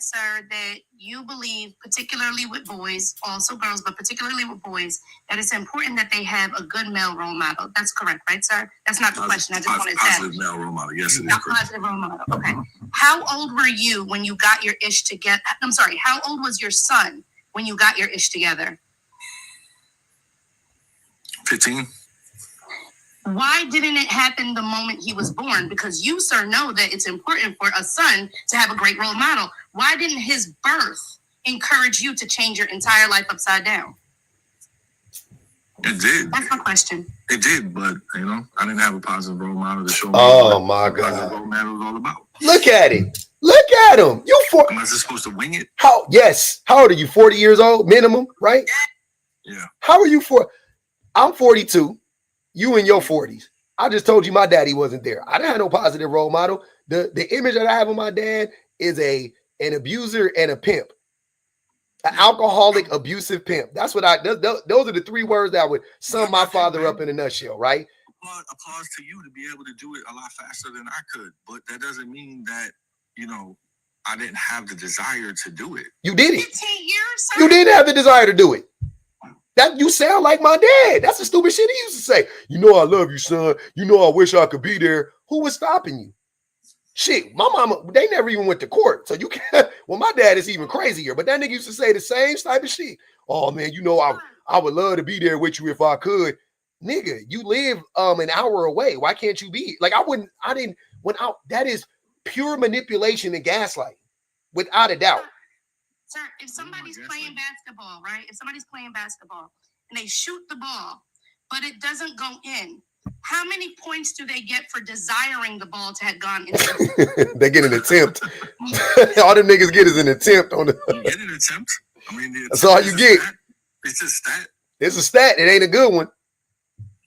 sir, that you believe, particularly with boys, also girls, but particularly with boys, that it's important that they have a good male role model. That's correct, right, sir? That's not the question. I just wanted to say.
Positive male role model. Yes, it is.
Positive role model. Okay. How old were you when you got your ish together? I'm sorry. How old was your son when you got your ish together?
15.
Why didn't it happen the moment he was born? Because you, sir, know that it's important for a son to have a great role model. Why didn't his birth encourage you to change your entire life upside down?
It did.
That's my question.
It did, but you know, I didn't have a positive role model to show me
Oh
what
my
a positive
God.
role model was all about.
Look at it. Look at him. You
Am I just supposed to wing it?
How? Yes. How old are you? 40 years old minimum, right?
Yeah.
How are you I'm 42. You in your 40s. I just told you my daddy wasn't there. I didn't have no positive role model. The image that I have of my dad is an abuser and a pimp. An alcoholic, abusive pimp. That's what those are the three words that would sum my father up in a nutshell, right?
Applause to you to be able to do it a lot faster than I could. But that doesn't mean that, you know, I didn't have the desire to do it.
You did it.
15 years, sir?
You didn't have the desire to do it. That you sound like my dad. That's the stupid shit he used to say. You know I love you, son. You know I wish I could be there. Who was stopping you? Shit, my mama, they never even went to court. So you can't. Well, my dad is even crazier, but that nigga used to say the same type of shit. Oh man, you know I would love to be there with you if I could. Nigga, you live an hour away. Why can't you be? Like that is pure manipulation and gaslighting, without a doubt.
Sir, if somebody's playing basketball, right? If somebody's playing basketball and they shoot the ball, but it doesn't go in, how many points do they get for desiring the ball to have gone in?
They get an attempt. All the niggas get is an attempt on the.
You get an attempt. I mean,
that's all you get.
It's a stat.
It's a stat. It ain't a good one.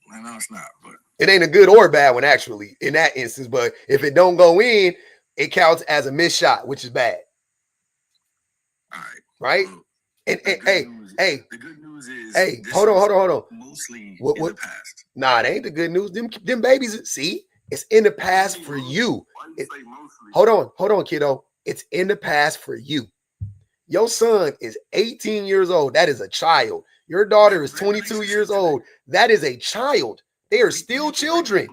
No, it's not. But
it ain't a good or bad one, actually, in that instance. But if it don't go in, it counts as a missed shot, which is bad.
All
right.
Well,
and
the good news is
hold on.
Mostly
in
the past.
Nah, it ain't the good news. Them babies, see, it's in the past for you. Hold on, kiddo. It's in the past for you. Your son is 18 years old. That is a child. Your daughter is 22 years old. That is a child. They are still children.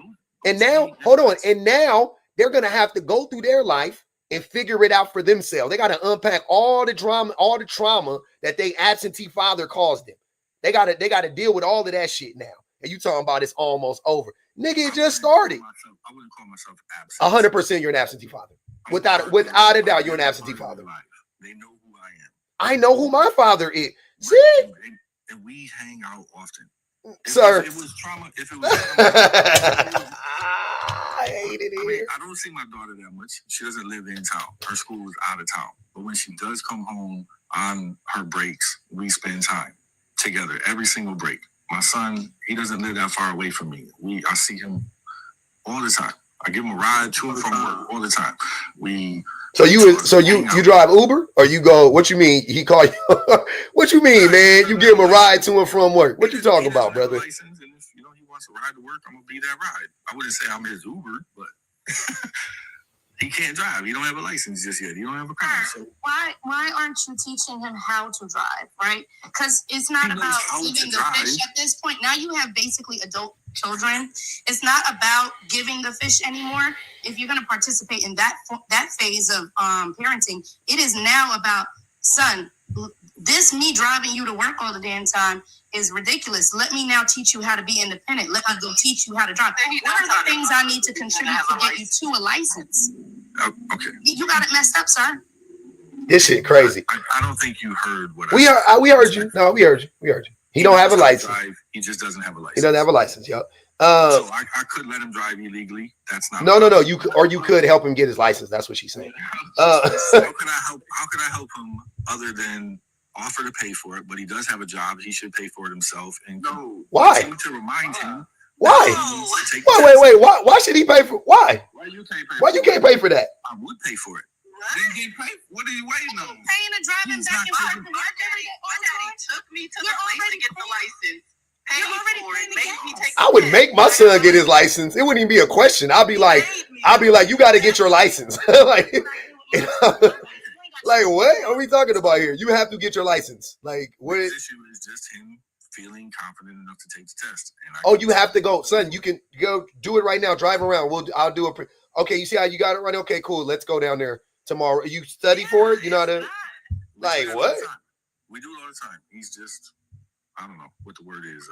And now, hold on. And now they're going to have to go through their life and figure it out for themselves. They got to unpack all the drama, all the trauma that they absentee father caused them. They got to deal with all of that shit now. And you talking about it's almost over. Nigga, it just started.
I wouldn't call myself absent.
100% you're an absentee father. Without a doubt, you're an absentee father.
They know who I am.
I know who my father is. See?
And we hang out often.
Sir.
If it was trauma,
I hated it.
I mean, I don't see my daughter that much. She doesn't live in town. Her school is out of town. But when she does come home on her breaks, we spend time together every single break. My son, he doesn't live that far away from me. I see him all the time. I give him a ride to and from work all the time. So you drive Uber or you go? What you mean? He call you? What you mean, man? You give him a ride to and from work? What you talking about, brother? License, and if he wants to ride to work, I'm gonna be that ride. I wouldn't say I'm his Uber, but he can't drive. He don't have a license just yet. He don't have a car. So
why aren't you teaching him how to drive? Right? Because it's not about giving the fish at this point. Now you have basically adult children. It's not about giving the fish anymore. If you're going to participate in that phase of parenting, it is now about, son, this me driving you to work all the damn time is ridiculous. Let me now teach you how to be independent. Let me go teach you how to drive. What are the things I need to contribute to get you to a license?
Okay.
You got it messed up, sir.
This shit crazy.
I don't think you heard what
we heard you. No, we heard you. He don't have a license.
He just doesn't have a license.
He doesn't have a license, yo.
So I could let him drive illegally. That's not.
No. You could help him get his license. That's what she's saying.
How can I help him other than offer to pay for it? But he does have a job. He should pay for it himself. And
why?
To remind him.
Why? Wait. Why should he pay for? Why? Why you can't pay for that?
I would pay for it. What are you waiting on?
Paying and driving back and forth.
My daddy took me to the place to get the license. Pay me for it.
I would make my son get his license. It wouldn't even be a question. I'll be like, you got to get your license. like what are we talking about here? You have to get your license. Like what?
The issue is just him feeling confident enough to take the test.
You have to go, son. You can go do it right now. Drive around. I'll do it. Okay, you see how you got it right? Okay, cool. Let's go down there tomorrow. You study for it? You know how to like what?
We do it all the time. He's just, I don't know what the word is.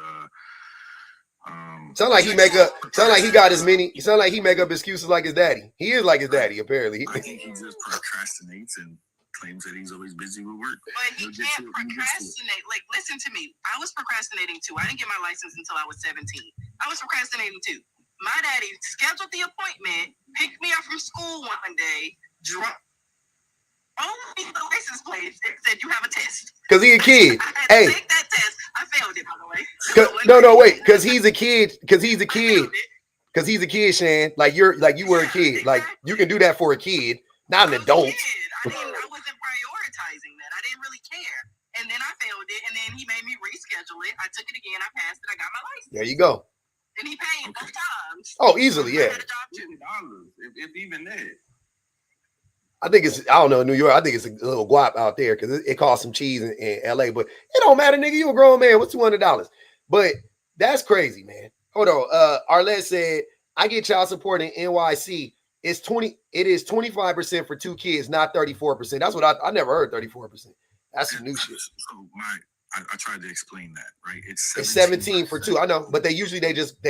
Sound like he make up. Sound like he got as many. Sound like he make up excuses like his daddy. He is like his daddy, apparently.
I think he just procrastinates and claims that he's always busy with work.
But he can't procrastinate. Like, listen to me. I was procrastinating too. I didn't get my license until I was 17. I was procrastinating too. My daddy scheduled the appointment, picked me up from school one day, drove me the license plate, and said, "You have a test."
Because he's a kid. Hey,
take that test. I failed it, by the way.
No, wait. Because he's a kid. Because he's a kid. Because he's a kid, Shan. Like you were a kid. Like you can do that for a kid, not an adult.
I wasn't prioritizing that. I didn't really care. And then I failed it, and then he made me reschedule it. I took it again. I passed it. I got my license.
There you go.
And he paid both times.
Oh, easily, yeah.
If even that.
I think it's, I don't know, New York. I think it's a little guap out there because it costs some cheese in LA, but it don't matter, nigga. You a grown man. What's $200? But that's crazy, man. Hold on. Arlette said, I get child support in NYC. It is 25% for 2 kids, not 34%. That's what I never heard 34%. That's some new shit.
So I tried to explain that, right? It's
17 for 2. I know, but they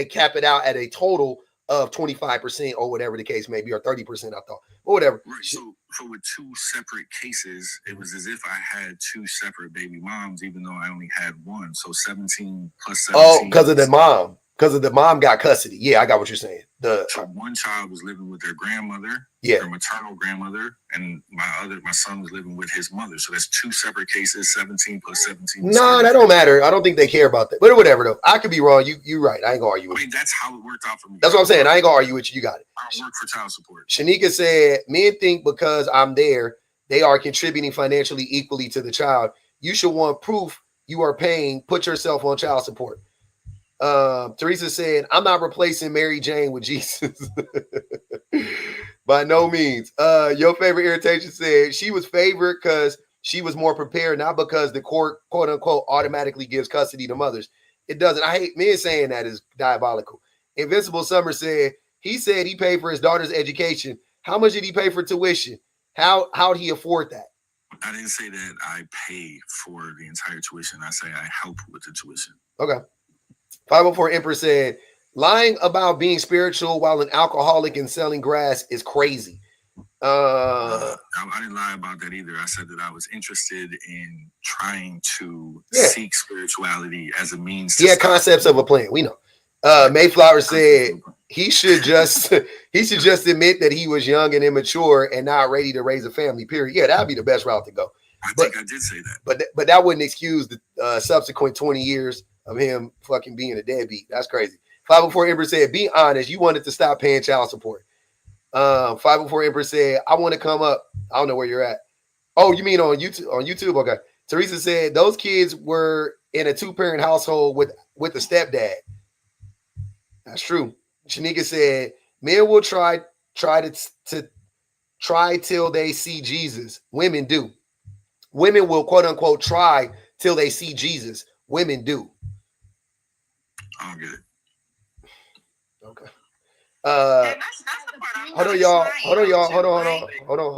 cap it out at a total of 25% or whatever the case may be, or 30%, I thought, or whatever.
Right. So with 2 separate cases, it was as if I had 2 separate baby moms, even though I only had one. So 17 plus 17.
Oh, because of the mom. Because of the mom got custody. Yeah, I got what you're saying.
So one child was living with their grandmother, their maternal grandmother, and my son was living with his mother. So that's 2 separate cases, 17 plus 17.
No, that don't matter. I don't think they care about that. But whatever, though. I could be wrong. You're right. I ain't gonna argue with you.
That's how it worked out for me.
That's what I'm saying. I ain't gonna argue with you. You got it.
I don't work for child support.
Shanika said, men think because I'm there, they are contributing financially equally to the child. You should want proof you are paying. Put yourself on child support. Teresa said, I'm not replacing Mary Jane with Jesus. By no means. Your favorite irritation said she was favored because she was more prepared, not because the court, quote unquote, automatically gives custody to mothers. It doesn't. I hate men saying that is diabolical. Invincible Summer said he paid for his daughter's education. How much did he pay for tuition? How'd he afford that?
I didn't say that I pay for the entire tuition. I say I help with the tuition.
Okay. 504 Emperor said, lying about being spiritual while an alcoholic and selling grass is crazy.
I didn't lie about that either. I said that I was interested in trying to seek spirituality as a means to
concepts of a plan. We know. Mayflower said he should just admit that he was young and immature and not ready to raise a family, period. Yeah, that'd be the best route to go.
I think I did say that.
But that wouldn't excuse the subsequent 20 years of him fucking being a deadbeat. That's crazy. 504 Emperor said, be honest, you wanted to stop paying child support. 504 Emperor said, I want to come up. I don't know where you're at. Oh, you mean on YouTube? On YouTube? Okay. Teresa said those kids were in a 2-parent household with a stepdad. That's true. Shanika said, men will try till they see Jesus. Women do. Women will, quote unquote, try till they see Jesus. Women do.
I don't get it.
Okay.
That's the part
hold on, y'all. Hold on.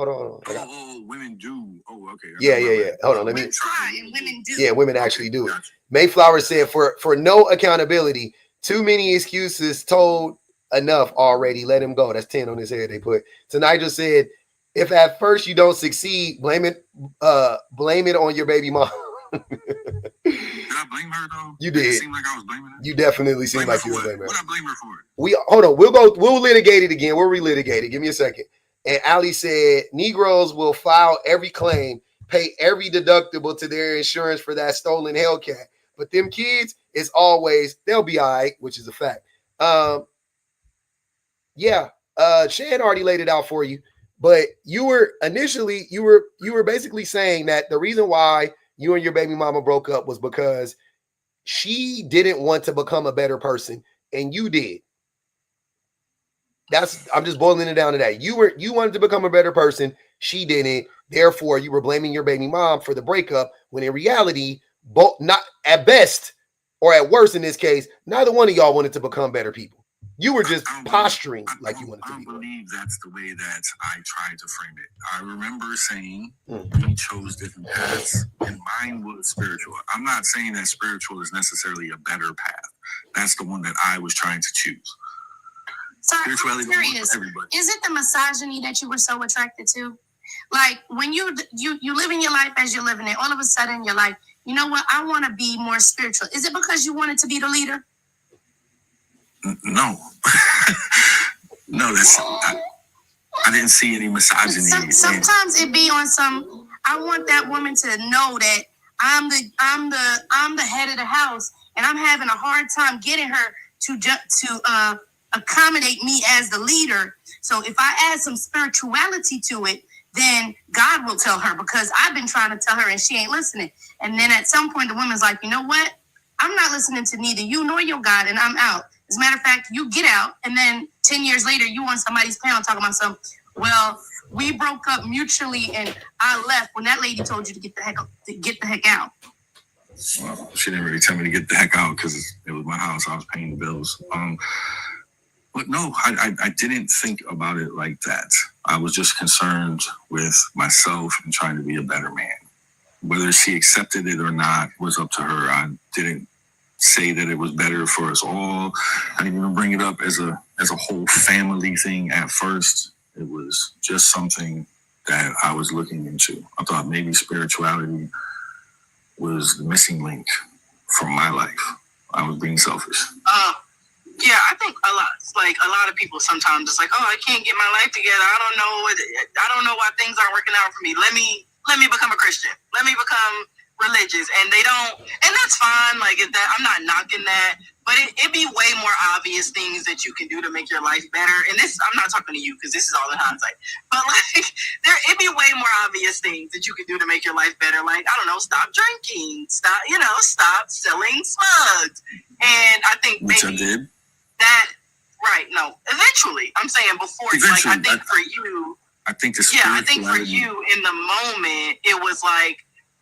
Oh, women do. Oh, okay.
Yeah. Hold on. Let me
try and women do.
Yeah, women actually do. Mayflower said, for no accountability, too many excuses told enough already. Let him go. That's 10 on his head. They put. So Nigel said, if at first you don't succeed, blame it on your baby mom.
Did I blame her though?
You did.
It seemed like I was blaming her.
You definitely seemed like you were blaming her.
What I blame her for?
Hold on. We'll litigate it again. We'll relitigate it. Give me a second. And Ali said, Negroes will file every claim, pay every deductible to their insurance for that stolen Hellcat. But them kids, it's always, they'll be all right, which is a fact. Shan already laid it out for you. But you were basically saying that the reason why you and your baby mama broke up was because she didn't want to become a better person, and you did. I'm just boiling it down to that. You wanted to become a better person, she didn't. Therefore, you were blaming your baby mom for the breakup, when in reality, both, not at best or at worst in this case, neither one of y'all wanted to become better people. You were just posturing like you wanted to be.
I don't believe that's the way that I tried to frame it. I remember saying we chose different paths, and mine was spiritual. I'm not saying that spiritual is necessarily a better path. That's the one that I was trying to choose.
So I'm curious, is it the misogyny that you were so attracted to? Like when you living your life as you're living it, all of a sudden you're like, you know what, I want to be more spiritual. Is it because you wanted to be the leader?
No. No, I didn't see any misogyny.
Sometimes it be on some, I want that woman to know that I'm the head of the house and I'm having a hard time getting her to accommodate me as the leader. So if I add some spirituality to it, then God will tell her, because I've been trying to tell her and she ain't listening. And then at some point the woman's like, you know what? I'm not listening to neither you nor your God, and I'm out. As a matter of fact, you get out, and then 10 years later, you on somebody's panel talking about something. Well, we broke up mutually, and I left when that lady told you to get the heck out.
Well, she didn't really tell me to get the heck out because it was my house. I was paying the bills. But no, I didn't think about it like that. I was just concerned with myself and trying to be a better man. Whether she accepted it or not was up to her. I didn't say that it was better for us all. I didn't even bring it up as a whole family thing at first. It was just something that I was looking into. I thought maybe spirituality was the missing link from my life. I was being selfish.
Yeah, I think a lot of people sometimes it's like, oh, I can't get my life together. I don't know why things aren't working out for me. Let me become a Christian. Let me become religious. And they don't, and that's fine. Like that, I'm not knocking that, but it'd be way more obvious things that you can do to make your life better. And this, I'm not talking to you because this is all in hindsight, but like it'd be way more obvious things that you can do to make your life better. Like, I don't know, stop drinking, stop selling smugs. And I think
which
maybe
I did.
That, right, no, eventually, I'm saying before, like, I think for you,
I think
I think for you in the moment, it was like,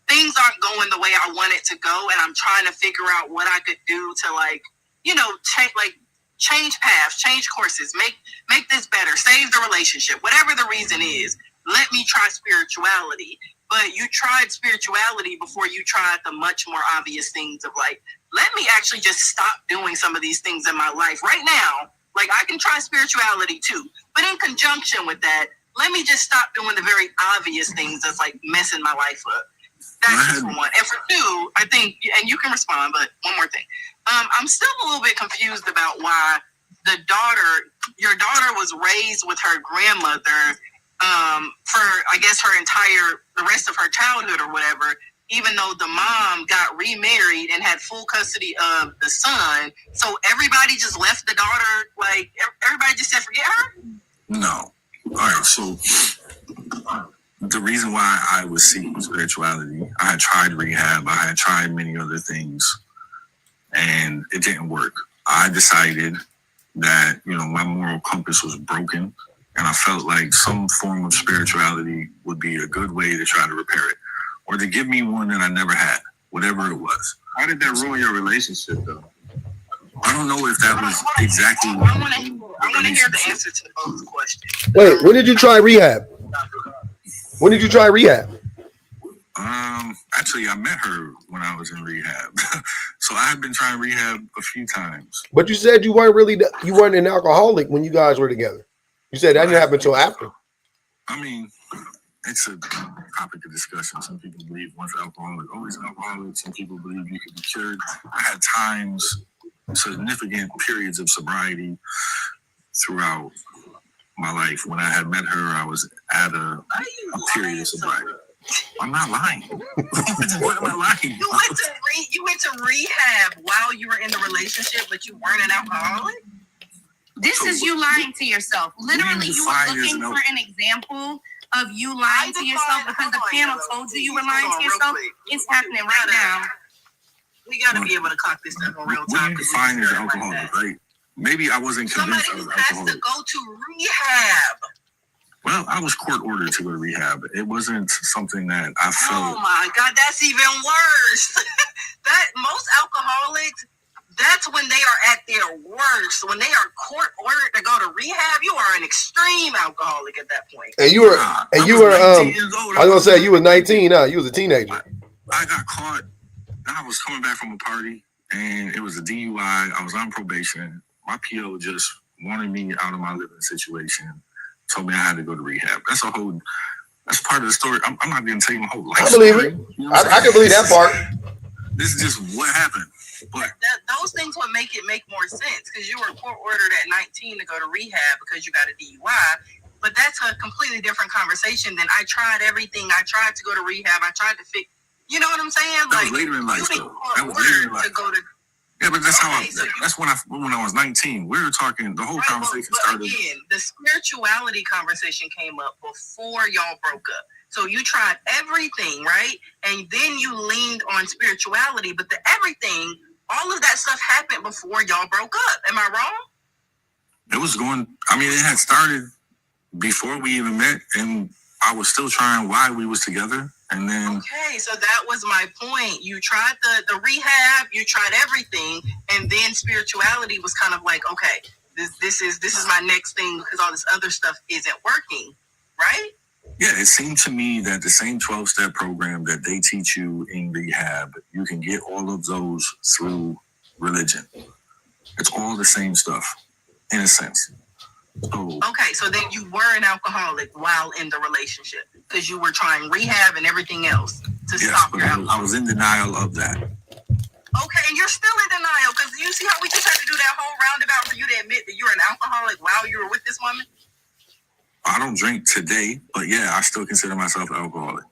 things aren't going the way I want it to go, and I'm trying to figure out what I could do to, like, change paths, change courses, make this better, save the relationship, whatever the reason is. Let me try spirituality. But you tried spirituality before you tried the much more obvious things of like, let me actually just stop doing some of these things in my life right now. Like, I can try spirituality too, but in conjunction with that, let me just stop doing the very obvious things that's like messing my life up. That's just for one. And for two, I think, and you can respond, but one more thing. I'm still a little bit confused about why your daughter was raised with her grandmother for, I guess, the rest of her childhood or whatever, even though the mom got remarried and had full custody of the son. So everybody just left the daughter, like, everybody just said, forget her?
No. All right, so the reason why I was seeking spirituality, I had tried rehab, I had tried many other things, and it didn't work. I decided that, my moral compass was broken, and I felt like some form of spirituality would be a good way to try to repair it, or to give me one that I never had, whatever it was.
How did that ruin your relationship, though?
I don't know if that was exactly.
I want to hear the answer to both questions.
Wait, when did you try rehab? When did you try rehab?
Actually, I met her when I was in rehab, so I had been trying rehab a few times.
But you said you weren't an alcoholic when you guys were together. You said that didn't happen until after.
I mean, it's a topic of discussion. Some people believe once alcoholic, always alcoholic. Some people believe you can be cured. I had times, significant periods of sobriety throughout my life. When I had met her, I was at a period of sobriety. I'm not lying. What am I lying?
You went to rehab while you were in the relationship, but you weren't an alcoholic?
This is you lying to yourself. Literally, you were looking for an example of you lying to yourself because the panel told you were lying to yourself. It's happening right now.
We got to be able to cock this stuff on real time.
What do you define as alcoholic, right? Maybe I wasn't convinced I was alcoholic.
Somebody has to go to rehab.
Well, I was court ordered to go to rehab. It wasn't something that I felt.
Oh my God, that's even worse. That most alcoholics,
That's when they are at their worst. When they are court ordered to go to rehab, you are an extreme alcoholic at that point.
And you were, I was gonna say you were 19. You was a teenager.
I got caught. I was coming back from a party, and it was a DUI. I was on probation. My PO just wanted me out of my living situation. Told me I had to go to rehab. That's part of the story. I'm not going to tell you my whole life.
I believe it. You know I can believe that part.
This is just what happened. But
those things would make it make more sense because you were court ordered at 19 to go to rehab because you got a DUI. But that's a completely different conversation than I tried everything. I tried to go to rehab. I tried to fix. You know what I'm saying?
That was later in life, though. That was later in life. Yeah, but that's that's when I was 19. We were talking. The whole conversation started.
Again, the spirituality conversation came up before y'all broke up. So you tried everything, right? And then you leaned on spirituality, but everything, all of that stuff happened before y'all broke up. Am I wrong?
It was going. I mean, it had started before we even met, and I was still trying while we was together. And then
okay, so that was my point. You tried the rehab, you tried everything, and then spirituality was kind of like, okay, this is my next thing because all this other stuff isn't working, right?
Yeah, it seemed to me that the same 12-step program that they teach you in rehab, you can get all of those through religion. It's all the same stuff, in a sense.
Okay, so then you were an alcoholic while in the relationship because you were trying rehab and everything else to stop your alcohol.
I was in denial of that.
Okay, and you're still in denial because you see how we just had to do that whole roundabout for you to admit that you're an alcoholic while you were with this woman?
I don't drink today, but yeah, I still consider myself an alcoholic.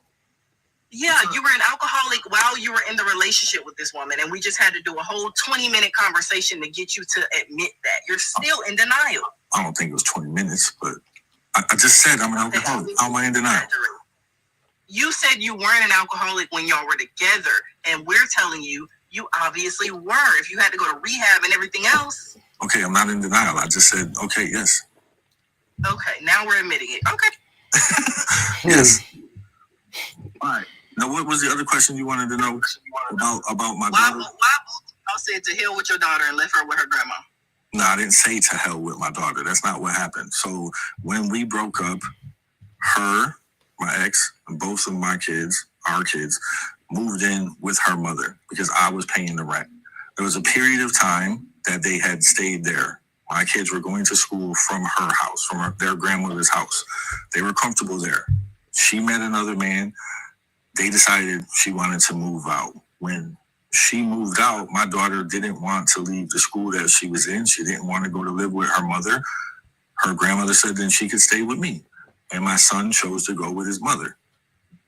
Yeah, you were an alcoholic while you were in the relationship with this woman, and we just had to do a whole 20-minute conversation to get you to admit that. You're still in denial.
I don't think it was 20 minutes, but I just said I'm an alcoholic. How am I in denial?
You said you weren't an alcoholic when y'all were together, and we're telling you you obviously were. If you had to go to rehab and everything else.
Okay, I'm not in denial. I just said, okay, yes.
Okay, now we're admitting it. Okay.
Yes. All right. Now, what was the other question you wanted to know about my daughter?
Why I said to hell with your daughter and left her with her grandma?
No, I didn't say to hell with my daughter. That's not what happened. So when we broke up, her, my ex, and both of my kids, our kids, moved in with her mother because I was paying the rent. There was a period of time that they had stayed there. My kids were going to school from her house, from their grandmother's house. They were comfortable there. She met another man. They decided she wanted to move out. When she moved out, my daughter didn't want to leave the school that she was in. She didn't want to go to live with her mother. Her grandmother said then she could stay with me. And my son chose to go with his mother.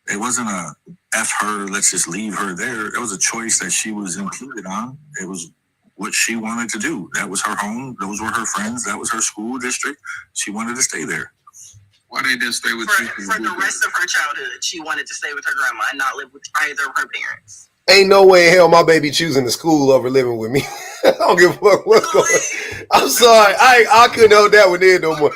It wasn't a F her, let's just leave her there. It was a choice that she was included on. It was what she wanted to do. That was her home. Those were her friends. That was her school district. She wanted to stay there.
Why they didn't stay with you?
For the rest of her childhood, she wanted to stay with her grandma and not live with either of her parents.
Ain't no way in hell my baby choosing the school over living with me. I don't give a fuck what's going on. I'm sorry. I couldn't hold that one in no more.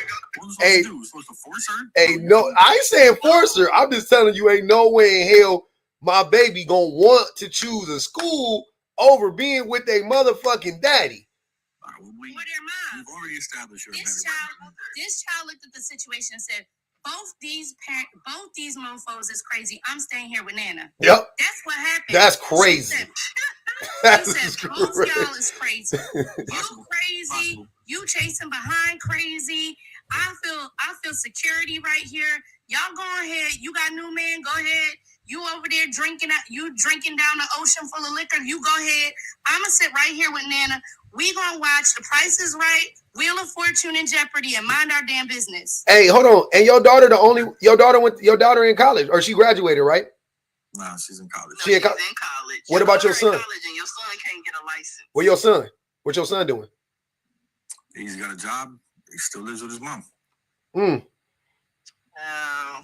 Hey,
supposed to force her?
Hey, no, I ain't saying force her. I'm just telling you, ain't no way in hell my baby gonna want to choose a school over being with their motherfucking daddy.
We've already established your
this child looked at the situation and said, both these mofos is crazy. I'm staying here with Nana.
Yep.
That's what happened.
That's crazy.
He said, both y'all is crazy. You crazy. You chasing behind crazy. I feel security right here. Y'all go ahead. You got a new man. Go ahead. You over there drinking down the ocean full of liquor. You go ahead. I'm going to sit right here with Nana. We going to watch The Price is Right, Wheel of Fortune, and Jeopardy and mind our damn business.
Hey, hold on. And your daughter in college, or she graduated, right?
No, she's in college.
She's in college. What about your son?
College and your son can't get a license.
What's your son doing?
He's got a job. He still lives with his mom.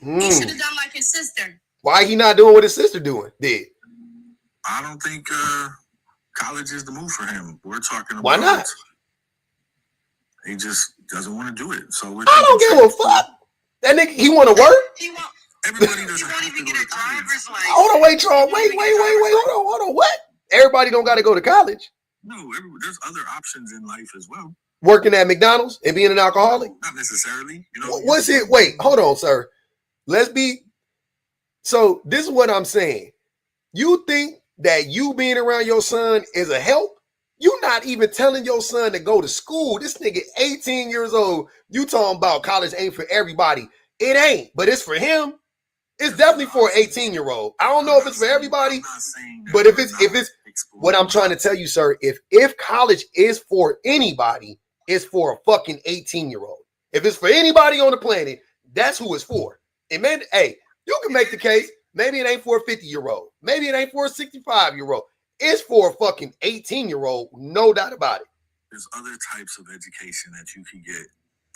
He should have done like his sister.
Why he not doing what his sister did?
I don't think college is the move for him. We're talking about.
Why not?
He just doesn't want to do it. So
I don't give a fuck. That nigga, he want to work.
Everybody doesn't
won't even get a driver's license.
Hold on, wait, Charles. Wait. Hold on. What? Everybody don't got to go to college.
No, there's other options in life as well.
Working at McDonald's and being an alcoholic?
Not necessarily. You know,
what's it? Wait, hold on, sir. Let's be. So this is what I'm saying. You think that you being around your son is a help? You not even telling your son to go to school. This nigga 18 years old. You talking about college ain't for everybody. It ain't, but it's for him. It's definitely for an 18-year-old. I don't know if it's for everybody, but if it's what I'm trying to tell you, sir, if college is for anybody, it's for a fucking 18-year-old. If it's for anybody on the planet, that's who it's for. And man, hey, you can make the case. Maybe it ain't for a 50-year-old. Maybe it ain't for a 65-year-old. It's for a fucking 18-year-old, no doubt about it.
There's other types of education that you can get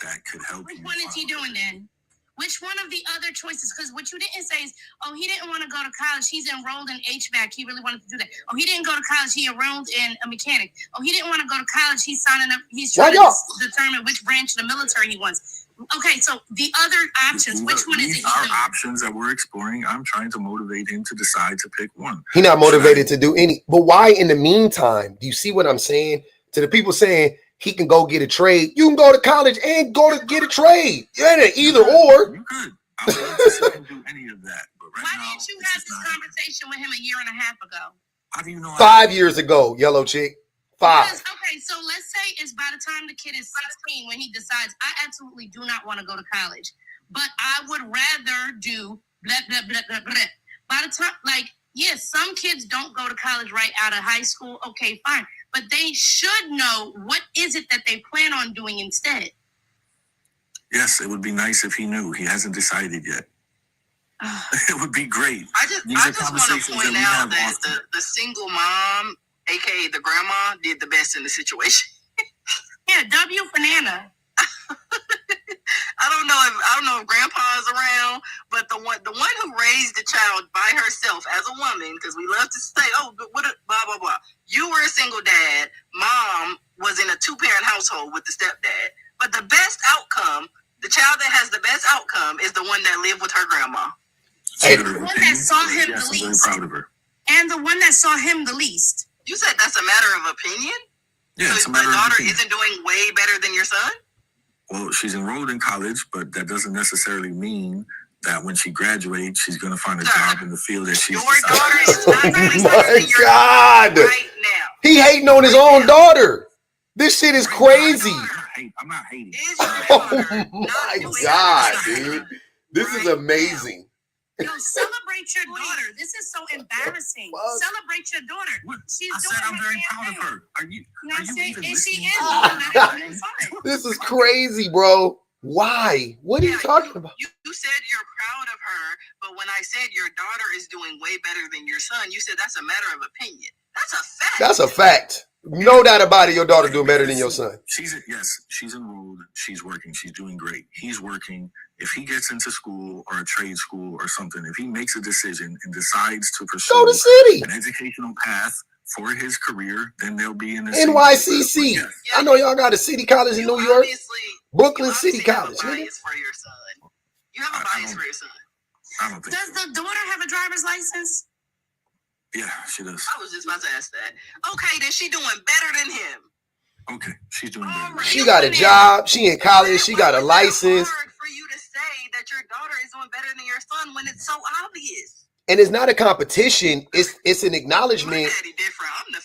that could help you.
Which one is he doing then? Which one of the other choices? Because what you didn't say is, oh, he didn't want to go to college. He's enrolled in HVAC. He really wanted to do that. Oh, he didn't go to college. He enrolled in a mechanic. Oh, he didn't want to go to college. He's signing up. He's trying to determine which branch of the military he wants. Okay, so the other options, which one is it?
These are options that we're exploring. I'm trying to motivate him to decide to pick one.
He's not motivated to do any. But why in the meantime? Do you see what I'm saying? To the people saying, he can go get a trade. You can go to college and go to get a trade. It ain't either or.
You could. I would love to see him do any of that. But right
Why didn't you have this conversation with him a year and a half ago?
How do you know?
5 years ago, yellow chick. 5.
Because, okay, so let's say it's by the time the kid is 16 when he decides, I absolutely do not want to go to college, but I would rather do blah, blah, blah, blah, blah. By the time, like, yes, some kids don't go to college right out of high school. Okay, fine. But they should know what is it that they plan on doing instead.
Yes, it would be nice if he knew. He hasn't decided yet. It would be great.
I just want to point out that the single mom, aka the grandma, did the best in the situation.
Yeah, W for Nana.
I don't know if grandpa is around, but the one who raised the child by herself as a woman, because we love to say, oh, what blah blah blah. You were a single dad. Mom was in a 2-parent household with the stepdad. But the best outcome, the child that has the best outcome, is the one that lived with her grandma.
And the one that saw him the
I'm
least.
very proud of her.
And the one that saw him the least.
You said that's a matter of opinion?
Yeah,
so my daughter isn't doing way better than your son?
Well, she's enrolled in college, but that doesn't necessarily mean that when she graduates, she's going to find a job in the field that she's.
Your daughter is not doing
Oh
better than your
God.
right now.
He hating on his own daughter. This shit is crazy.
I'm not hating.
Oh my God, dude. This is amazing.
Yo, celebrate your daughter. This is so embarrassing. Celebrate your daughter. She's
I said I'm very proud of her. Are you even
and she
listening?
is.
This is crazy, bro. Why? What are you talking about?
You said you're proud of her, but when I said your daughter is doing way better than your son, you said that's a matter of opinion. That's a fact.
That's a fact. No doubt about it. Your daughter doing better than your son.
She's enrolled. She's working. She's doing great. He's working. If he gets into school or a trade school or something, if he makes a decision and decides to pursue
Go to city.
an educational path for his career, then they'll be in the
NYCC.
Yes.
I know y'all got a city college in New York. Brooklyn City College.
You have a bias for your son. You have a bias for your son.
I don't think
Does the daughter have a driver's license?
Yeah, she does.
I was just about to ask that. Okay, then she doing better than him.
Okay, she's doing better.
She got a job. She in college. She got a license.
It's hard for you to say that your daughter is doing better than your son when it's so obvious.
And it's not a competition. It's an acknowledgement.
My daddy different. I'm the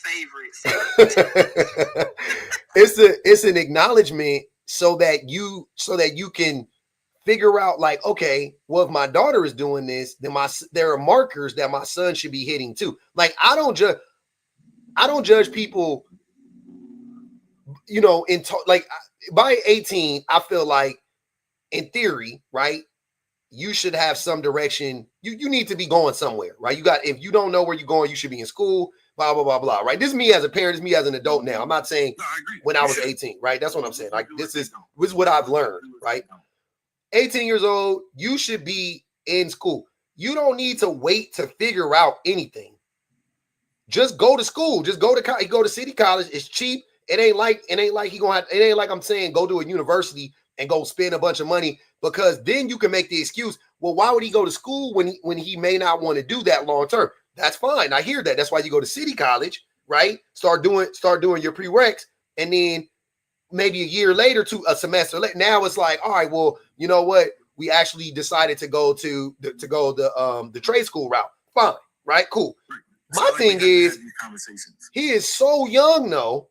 favorite.
It's an acknowledgement so that you can figure out, like, okay, well, if my daughter is doing this, then there are markers that my son should be hitting too. Like, I don't judge people, you know, like by 18, I feel like in theory, right, you should have some direction. You need to be going somewhere, right? If you don't know where you're going, you should be in school, blah, blah, blah, blah, right? This is me as a parent, this is me as an adult now. I'm not saying when I was 18, right? That's what I'm saying. Like, this is what I've learned, right? 18 years old, you should be in school. You don't need to wait to figure out anything. Just go to school. Just go to city college. It's cheap. It ain't like I'm saying go to a university and go spend a bunch of money, because then you can make the excuse, well, why would he go to school when he may not want to do that long term? That's fine. I hear that. That's why you go to city college, right? Start doing your prereqs, and then maybe a year later to a semester later. Now it's like, all right, well, you know what? We actually decided to go the trade school route. Fine, right? Cool. My thing is, he is so young though.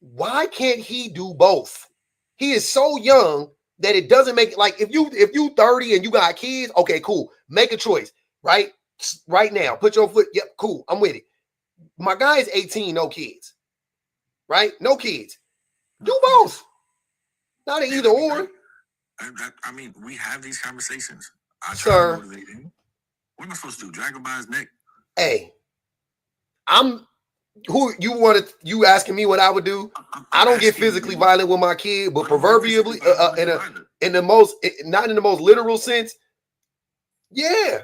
Why can't he do both? He is so young that it doesn't make, like, if you 30 and you got kids, okay, cool. Make a choice, right? Right now. Put your foot, yep, cool. I'm with it. My guy is 18, no kids. Right? No kids. Do both. Not an either or.
I mean, we have these conversations. I try
Sir,
to motivate him. What am I supposed to do? Drag him by his neck?
Hey, you asking me what I would do? I don't get physically violent with my kid, but proverbially, not in the most literal sense, yeah,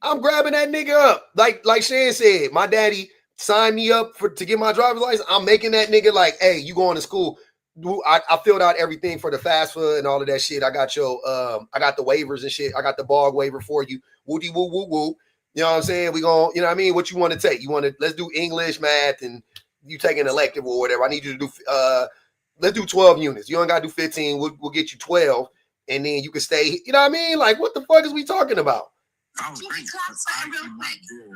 I'm grabbing that nigga up. Like Shan said, my daddy signed me up to get my driver's license. I'm making that nigga like, hey, you going to school? I filled out everything for the FAFSA and all of that shit. I got I got the waivers and shit. I got the BOG waiver for you. Woody woo woo woo. You know what I'm saying? We gonna, you know what I mean? What you want to take? Let's do English, math, and you take an elective or whatever. I need you to do let's do 12 units. You don't gotta do 15. We'll get you 12, and then you can stay. You know what I mean? Like, what the fuck is we talking about?
Real quick.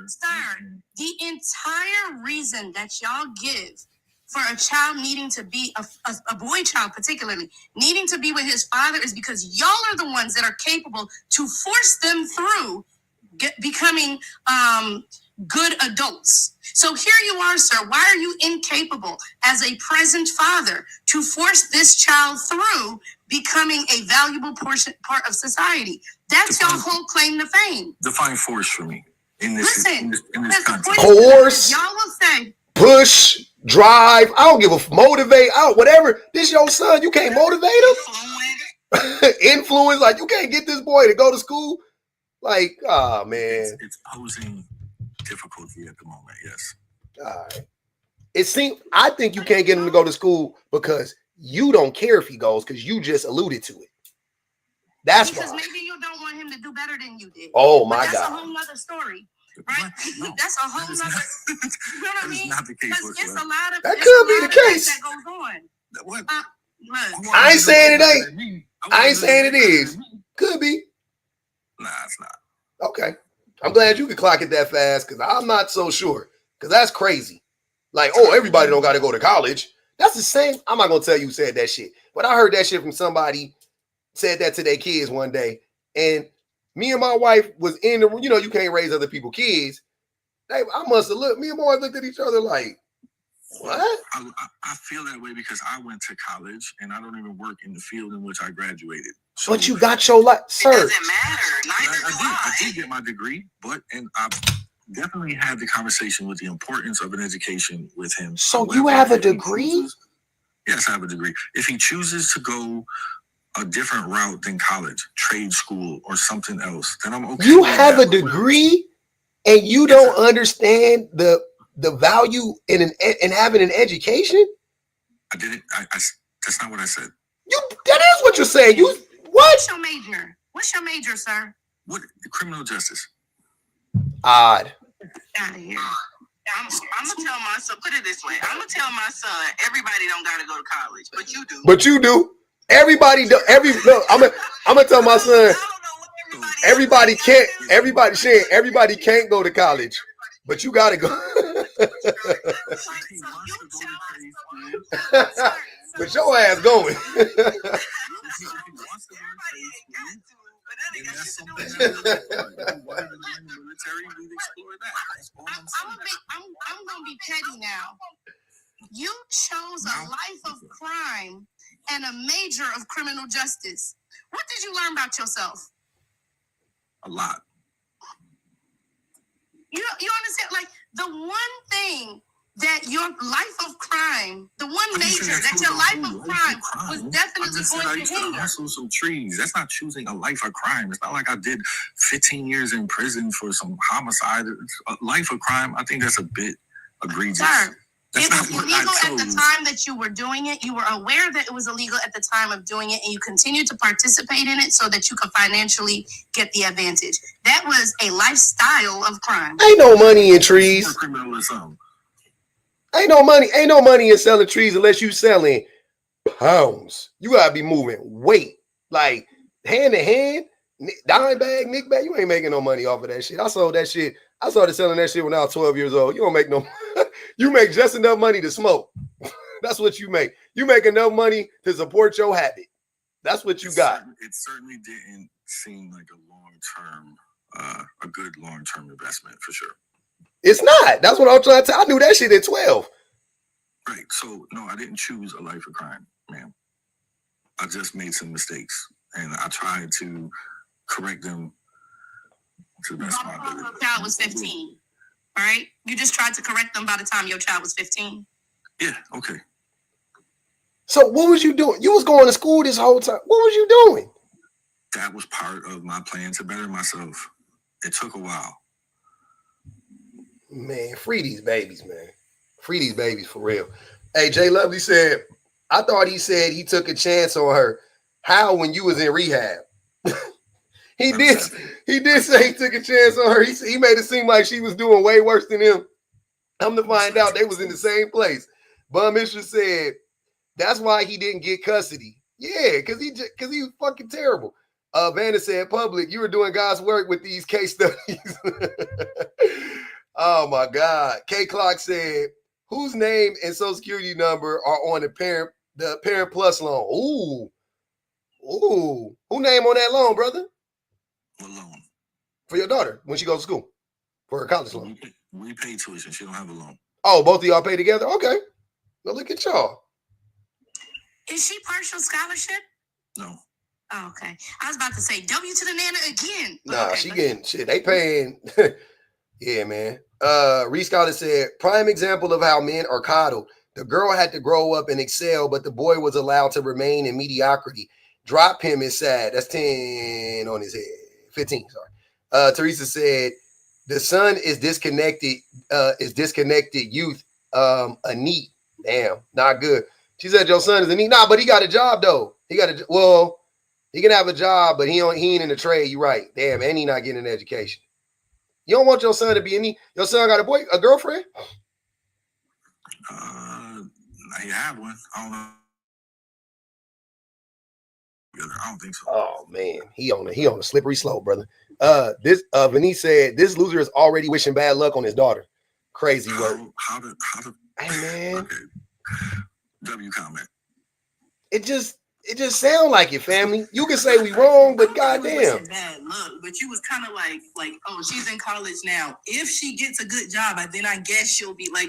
Sir, the entire reason that y'all give for a child needing to be a boy child, particularly needing to be with his father, is because y'all are the ones that are capable to force them through becoming good adults. So here you are, sir. Why are you incapable as a present father to force this child through becoming a valuable part of society? That's your whole claim to fame.
Define force for me in this context.
Coerce.
Y'all will say
push, drive. I don't give a motivate out, whatever. This your son. You can't motivate him. Influence. Like, you can't get this boy to go to school. Like, oh man,
it's posing difficulty at the moment. Yes.
All right. I think you can't get him to go to school because you don't care if he goes, because you just alluded to it. That's
because
why.
Maybe you don't want him to do better than you did.
Oh my God.
That's a whole nother story. Right? No, that's a whole nother. You know what I mean? Because it's a lot of
that could be the case.
That goes on.
What?
I ain't saying it ain't. I ain't saying it is. Could be.
Nah, it's not.
Okay. I'm glad you could clock it that fast, because I'm not so sure. Because that's crazy. Like, oh, everybody don't got to go to college. That's the same. I'm not going to tell you who said that shit. But I heard that shit from somebody said that to their kids one day. And me and my wife was in the, you know, you can't raise other people's kids. I must have looked, me and my wife looked at each other like, what?
I feel that way because I went to college and I don't even work in the field in which I graduated. So,
but you got your life, sir.
It doesn't matter.
I did get my degree, and I definitely had the conversation with the importance of an education with him.
So you have a degree?
Yes, I have a degree. If he chooses to go a different route than college, trade school, or something else, then I'm okay.
You have a degree and you don't understand the value in having an education?
I didn't. That's not what I said.
That is what you're saying. What?
What's your major? What's your major, sir?
What? Criminal justice.
Odd.
Out of here. I'm gonna tell my son. Put it this way. I'm gonna tell my son. Everybody don't gotta go to college, but you do.
But you do. Everybody do. I'm gonna tell my son. Everybody can't. Everybody can't go to college, but you gotta go. But your ass going.
I'm gonna be petty now. You chose a life of crime and a major of criminal justice. What did you learn about yourself?
A lot.
You understand? Like, the one thing that your life of crime, the one major that your life of crime was definitely going to hinder.
Hustle some trees. That's not choosing a life of crime. It's not like I did 15 years in prison for some homicide. A life of crime, I think that's a bit egregious.
Sir,
That's
it was illegal at the time that you were doing it. You were aware that it was illegal at the time of doing it, and you continued to participate in it so that you could financially get the advantage. That was a lifestyle of crime.
Ain't no money in trees.
Criminal or something.
Ain't no money in selling trees unless you selling pounds. You gotta be moving weight, like hand to hand, dime bag, nick bag. You ain't making no money off of that shit. I sold that shit. I started selling that shit when I was 12 years old. You don't make no. You make just enough money to smoke. That's what you make. You make enough money to support your habit. That's what you got.
It certainly didn't seem like a good long-term investment for sure.
It's not. That's what I'm trying to tell. I knew that shit at 12.
Right. So no, I didn't choose a life of crime, man. I just made some mistakes, and I tried to correct them to the best of my ability.
Your child was 15, all right? You just tried to correct them by the time your child was 15.
Yeah. Okay.
So what was you doing? You was going to school this whole time. What was you doing?
That was part of my plan to better myself. It took a while.
Man, free these babies, man. Free these babies for real. Hey, Jay Lovely said, I thought he said he took a chance on her. How when you was in rehab? He did say he took a chance on her. He made it seem like she was doing way worse than him. I'm to find out they was in the same place. Bum Mishra said that's why he didn't get custody. Yeah, because he was fucking terrible. Vanna said, public, you were doing God's work with these case studies. Oh my God. K Clock said, whose name and social security number are on the parent plus loan? Ooh. Who name on that loan, brother?
What loan?
For your daughter when she goes to school. For her college loan.
We pay tuition. She don't have a loan.
Oh, both of y'all pay together? Okay. Well, look at y'all.
Is she partial scholarship?
No.
Oh, okay. I was about to say W to the Nana again.
Nah,
okay,
she getting shit. They paying. Yeah, man. Reese Scott said, prime example of how men are coddled. The girl had to grow up and excel, but the boy was allowed to remain in mediocrity. Drop him is sad. That's 10 on his head. 15, sorry. Teresa said, the son is disconnected youth. A neat. Damn, not good. She said your son is a neat. Nah, but he got a job though. He can have a job, but he ain't in the trade. You right. Damn, and he not getting an education. You don't want your son to be your son got a girlfriend?
I have one. I don't think so.
Oh man, he on a slippery slope, brother. Vanice said this loser is already wishing bad luck on his daughter. Crazy work.
How to
Hey man.
Okay. W comment.
It just sound like it, family. You can say we wrong, but goddamn.
Bad luck, but you was kind of like, oh, she's in college now. If she gets a good job, then I guess she'll be like,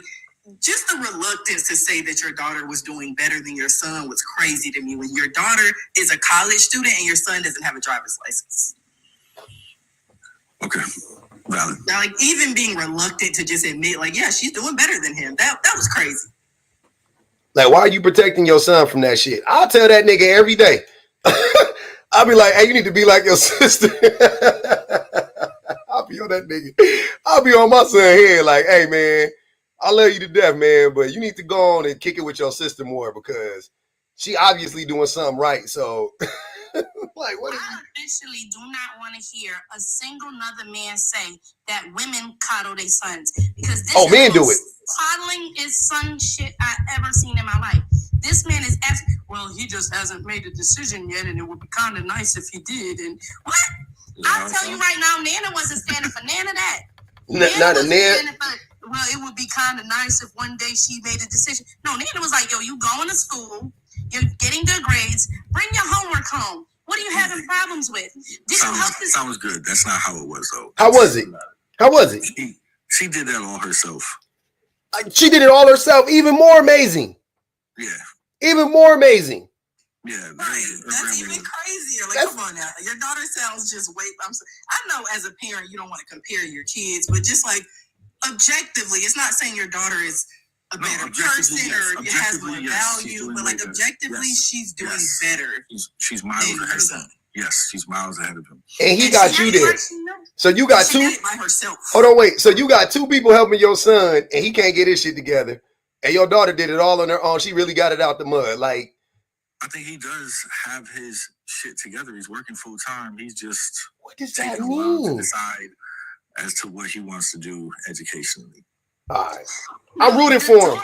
just the reluctance to say that your daughter was doing better than your son was crazy to me. When your daughter is a college student and your son doesn't have a driver's license.
Okay, valid.
Now, like even being reluctant to just admit, like, yeah, she's doing better than him. That was crazy.
Like, why are you protecting your son from that shit? I'll tell that nigga every day. I'll be like, hey, you need to be like your sister. I'll be on that nigga. I'll be on my son's head like, hey, man, I love you to death, man, but you need to go on and kick it with your sister more because she obviously doing something right. So, like, what is
I officially do not want to hear a single other man say that women coddle their sons because this is
men do it.
Coddling is some shit I ever seen in my life. This man is asking, well, he just hasn't made a decision yet, and it would be kind of nice if he did. And what? I'll tell you right now, Nana wasn't standing for none of that.
Not a Nana.
Well, it would be kind of nice if one day she made a decision. No, Nana was like, yo, you going to school, you're getting good grades, bring your homework home. What are you having problems with?
Sounds good. That's not how it was, though.
How was it?
She did that all herself.
She did it all herself. Even more amazing.
Yeah.
Even more amazing.
Yeah.
Right. That's even crazier. Like, come on now. Your daughter sounds just way. I know as a parent, you don't want to compare your kids, but just like objectively, it's not saying your daughter is a better person or has more value, but like objectively, she's doing better.
She's miles ahead of him. Yes, she's miles ahead of him.
And he got you there. So you got two.
By herself.
Hold on, wait. So you got two people helping your son, and he can't get his shit together. And your daughter did it all on her own. She really got it out the mud. Like,
I think he does have his shit together. He's working full time. He's just
what does that
taking a while to
mean?
decide as to what he wants to do educationally.
All right. I'm rooting for him.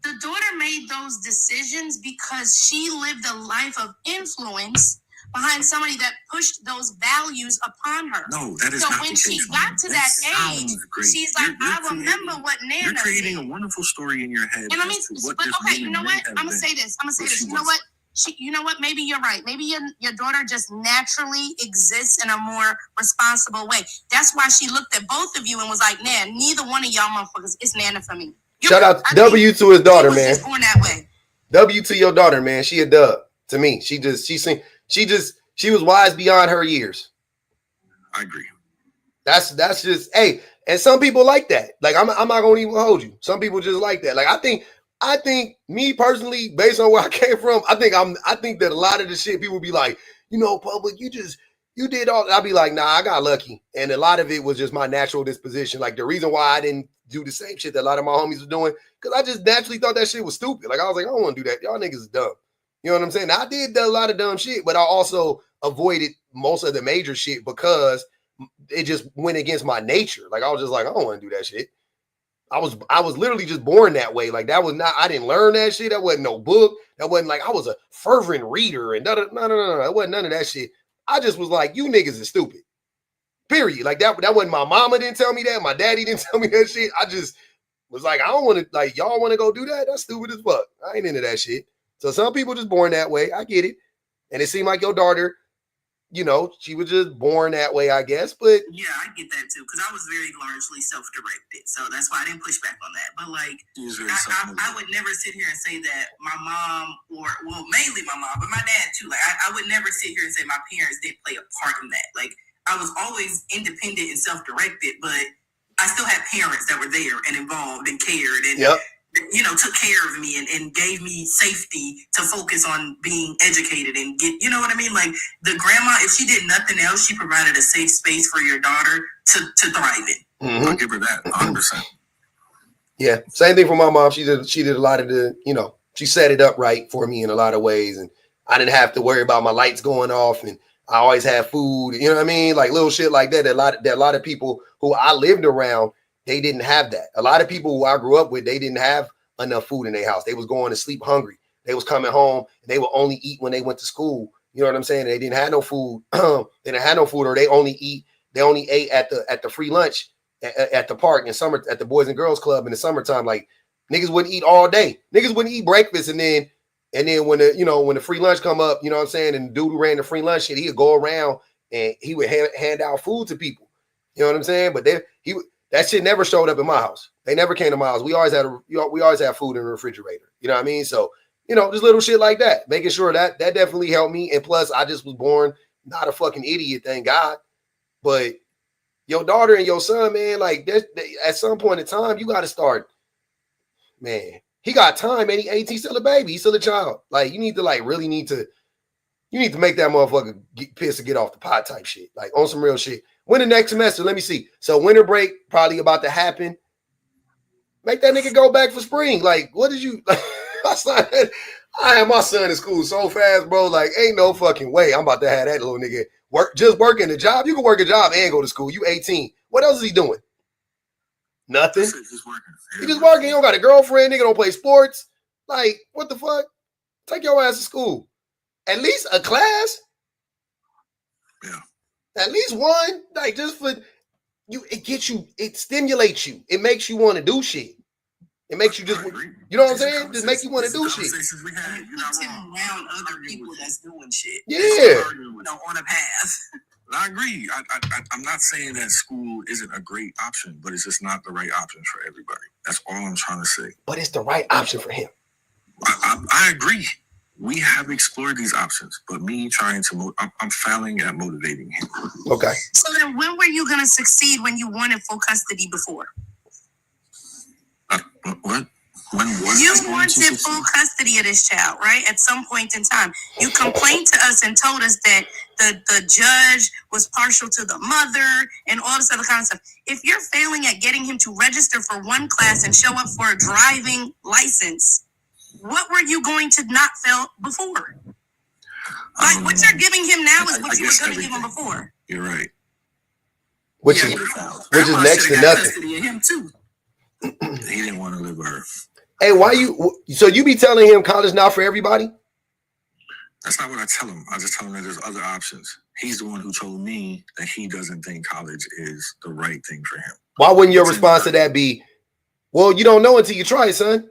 The daughter made those decisions because she lived a life of influence behind somebody that pushed those values upon her.
No, that is
so
not
when
the
she
case,
got to that age, she's like, I remember what Nana
You're creating
did.
a wonderful story in your head.
And I mean, but okay, you know what? I'm gonna say this. You know what? Maybe you're right. Maybe your daughter just naturally exists in a more responsible way. That's why she looked at both of you and was like, "Nah, neither one of y'all motherfuckers is Nana for me."
Shout out W to his daughter, man.
Just born that way.
W to your daughter, man. She a dub to me. She was wise beyond her years.
I agree.
That's just, hey, and some people like that. Like I'm not gonna even hold you. Some people just like that. Like I think me personally, based on where I came from, I think that a lot of the shit people be like, you know, public, you did all. I'll be like, nah, I got lucky, and a lot of it was just my natural disposition. Like the reason why I didn't do the same shit that a lot of my homies were doing, because I just naturally thought that shit was stupid. Like I was like, I don't want to do that. Y'all niggas is dumb. You know what I'm saying? Now, I did a lot of dumb shit, but I also avoided most of the major shit because it just went against my nature. Like I was just like, I don't want to do that shit. I was literally just born that way. Like that was not, I didn't learn that shit. That wasn't no book. That wasn't like I was a fervent reader and no. It wasn't none of that shit. I just was like, you niggas is stupid. Period. Like that wasn't, my mama didn't tell me that. My daddy didn't tell me that shit. I just was like, I don't want to, like, y'all want to go do that? That's stupid as fuck. I ain't into that shit. So some people just born that way. I get it. And it seemed like your daughter, you know, she was just born that way, I guess. But
yeah, I get that too, because I was very largely self-directed, so that's why I didn't push back on that. But like, I would never sit here and say that my mom, well, mainly my mom, but my dad too. Like, I would never sit here and say my parents didn't play a part in that. Like, I was always independent and self-directed, but I still had parents that were there and involved and cared and.
Yep.
You know, took care of me and gave me safety to focus on being educated and get, you know what I mean? Like the grandma, if she did nothing else, she provided a safe space for your daughter to thrive in.
Mm-hmm.
I'll give her that 100%.
Yeah. Same thing for my mom. She did a lot of the, you know, she set it up right for me in a lot of ways. And I didn't have to worry about my lights going off and I always had food, you know what I mean? Like little shit like that. A lot of people who I lived around, they didn't have that. A lot of people who I grew up with, they didn't have enough food in their house. They was going to sleep hungry. They was coming home and they would only eat when they went to school. You know what I'm saying? They didn't have no food. They didn't have no food, or they only ate at the free lunch at the park in summer, at the Boys and Girls Club in the summertime. Like niggas wouldn't eat all day. Niggas wouldn't eat breakfast, and then when the free lunch come up, you know what I'm saying? And the dude who ran the free lunch shit, he'd go around and he would hand out food to people. You know what I'm saying? But that shit never showed up in my house. They never came to my house. We always had food in the refrigerator. You know what I mean? So, you know, just little shit like that, making sure that definitely helped me. And plus, I just was born not a fucking idiot, thank God. But your daughter and your son, man, like at some point in time, you got to start, man. He got time, man. He's still a baby. He's still a child. Like you need to make that motherfucker get pissed to get off the pot type shit, like on some real shit. When the next semester, let me see. So winter break probably about to happen. Make that nigga go back for spring. Like, what did you? I had my son in school so fast, bro. Like, ain't no fucking way I'm about to have that little nigga working a job. You can work a job and go to school. You 18. What else is he doing? Nothing.
Just working.
He just working. He don't got a girlfriend. Nigga don't play sports. Like, what the fuck? Take your ass to school. At least a class.
Yeah.
At least one, like just for you, it stimulates you. It makes you want to do shit. It makes you just, you know what I'm saying? Just make you want to do shit.
We had, around other people that's doing shit.
Yeah.
On a path.
I agree. I'm not saying that school isn't a great option, but it's just not the right option for everybody. That's all I'm trying to say.
But it's the right option for him.
I agree. We have explored these options, but me trying to, I'm failing at motivating him.
Okay.
So then when were you going to succeed when you wanted full custody before?
What? When was
you wanted full custody of this child, right? At some point in time. You complained to us and told us that the judge was partial to the mother and all this other kind of stuff. If you're failing at getting him to register for one class and show up for a driving license, what were you going to not fail before? Like what you're giving him now is what you were going to give him before.
You're right.
Which is next to nothing.
Custody of him too.
He didn't want to live with her.
Hey, why so you be telling him college not for everybody?
That's not what I tell him. I just tell him that there's other options. He's the one who told me that he doesn't think college is the right thing for him.
Why wouldn't your response to that be, well, you don't know until you try it, son?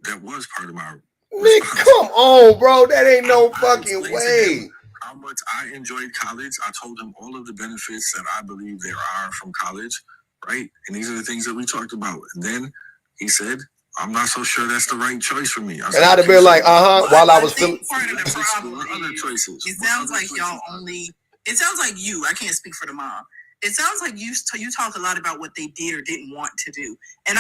That was part of my
Man, come on, bro. That ain't no fucking way.
How much I enjoyed college. I told him all of the benefits that I believe there are from college, right? And these are the things that we talked about. And then he said, I'm not so sure that's the right choice for me. And
I'd have been like, while I was feeling
part of the problem
other choices.
It sounds like y'all only, it sounds like you, I can't speak for the mom. It sounds like you talk a lot about what they did or didn't want to do. And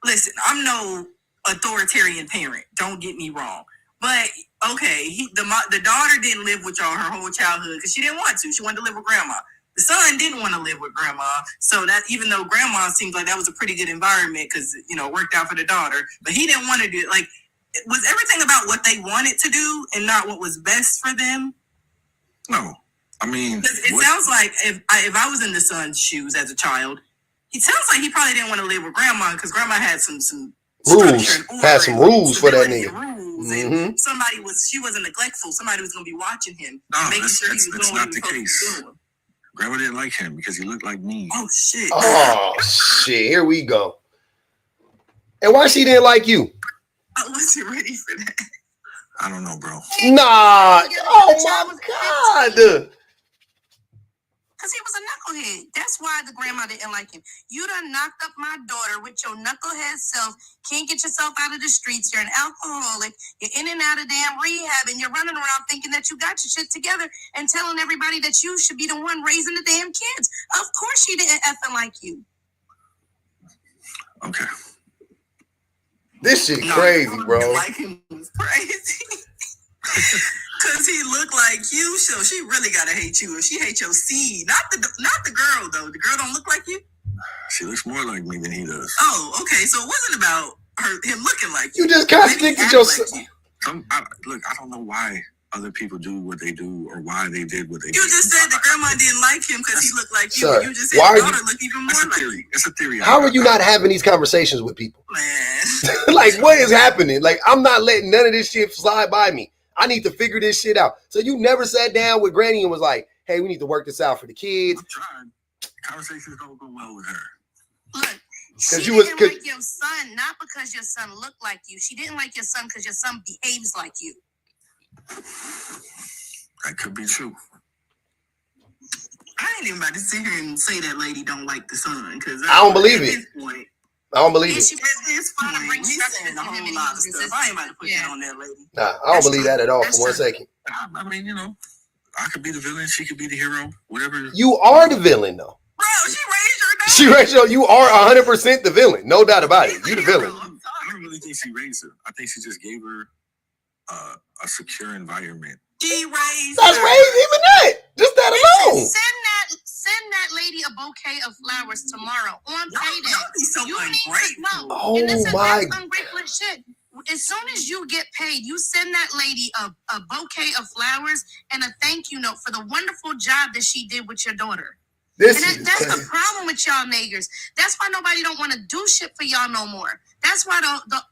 listen, I'm no authoritarian parent, don't get me wrong. But okay, the daughter didn't live with y'all her whole childhood because she didn't want to. She wanted to live with grandma. The son didn't want to live with grandma. So that even though grandma seemed like that was a pretty good environment because, you know, it worked out for the daughter, but he didn't want to do it. Like, was everything about what they wanted to do and not what was best for them?
No. I mean,
it sounds like if I was in the son's shoes as a child, it sounds like he probably didn't want to live with grandma because grandma had some
rules, had some rules for that nigga.
And she wasn't neglectful. Somebody was going to be watching him, making sure he was doing what he was supposed to be doing.
Grandma didn't like him because he looked like me.
Oh shit!
Oh shit! Here we go. And why she didn't like you?
I wasn't ready for that.
I don't know, bro.
Nah. Oh my god.
Because he was a knucklehead. That's why the grandma didn't like him. You done knocked up my daughter with your knucklehead self. Can't get yourself out of the streets. You're an alcoholic. You're in and out of damn rehab. And you're running around thinking that you got your shit together and telling everybody that you should be the one raising the damn kids. Of course she didn't effing like you.
Okay.
This shit crazy, bro.
Like him was crazy. Cause he looked like you, so she really gotta hate you. If she hates your seed, not the girl though. The girl don't look like you.
She looks more like me than he does.
Oh, okay. So it wasn't about him looking like you.
You just contradicted yourself.
Look, I don't know why other people do what they do or why they did what they did.
You just said the grandma didn't like him because he looked like you.
Sir,
You just said the daughter looked even more like you.
It's a theory.
How are you not having these conversations with people?
Man.
Like, what is happening? Like, I'm not letting none of this shit slide by me. I need to figure this shit out. So you never sat down with Granny and was like, hey, we need to work this out for the kids.
I'm trying. Conversations don't go well with her.
Look, she
you
didn't like your son, not because your son looked like you. She didn't like your son because your son behaves like you.
That could be true.
I ain't even about to sit here and say that lady don't like the son because
I don't believe it. I don't believe it.
It's fine. We saying a whole lot of stuff. I ain't about to put that on that lady.
Nah, I don't believe that at all for 1 second.
I mean, you know, I could be the villain. She could be the hero. Whatever.
You are the villain, though.
Bro, she raised your daughter.
She raised you. You are 100% the villain. No doubt about it. You the villain.
I don't really think she raised her. I think she just gave her a secure environment.
She raised
That's
her.
raised even that. Just that alone.
Send that lady a bouquet of flowers tomorrow on payday.
Don't be so ungrateful.
Oh my.
That's ungrateful as shit. As soon as you get paid, you send that lady a bouquet of flowers and a thank you note for the wonderful job that she did with your daughter. That's the problem with y'all niggers. That's why nobody don't want to do shit for y'all no more. That's why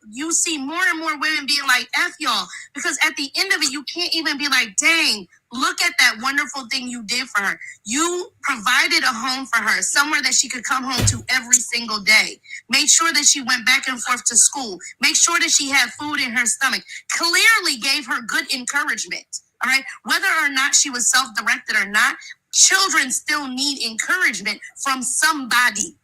you see more and more women being like, F y'all. Because at the end of it, you can't even be like, dang, look at that wonderful thing you did for her. You provided a home for her, somewhere that she could come home to every single day. Made sure that she went back and forth to school. Make sure that she had food in her stomach. Clearly gave her good encouragement. All right? Whether or not she was self-directed or not, children still need encouragement from somebody.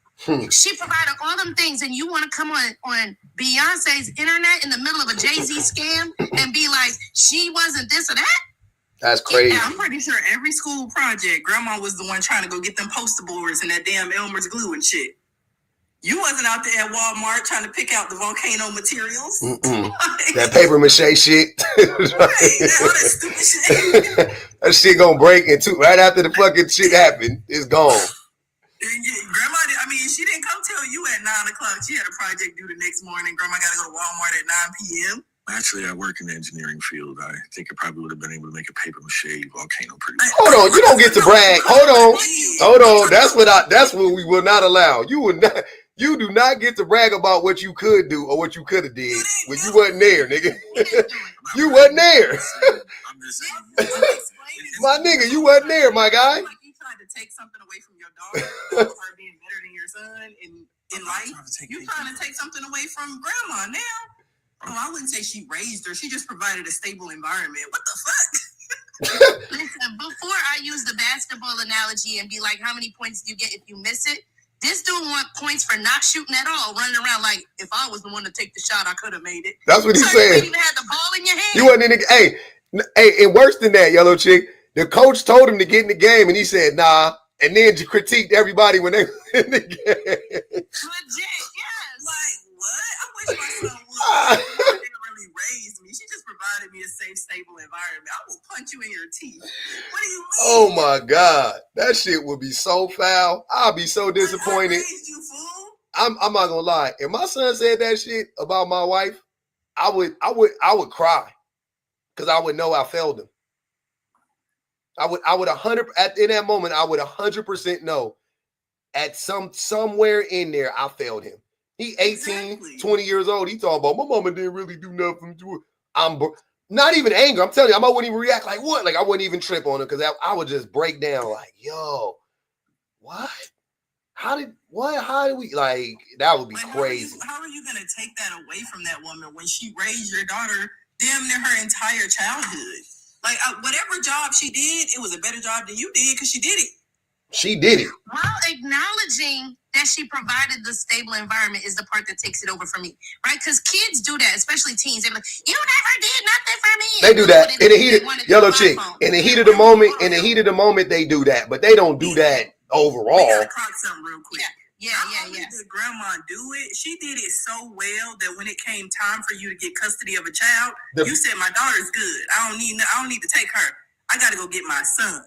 She provided all them things, and you want to come on Beyonce's internet in the middle of a Jay-Z scam and be like, she wasn't this or that?
That's crazy.
Yeah, I'm pretty sure every school project, grandma was the one trying to go get them poster boards and that damn Elmer's glue and shit. You wasn't out there at Walmart trying to pick out the volcano materials.
That paper mache shit.
Right, all that stupid shit.
That shit gonna break right after the fucking shit happened. It's gone.
Grandma, she didn't come tell you at 9 o'clock. She had a project due the next morning. Grandma got to go to Walmart at 9 p.m.
Actually, I work in the engineering field. I think I probably would have been able to make a paper mache volcano pretty well.
Hold on, you don't get to brag. Hold on. That's what we will not allow. You would not. You do not get to brag about what you could do or what you could have did when you wasn't there, nigga. You wasn't there.
I'm just saying.
My nigga, you wasn't there, my guy.
Like you tried to take something away from your daughter about her being better than your son in life. You trying to take something away from grandma now. Oh, I wouldn't say she raised her. She just provided a stable environment. What the fuck?
Listen, before I use the basketball analogy and be like, how many points do you get if you miss it? This dude want points for not shooting at all, running around like, if I was the one to take the shot, I could have made it.
That's what he's saying.
You didn't even have the ball in your hand.
You wasn't in the hey, and worse than that, yellow chick, the coach told him to get in the game, and he said, nah, and then critiqued everybody when they were in the game.
Legit, yes.
Like, what? I wish my son would. She didn't really raise me. She just provided me a safe, stable environment. I will punch you in your teeth. What do you mean?
Oh, my God. That shit would be so foul. I'll be so disappointed.
I raised you, fool.
I'm not gonna lie. If my son said that shit about my wife, I would cry because I would know I failed him. I would 100 in that moment. I would 100% know at somewhere in there I failed him. He 18, 20 years old. He talking about my mama didn't really do nothing to her. I'm not even angry. I'm telling you, I wouldn't even react like what? Like I wouldn't even trip on it because I would just break down like, yo, what? How did we like that would be crazy.
How are you gonna take that away from that woman when she raised your daughter damn near her entire childhood? Like whatever job she did, it was a better job than you did because she did it.
She did it.
While acknowledging that she provided the stable environment is the part that takes it over for me, right? Because kids do that, especially teens. They're like, you never did nothing for me.
They do that in the heat of yellow chick. In the heat of the moment, they do that, but they don't do that overall.
We gotta clock something real quick.
Yeah.
Did grandma do it? She did it so well that when it came time for you to get custody of a child, you said, my daughter's good. I don't need to take her. I gotta go get my son.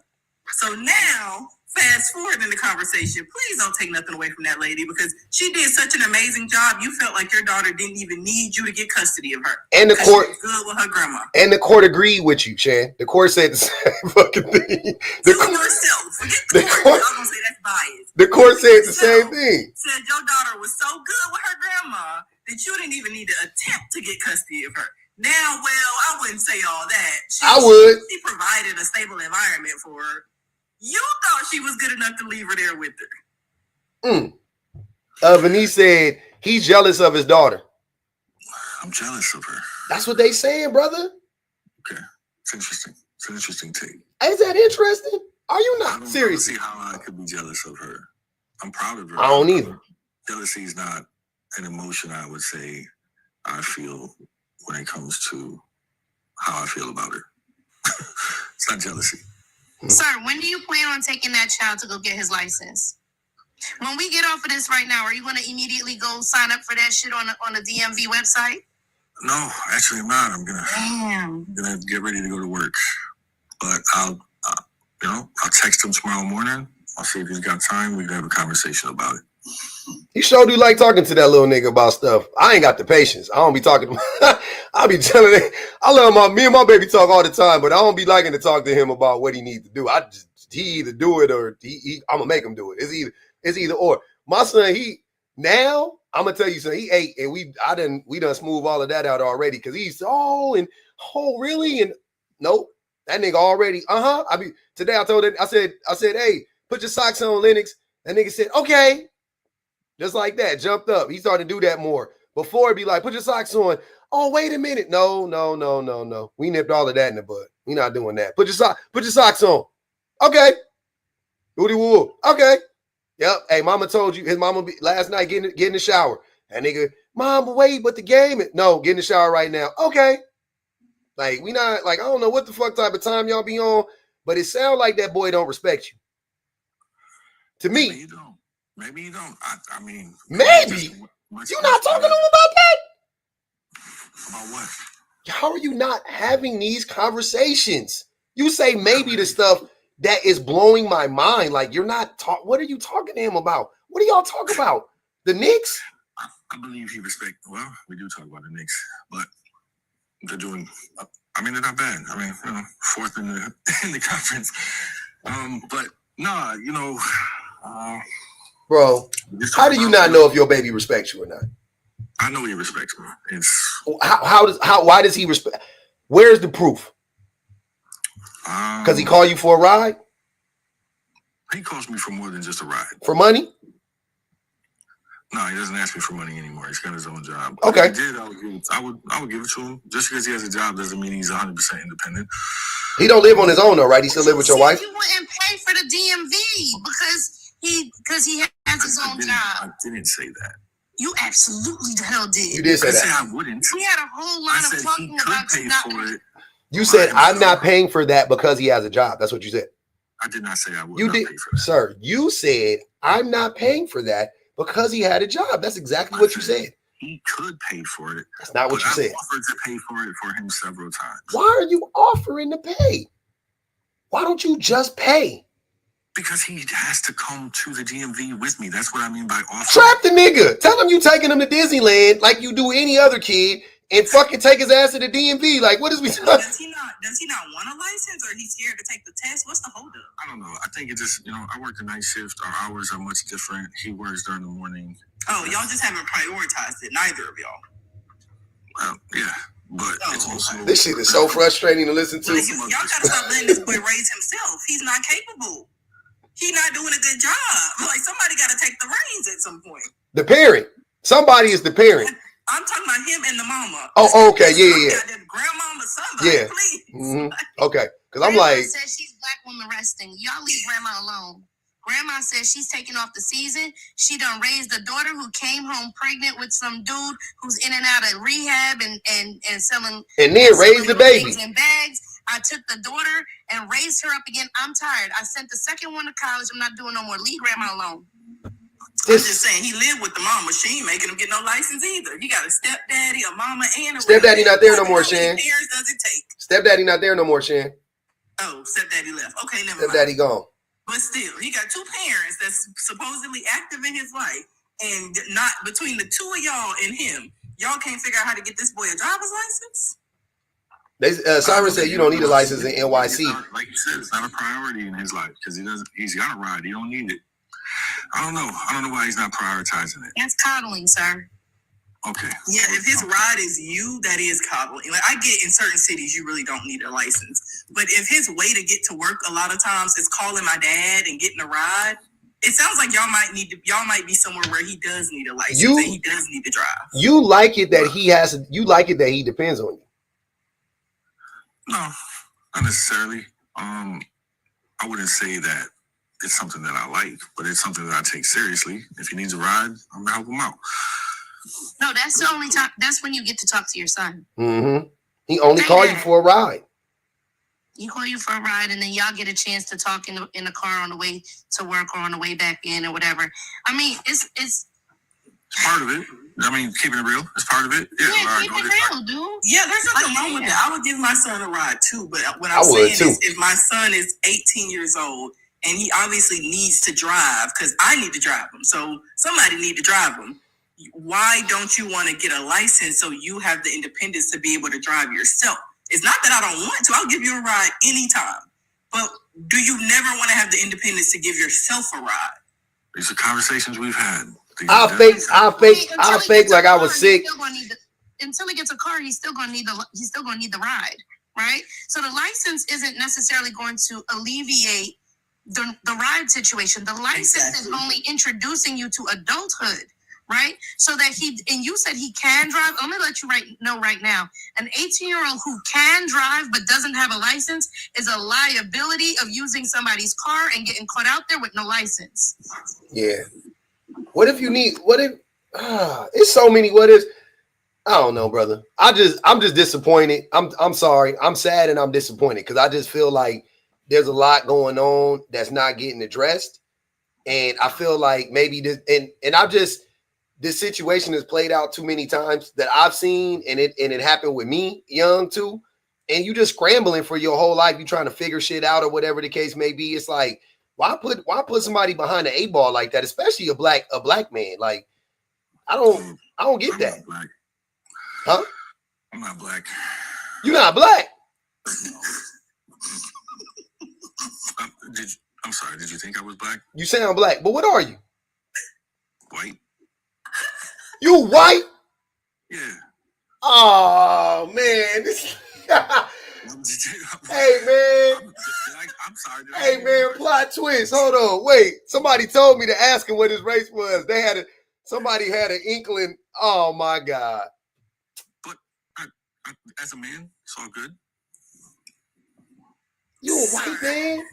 So now, fast forward in the conversation, please don't take nothing away from that lady because she did such an amazing job. You felt like your daughter didn't even need you to get custody of her.
And the court
she was good with her grandma.
And the court agreed with you, Chan. The court said the same fucking thing.
Yourself. Forget the court. I'm gonna say that's biased.
The court said the same thing.
Said your daughter was so good with her grandma that you didn't even need to attempt to get custody of her. Now, well, I wouldn't say all that.
I would.
She provided a stable environment for her. You thought she was good enough to leave her there with her.
Vanice said he's jealous of his daughter.
I'm jealous of her.
That's what they saying, brother.
Okay. It's interesting. It's an interesting take.
Is that interesting? Are you not?
I
Seriously.
see how I could be jealous of her. I'm proud of her.
I don't either.
Jealousy is not an emotion I would say I feel when it comes to how I feel about her. It's not jealousy.
Sir, when do you plan on taking that child to go get his license? When we get off of this right now, are you going to immediately go sign up for that shit on the DMV website?
No, actually I'm not. I'm gonna get ready to go to work. But I'll text him tomorrow morning. I'll see if he's got time. We can have a conversation about it.
He sure do like talking to that little nigga about stuff. I ain't got the patience. I don't be talking to him. I be telling him. I love me and my baby talk all the time, but I don't be liking to talk to him about what he needs to do. He either do it or I'm gonna make him do it. It's either or. My son, now I'm gonna tell you something. He 8, and we done smooth all of that out already because he's really and nope. That nigga already. Today I told it. I said, hey, put your socks on, Lennox. That nigga said, okay. Just like that, jumped up. He started to do that more. Before it'd be like, put your socks on. Oh, wait a minute. No. We nipped all of that in the bud. We not doing that. Put your socks on. Okay. Woody woo. Okay. Yep. Hey, mama told you. His mama last night get in the shower. That nigga, mom, wait, but the game. No, get in the shower right now. Okay. Like, we not, like, I don't know what the fuck type of time y'all be on, but it sounds like that boy don't respect you. To me.
Maybe you don't. Maybe you don't. I mean.
Maybe. You not talking to him about that?
About what?
How are you not having these conversations? You say maybe the stuff that is blowing my mind. Like, you're not what are you talking to him about? What are y'all talking about? The Knicks?
I believe he respects. Well, we do talk about the Knicks, but they're doing. They're not bad. Fourth in the conference. But no,
Bro, how do you not know if your baby respects you or not?
I know he respects me. It's
why does he respect? Where's the proof? Because he call you for a ride?
He calls me for more than just a ride.
For money?
No, he doesn't ask me for money anymore. He's got his own job.
Okay.
If he did, I would give it to him. Just because he has a job doesn't mean he's 100% independent.
He don't live on his own though, right? He still live with your wife?
You wouldn't pay for the DMV because he has his own job.
I didn't say that.
You absolutely the hell did.
You did say that.
I wouldn't.
We had a whole lot of talking about
pay for it.
You said I'm not paying for that because he has a job. That's what you said.
I did not say I would
not
pay for that.
Sir, you said I'm not paying for that because he had a job. That's exactly what you said.
He could pay for it.
That's not what you said.
I offered to pay for it for him several times.
Why are you offering to pay? Why don't you just pay?
Because he has to come to the DMV with me. That's what I mean by offering.
Trap the nigga. Tell him you taking him to Disneyland like you do any other kid and fucking take his ass to the DMV. Like, what is we talking?
Does he not want a license, or he's scared to take the test? What's the holdup?
I don't know. I think it just, I work the night shift. Our hours are much different. He works during the morning.
Oh, y'all just haven't prioritized it. Neither of y'all.
Well, yeah. But it's also,
this shit is so frustrating to listen to.
Y'all gotta stop letting this boy raise himself. He's not capable. He's not doing a good job. Like, somebody got to take the reins at some point.
The parent. Somebody is the parent.
I'm talking about him and the mama.
Oh, okay. Yeah.
Grandmama, somebody,
yeah.
please.
Mm-hmm. Okay. Because I'm
Grandma
like.
says she's black woman resting. Y'all leave grandma alone. Grandma says she's taking off the season. She done raised a daughter who came home pregnant with some dude who's in and out of rehab and selling.
And then raised the baby.
In bags. I took the daughter and raised her up again. I'm tired. I sent the second one to college. I'm not doing no more. Leave grandma alone.
I'm just saying, he lived with the mama. She ain't making him get no license either. He got a stepdaddy, a mama, and a
stepdaddy not there no more, Shan.
Parents does it take?
Stepdaddy not there no more, Shan.
Oh, stepdaddy left. Okay, never mind.
Stepdaddy gone.
But still, he got two parents that's supposedly active in his life, and not between the two of y'all and him, y'all can't figure out how to get this boy a driver's license.
Siren said you don't need a license in NYC.
Like you said, it's not a priority in his life because he's got a ride. He don't need it. I don't know why he's not prioritizing it.
That's coddling, sir.
Okay.
Yeah, if his ride is you, that is coddling. Like, I get in certain cities you really don't need a license. But if his way to get to work a lot of times is calling my dad and getting a ride, it sounds like y'all might be somewhere where he does need a license and he does need to drive.
You like it that he depends on you.
No, not necessarily. I wouldn't say that it's something that I like, but it's something that I take seriously. If he needs a ride, I'm gonna help him out.
No, that's the only time. That's when you get to talk to your son.
Mm-hmm. He only call you for a ride.
He call you for a ride, and then y'all get a chance to talk in the car on the way to work or on the way back in or whatever. I mean, it's
part of it. I mean, keeping it real, it's part of it.
Yeah, keep it real, dude.
Yeah, there's nothing wrong with that. I would give my son a ride too, but what I'm saying is, if my son is 18 years old and he obviously needs to drive, because I need to drive him, so somebody need to drive him. Why don't you want to get a license so you have the independence to be able to drive yourself? It's not that I don't want to. I'll give you a ride anytime. But do you never want to have the independence to give yourself a ride?
These are conversations we've had.
I'll fake like I was sick.
Until he gets a car, he's still gonna need the ride, right? So the license isn't necessarily going to alleviate the ride situation. The license is only introducing you to adulthood, right? So that you said he can drive. Let me let you know right now. An 18-year-old who can drive but doesn't have a license is a liability of using somebody's car and getting caught out there with no license.
Yeah. It's so many what ifs. I don't know, brother. I'm just disappointed. I'm sorry. I'm sad and I'm disappointed because I just feel like there's a lot going on that's not getting addressed. And I feel like maybe this situation has played out too many times that I've seen, and it happened with me young too. And you just scrambling for your whole life. You trying to figure shit out or whatever the case may be. It's like, why put somebody behind the 8-ball like that, especially a black man? Like, I don't get that.
Black.
Huh?
I'm not black.
You're not black.
I'm sorry. Did you think I was black?
You sound black, but what are you?
White.
You white?
Yeah.
Oh man. Hey man.
I'm sorry.
Hey man, plot twist. Hold on. Wait. Somebody told me to ask him what his race was. Somebody had an inkling. Oh my God.
But I, as a man, it's all good.
You a white man?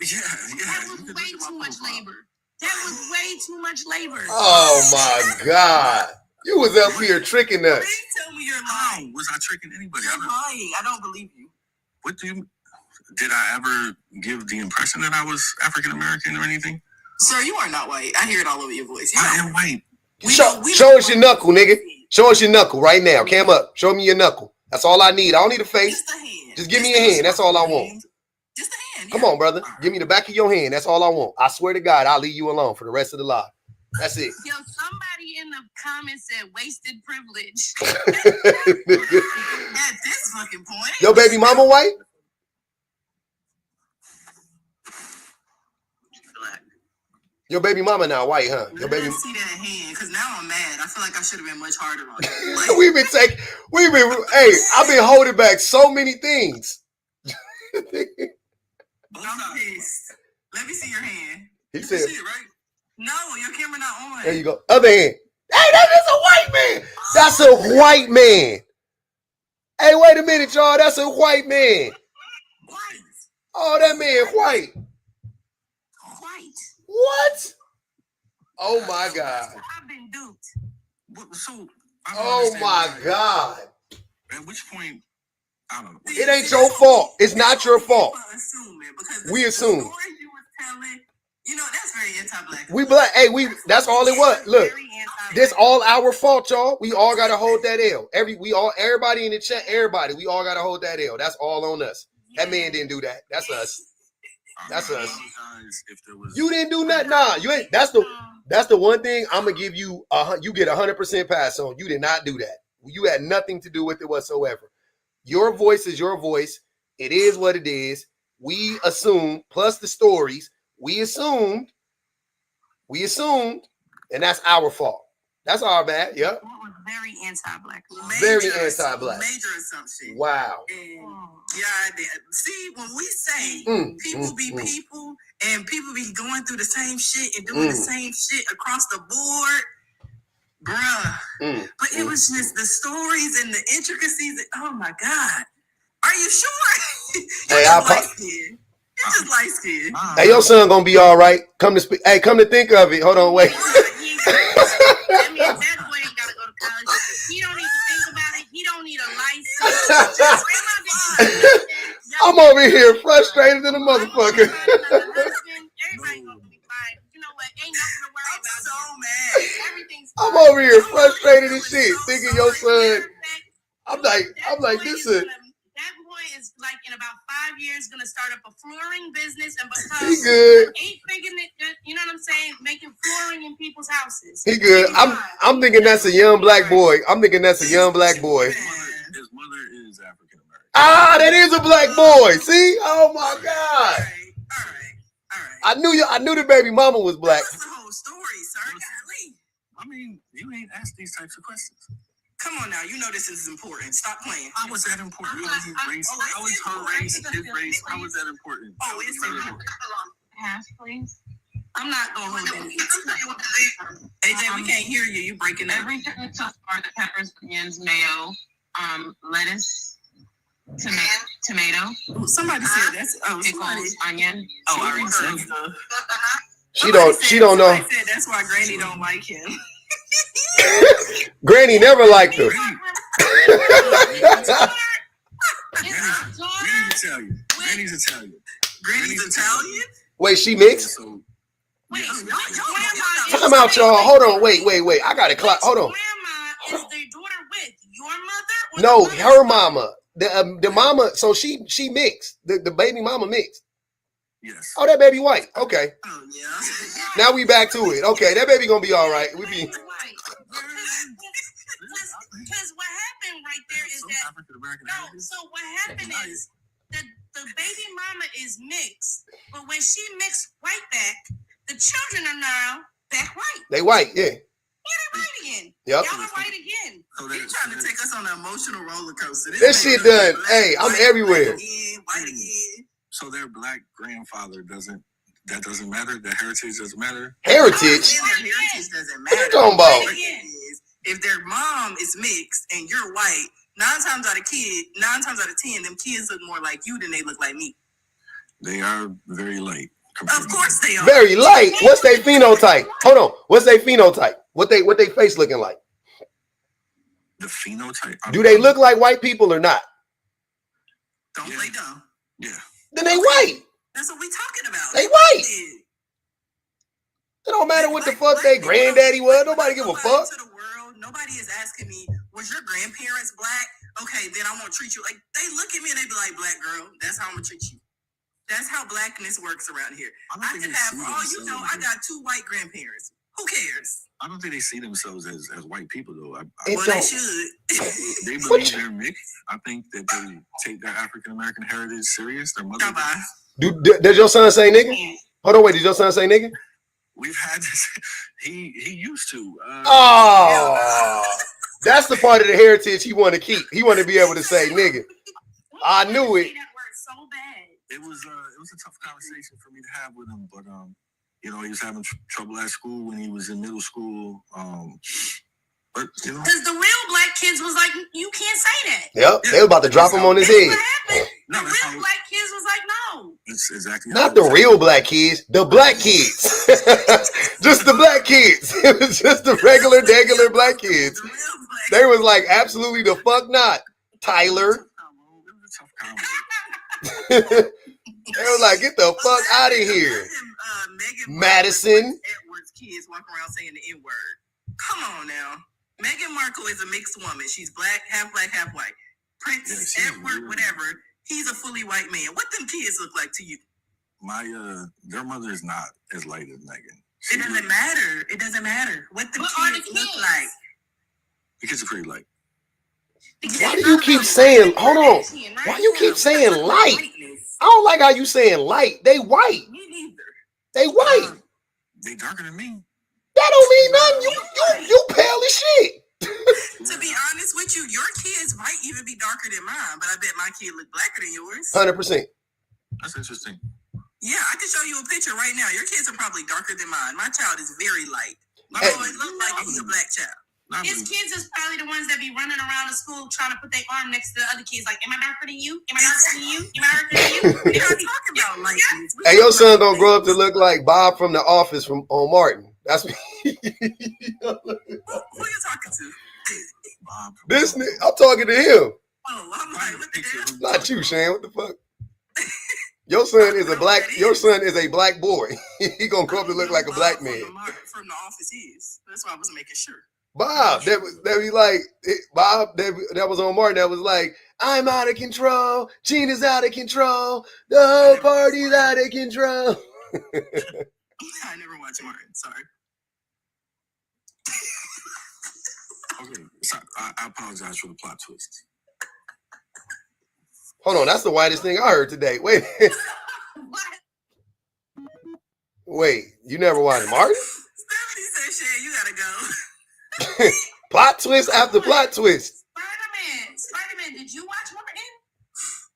Yeah.
That was way too much labor. That was way too much labor.
Oh my God. You was up here tricking us.
Please tell me you're lying.
Was I tricking anybody?
You're lying. I don't believe you.
What do you... Did I ever give the impression that I was African American or anything?
Sir, you are not white. I hear it all over your voice.
I am white.
Show us your knuckle, nigga. Show us your knuckle right now. Cam up. Show me your knuckle. That's all I need. I don't need a face.
Just a hand.
Just give me a hand. That's all I want.
Just a hand.
Come on, brother. Give me the back of your hand. That's all I want. I swear to God, I'll leave you alone for the rest of the live. That's it.
Yo, somebody in the comments said wasted privilege.
At this fucking point.
Your baby mama white?
Black.
Your baby mama now white, huh? Your baby.
See that hand, because now I'm mad. I feel like I should have been much harder on you.
Hey, I've been holding back so many things.
I'm pissed. Let me see your hand.
He said,
see it, right? No, your camera not on.
There you go. Other hand. Hey, that is a white man. That's a white man. Hey, wait a minute, y'all. That's a white man.
White.
Oh, that man white.
White.
What? Oh my God.
I've been duped.
So,
oh my God.
At which point, I don't know.
It ain't your fault. It's not your fault. We assume.
You were telling, that's very anti-black.
We black. Hey, that's all it was. Look, this all our fault, y'all. We all gotta hold that L. Everybody in the chat, we all gotta hold that L. That's all on us. That man didn't do that. That's us. That's us. You didn't do nothing. Nah, you ain't. That's the one thing I'm gonna give you. You get 100% pass on. You did not do that. You had nothing to do with it whatsoever. Your voice is your voice. It is what it is. We assume, plus the stories, we assumed, and that's our fault. That's our bad. Yep.
Very anti-black.
Very anti-black.
Major assumption.
Wow.
And see, when we say people be people and people be going through the same shit and doing the same shit across the board, bruh. But it was just the stories and the intricacies. Oh my God. Are you sure?
Hey,
You're just light skinned.
Hey, your son gonna be all right. Come to think of it. Hold on, wait.
That means that boy ain't gotta go to college. He don't need to think about it. He don't need a license.
I'm over here frustrated than a motherfucker.
Everybody's gonna be fine. You know what? Ain't nothing to worry about.
So mad.
Everything's
I'm
fine.
over here frustrated as shit, thinking your son. I'm like this is.
That boy is like in about 5 years gonna start up a flooring business and become
He good.
Ain't thinking it, you know what I'm saying? Making flooring in people's houses.
He good. I'm thinking that's a young black boy.
His mother is African American.
Ah, that is a black boy. See? Oh my God.
All right.
I knew the baby mama was black.
That's the whole story, sir. Golly.
I mean, you ain't asked these types of questions.
Come on now, you know this is important. Stop playing.
How was that important? How was his race? How was her race? His race? How was that important?
Oh, it's important.
Pass, please. I'm not going home.
AJ, we can't hear you. You breaking up.
Everything except for the peppers, onions, mayo, lettuce, tomato.
Ooh, somebody said that's
pickles, onion.
Oh, I already said stuff.
She don't know.
Said that's why Granny don't like him.
Granny never liked her.
Granny's Italian.
Granny's Italian?
Wait, she mixed?
Wait,
Time out, y'all. Hold on. Wait. I got to clock. Hold on.
Grandma is the daughter with your mother? Or
No,
the
her mama. The mama. So she mixed. The baby mama mixed.
Yes.
Oh, that baby white. Okay.
Oh yeah.
Now we back to it. Okay, that baby gonna be all right. We be.
Because what happened right there is that so what happened is that the baby mama is mixed, but when she mixed white back, the children are now Back white.
They white, yeah.
Yeah, they white again.
Yep.
Y'all are white again.
So they're trying to take us on an emotional roller coaster.
This shit done. Hey, I'm everywhere.
White again.
So their black grandfather doesn't matter. The heritage doesn't matter.
Heritage.
Their heritage doesn't matter.
What you talking about?
If their mom is mixed and you're white, 9 times out of 10, them kids look more like you than they look like me.
They are very light.
Of course they are.
Very light. What's their phenotype? Hold on. What's their phenotype? What they face looking like?
The phenotype.
Do they look like white people or not?
Don't play dumb.
Yeah.
Then they white.
That's what we talking about.
They white. It don't matter what the fuck they granddaddy was. Nobody give a fuck.
To the world, nobody is asking me, was your grandparents black? Okay, then I won't treat you like. They look at me and they be like, black girl, that's how I'm gonna treat you. That's how blackness works around here. I can have I got 2 white grandparents. Who cares?
I don't think they see themselves as white people though.
They should.
They believe they're mixed. I think that they take their African American heritage serious. Their mother.
Does your son say nigga? Hold on, wait. Did your son say nigga?
We've had this. He used to.
That's the part of the heritage he want to keep. He want to be able to say nigga. I knew it.
It was a tough conversation for me to have with him, but you know, he was having trouble at school when he was in middle school. But you know,
because the real black kids was like, you can't say that.
Yep, they were about to drop him on his head.
The real black kids was like, no.
It's exactly
not the real black kids, the black kids. Just the black kids. It was just the regular black kids. They was like, absolutely the fuck not, Tyler. They were like, get the fuck out of here. Madison.
Edward's kids walk around saying the N-word. Come on now. Meghan Markle is a mixed woman. She's black, half white. Prince Edward, whatever. He's a fully white man. What them kids look like to you?
Their mother is not as light as Meghan.
It doesn't matter. It doesn't matter. What the kids look like.
The kids are pretty light.
Why do you keep saying, hold on. Why you keep saying light? I don't like how you saying light. They white.
Me neither.
They white.
They darker than me.
That don't mean nothing. You pale as shit.
To be honest with you, your kids might even be darker than mine, but I bet my kid look blacker than yours.
100%.
That's interesting.
Yeah, I can show you a picture right now. Your kids are probably darker than mine. My child is very light. My boy looks like he's a black child.
His kids is probably the ones that be running around the school trying to put their arm next to the other kids. Like, am I darker than you? Am I darker than you? Am I darker than you? We're not talking about lightness.
Hey, your son gonna grow up to look like Bob from The Office on Martin. That's me.
Who you talking to?
Bob.
This nigga, I'm talking to him.
Oh, I'm like, what the hell?
Not you, Shane. What the fuck? Your son is a black boy. He gonna grow up to look like a black man.
From The Office is. That's why I was making sure.
Bob, that was like Bob. That was on Martin. That was like, I'm out of control. Gina's out of control. The whole party's out of control.
I never watched Martin. Sorry.
Okay, so I apologize for the plot twist.
Hold on, that's the whitest thing I heard today. Wait, you never watched Martin?
Stephanie said, "Shay, you gotta go."
Plot twist after plot twist.
Spider-Man, did you watch Martin?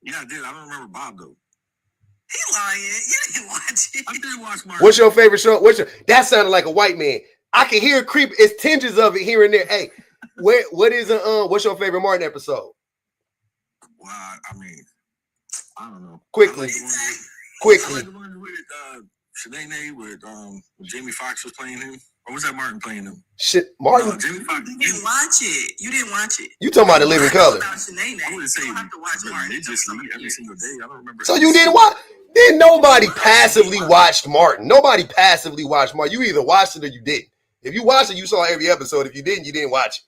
Yeah, I did. I don't remember Bob though.
He lying. You didn't watch it.
I did watch Martin.
What's your favorite show? That sounded like a white man. I can hear creep. It's tinges of it here and there. Hey, what's your favorite Martin episode?
Well, I mean, I don't know.
Quickly.
I like the one with Shanae with Jamie Foxx was playing him. Or was that Martin playing him?
Shit, Martin.
Jamie Foxx.
You didn't watch it. You didn't watch it.
You talking about The Living Color?
I wouldn't say you
have to watch Martin
religiously every single day. I don't remember.
So you didn't watch? Then nobody passively watched Martin. Nobody passively watched Martin. You either watched it or you didn't. If you watched it, you saw every episode. If you didn't, you didn't watch it.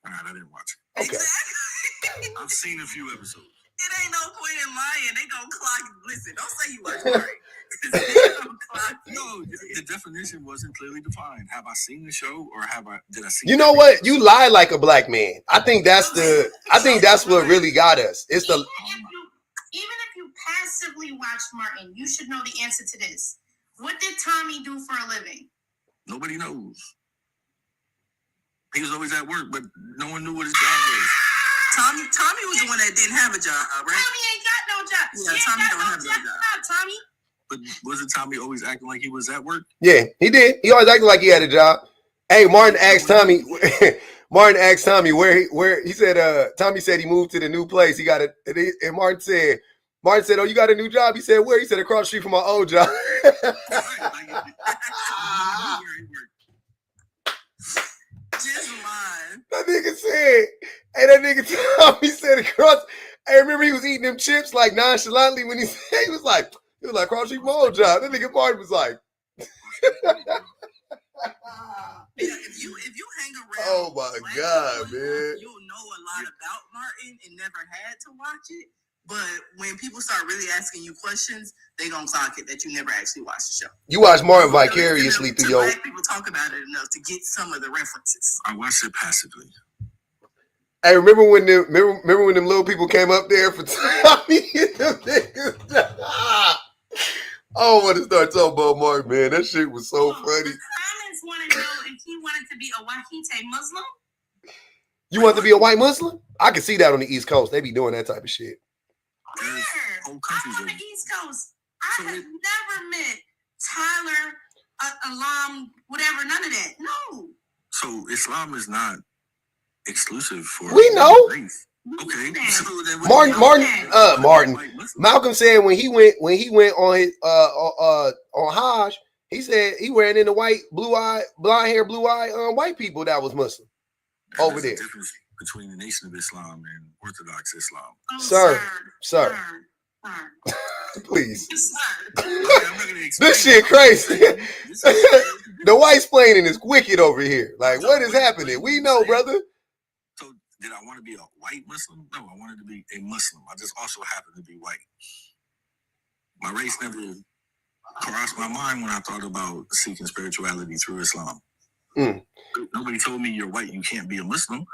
All right, I didn't watch it.
Okay.
Exactly.
I've seen a few episodes.
It ain't no point in lying. They gonna clock. Listen, don't say you watch Martin.
No, the definition wasn't clearly defined. Have I seen the show or did I see?
You know what? You lie like a black man. I think that's what really got us. It's the.
Even if you passively watch Martin, you should know the answer to this. What did Tommy do for a living?
Nobody knows. He was always at work, but no one knew what his job was.
Tommy was the one that didn't have a job, right?
Tommy ain't got no job.
Yeah, Tommy don't have no job.
Tommy.
But wasn't Tommy always acting like he was at work?
Yeah, he did. He always acted like he had a job. Hey, Martin asked Tommy. Martin asked Tommy where he said. Tommy said he moved to the new place. He got it, and Martin said, "Oh, you got a new job?" He said, "Where?" He said, "Across the street from my old job."
Just lying.
That nigga said, hey, that nigga Tommy said across. I remember he was eating them chips like nonchalantly when he said he was like across the street from my old job. That nigga Martin was like.
Yeah, if you hang around,
Oh my God, man!
You'll know a lot about Martin and never had to watch it. But when people start really asking you questions, they gonna clock it that you never actually watched the show.
You watch Martin vicariously through your.
Black people talk about it enough to get some of the references.
I watched it passively.
Hey, remember when them little people came up there for Tommy and them niggas? I don't want to start talking about Martin, man. That shit was so funny.
The comments want to know if he wanted to be a Wahite Muslim.
You want to be a white Muslim? I can see that on the East Coast. They be doing that type of shit.
Where?
Whole
I'm on the East Coast. I have never met Tyler, Alam, whatever, none of that. No.
So Islam is not exclusive for.
We know.
Race. Okay.
Martin. Malcolm said when he went on his on Hajj, he said he ran into blonde hair, blue eye white people that was Muslim over there.
Difference between the Nation of Islam and Orthodox Islam.
Oh, sir. Please. This shit crazy. The white splaining is wicked over here. Like, what is happening? We know, brother.
So, did I want to be a white Muslim? No, I wanted to be a Muslim. I just also happened to be white. My race never crossed my mind when I thought about seeking spirituality through Islam. Nobody told me you're white, you can't be a Muslim.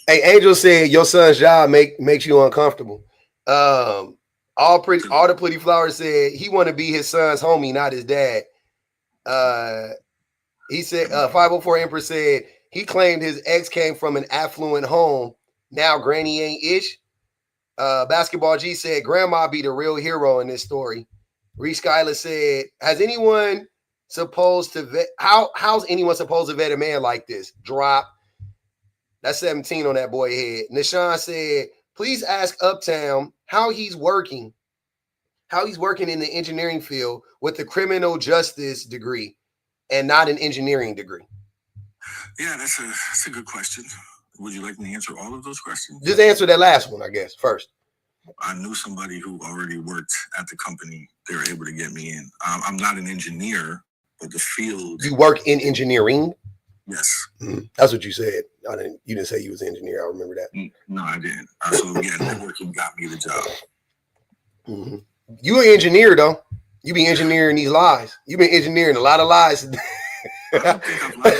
Hey, Angel said your son's job makes you uncomfortable. All the pretty flowers said he want to be his son's homie, not his dad. He said 504 Empress said he claimed his ex came from an affluent home. Now granny ain't ish. Basketball G said grandma be the real hero in this story. Reese Skyler said, has anyone supposed to vet? How's anyone supposed to vet a man like this? Drop. That's 17 on that boy head. Nishan said, please ask Uptown how he's working in the engineering field with a criminal justice degree and not an engineering degree.
Yeah, that's a good question. Would you like me to answer all of those questions?
Just answer that last one, I guess, first.
I knew somebody who already worked at the company. They were able to get me in. I'm not an engineer, but the field.
You work in engineering?
Yes.
That's what you said. You didn't say you was an engineer. I remember that.
No, I didn't. So yeah, networking got me the job.
Mm-hmm. You an engineer though. You be engineering these lies. You've been engineering a lot of lies.
I don't think I'm lying.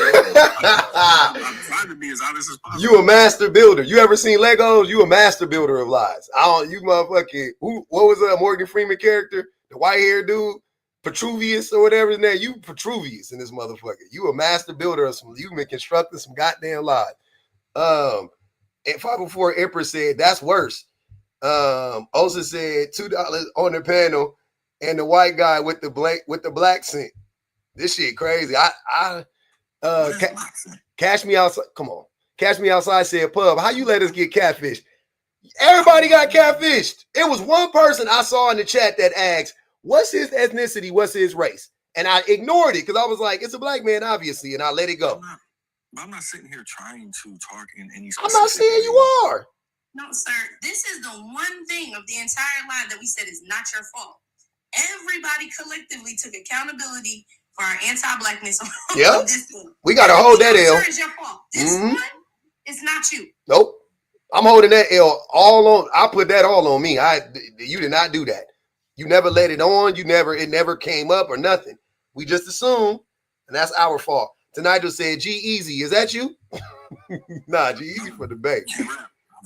I'm trying to be as honest as possible.
You a master builder. You ever seen Legos? You a master builder of lies. You motherfucking what was Morgan Freeman character? The white haired dude, Petruvius or whatever his name. You Petruvius in this motherfucker. You a master builder of some. You've been constructing some goddamn lies. And 504 Emperor said that's worse. Osa said $2 on the panel, and the white guy with the black scent. This shit crazy. Cash Me Outside. Come on. Cash Me Outside said, Pub, how you let us get catfished? Everybody got catfished. It was one person I saw in the chat that asked, what's his ethnicity? What's his race? And I ignored it because I was like, it's a black man, obviously, and I let it go.
I'm not sitting here trying to talk in any
I'm not saying you are.
No, sir. This is the one thing of the entire line that we said is not your fault. Everybody collectively took accountability for our anti-blackness on this one.
We got to hold that L.
It's your fault. This one, it's not you.
Nope. I'm holding that L all on. I put that all on me. You did not do that. You never let it on. It never came up or nothing. We just assumed, and that's our fault. Tonight just said, G-Eazy, is that you? Nah, G-Eazy for the Bay.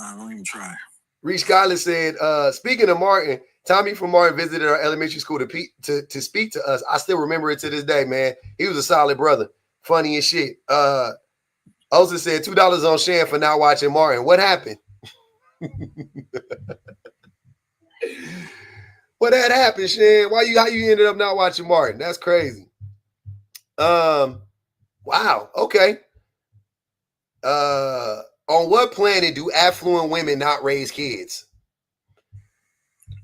I don't even try.
Reese Skyler said, speaking of Martin, Tommy from Martin visited our elementary school to speak to us. I still remember it to this day, man. He was a solid brother. Funny as shit. Osa said $2 on Shan for not watching Martin. What happened? What had happened, Shan? How you ended up not watching Martin? That's crazy. Wow. Okay. On what planet do affluent women not raise kids?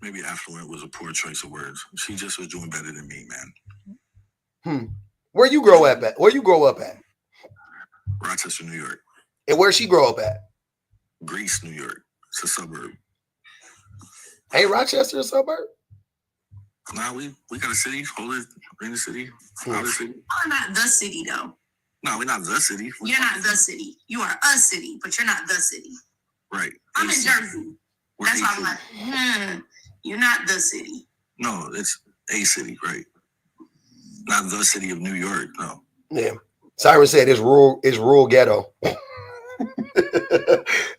Maybe affluent was a poor choice of words. She just was doing better than me, man.
Where you grow up at? Where you grow up at?
Rochester, New York.
And where she grow up at?
Greece, New York. It's a suburb.
Ain't Rochester a suburb?
Nah, we got a city. Hold it in the city. Out the city.
We're not the city, though.
No, we're not the city.
You're not the city. You are a city, but you're not the city.
Right.
I'm in Jersey. That's why I'm like, you're not the city.
No, it's a city, right? Not the city of New York, no.
Yeah. Siren said it's rural ghetto.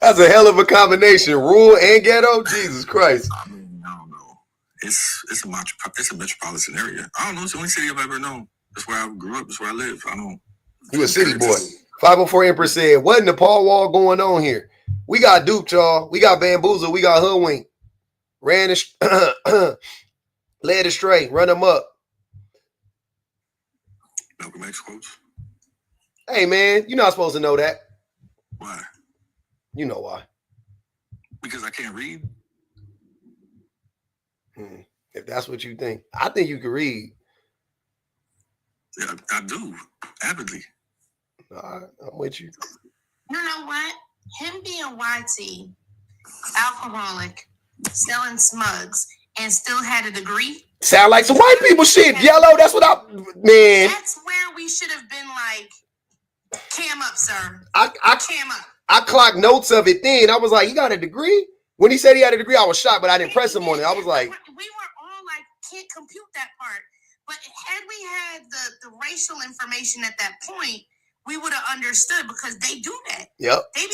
That's a hell of a combination. Rural and ghetto? Jesus Christ.
I mean, I don't know. It's a metropolitan area. I don't know. It's the only city I've ever known. That's where I grew up. That's where I live. I don't.
You a city boy. 504 Empress said, what in the Paul Wall going on here? We got duped, y'all. We got bamboozled. We got hoodwinked. Led astray. Run them up.
Malcolm X quotes.
Hey, man, you're not supposed to know that.
Why?
You know why.
Because I can't read.
If that's what you think. I think you can read.
Yeah, I do. Avidly.
All right, I'm with you.
You know what? Him being YT, alcoholic, selling smugs, and still had a degree.
Sound like some white people shit. Yellow, that's what man.
That's where we should have been like, cam up, sir.
I
cam up.
I clocked notes of it then. I was like, he got a degree? When he said he had a degree, I was shocked, but I didn't press him on it. I was like,
we were all like, can't compute that part. But had we had the racial information at that point, we would have understood because they do that.
Yep.
They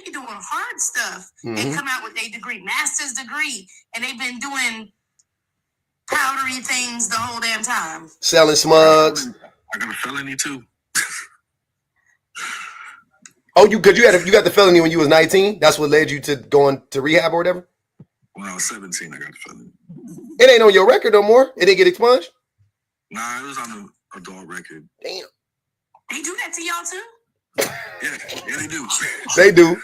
be doing hard stuff and come out with their degree, master's degree, and they've been doing powdery things the whole damn time.
Selling smugs.
I got a felony too.
Oh, you got the felony when you was 19? That's what led you to going to rehab or whatever?
When I was 17, I got the felony.
It ain't on your record no more. It didn't get expunged?
Nah, it was on the adult record.
Damn.
They do that to y'all too?
Yeah, they do.
They do.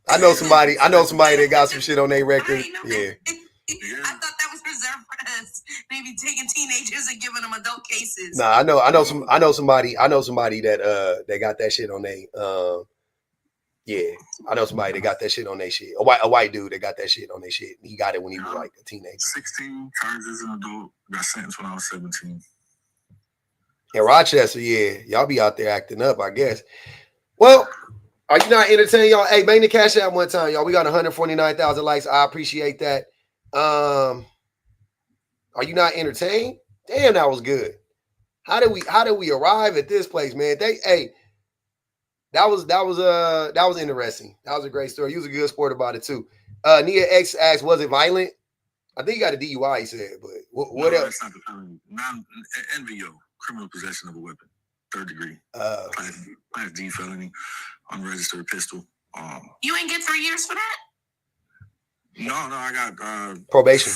I know somebody that got some shit on their record. Yeah.
I thought that was reserved for us. Maybe taking teenagers and giving them adult cases.
Nah, I know somebody that got that shit on their yeah. I know somebody that got that shit on their shit. A white dude that got that shit on their shit. He got it when he was like a teenager.
16 charges as an adult. Got sentenced when I was 17.
In Rochester, yeah. Y'all be out there acting up, I guess. Well, are you not entertaining y'all? Hey, bang the cash out one time, y'all. We got 149,000 likes. I appreciate that. Are you not entertained? Damn, that was good. How did we arrive at this place, man? That was interesting. That was a great story. You was a good sport about it too. Nia X asked, was it violent? I think he got a DUI, he said, but what else?
That's not the felony. NVO, criminal possession of a weapon, 3rd degree. Class D felony, unregistered pistol.
You ain't get 3 years for that?
No, I got
probation.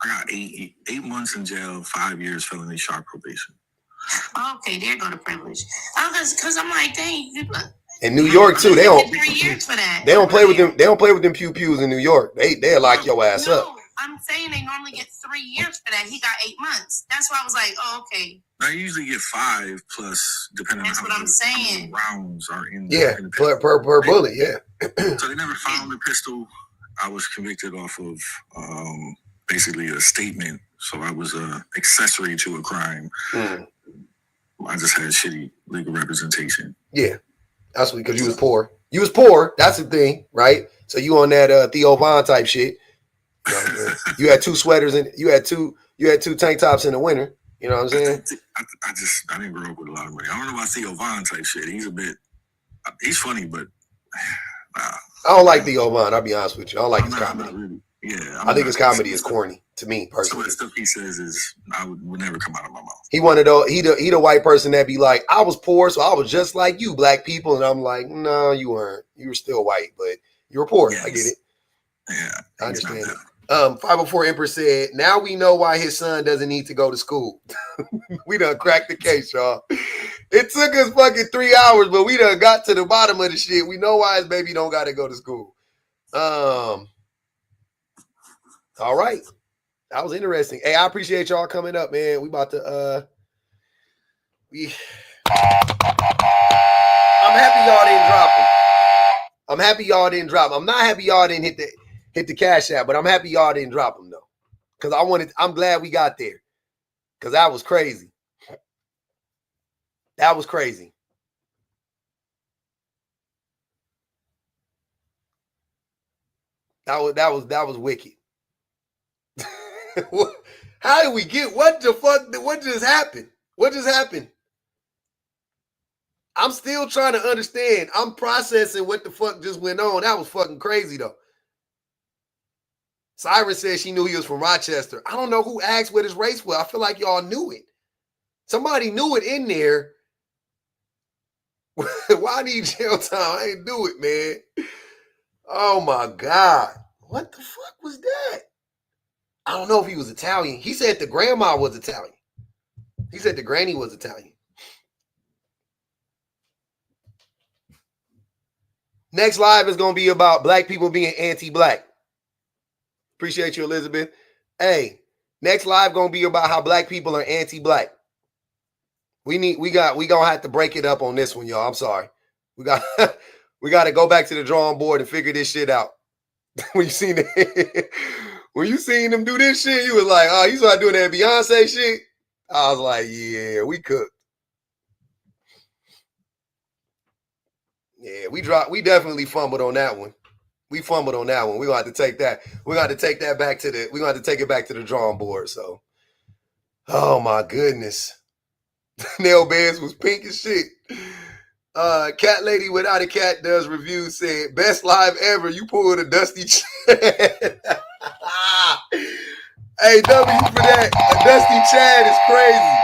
I got 8 months in jail, 5 years felony sharp probation.
Okay, there go the privilege. Because I'm like, dang.
In New York too, they don't.
3 years for that.
They don't play with them. They don't play with them pews in New York. They'll lock your ass up.
I'm saying they normally get 3 years for that. He got 8 months. That's why I was like, oh, okay.
I usually get 5 plus, depending on how many rounds are in.
Yeah,
in the
per bullet. Yeah.
So they never found the pistol. I was convicted off of basically a statement. So I was an accessory to a crime. I just had shitty legal representation. Yeah,
that's because you was poor. You was poor. That's the thing, right? So you on that Theo Von type shit. You had 2 sweaters and you had two tank tops in the winter. You know what I'm saying?
I didn't grow up with a lot of money. I don't know about Theo Von type shit. He's funny, but nah.
I don't like Theo Von. I'll be honest with you. I don't like his comedy.
Yeah,
I think his comedy is corny to me personally.
Some of the stuff he says would never come out of my mouth.
He wanted he the white person that be like, I was poor, so I was just like you, black people, and I'm like, no, you weren't. You were still white, but you were poor. Yes. I get it.
Yeah,
I understand it. 504 Empress said, now we know why his son doesn't need to go to school. We done cracked the case, y'all. It took us fucking 3 hours, but we done got to the bottom of the shit. We know why his baby don't got to go to school. All right. That was interesting. Hey, I appreciate y'all coming up, man. We about to I'm happy y'all didn't drop them. I'm happy y'all didn't drop them. I'm not happy y'all didn't hit the cash app, but I'm happy y'all didn't drop them though. Cause I'm glad we got there. Cause that was crazy. That was crazy. That was wicked. How did we get? What the fuck? What just happened? What just happened? I'm still trying to understand. I'm processing what the fuck just went on. That was fucking crazy though. Siren said she knew he was from Rochester. I don't know who asked what his race was. I feel like y'all knew it. Somebody knew it in there. Why I need jail time? I ain't do it, man. Oh my God. What the fuck was that? I don't know if he was Italian. He said the grandma was Italian. He said the granny was Italian. Next live is going to be about black people being anti-black. Appreciate you, Elizabeth. Hey, next live going to be about how black people are anti-black. We going to have to break it up on this one, y'all. I'm sorry. We got to go back to the drawing board and figure this shit out. When you seen them do this shit, you was like, oh, you started doing that Beyonce shit? I was like, yeah, we cooked. Yeah, we definitely fumbled on that one. We fumbled on that one. We're gonna have to take that. We're gonna have to take that back to we're gonna have to take it back to the drawing board. So, oh my goodness. Nail beds was pink as shit. Cat Lady Without a Cat Does Reviews said, best live ever. You pulled a Dusty Chad. Hey, W for that. A Dusty Chad is crazy.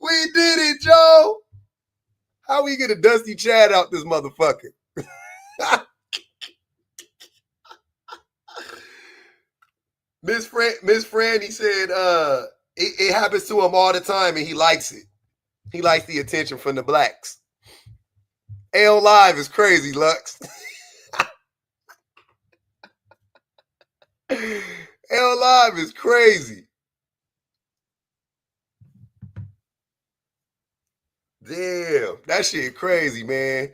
We did it, Joe. How we get a Dusty Chad out this motherfucker? Miss Franny said it happens to him all the time and he likes it. He likes the attention from the blacks. L Live is crazy, Lux. L Live is crazy. Damn, that shit crazy, man.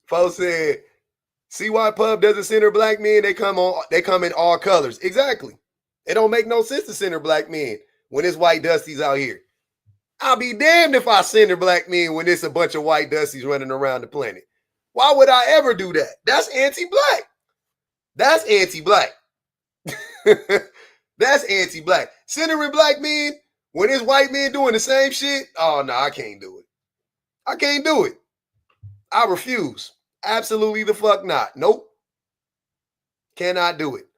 Folks said, see why Pub doesn't center black men? They come in all colors. Exactly. It don't make no sense to center black men when it's white dusties out here. I'll be damned if I center black men when it's a bunch of white dusties running around the planet. Why would I ever do that? That's anti-black. That's anti-black. That's anti-black. Centering black men when it's white men doing the same shit? Oh, no, I can't do it. I can't do it. I refuse. Absolutely the fuck not. Nope. Cannot do it.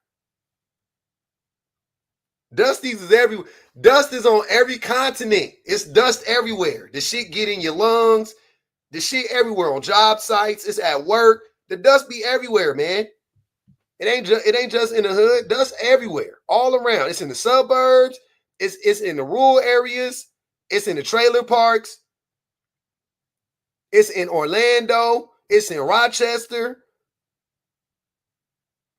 Dusties is everywhere. Dust is on every continent. It's dust everywhere. The shit get in your lungs. The shit everywhere on job sites. It's at work. The dust be everywhere, man. It ain't just in the hood. Dust everywhere, all around. It's in the suburbs. It's in the rural areas. It's in the trailer parks. It's in Orlando. It's in Rochester.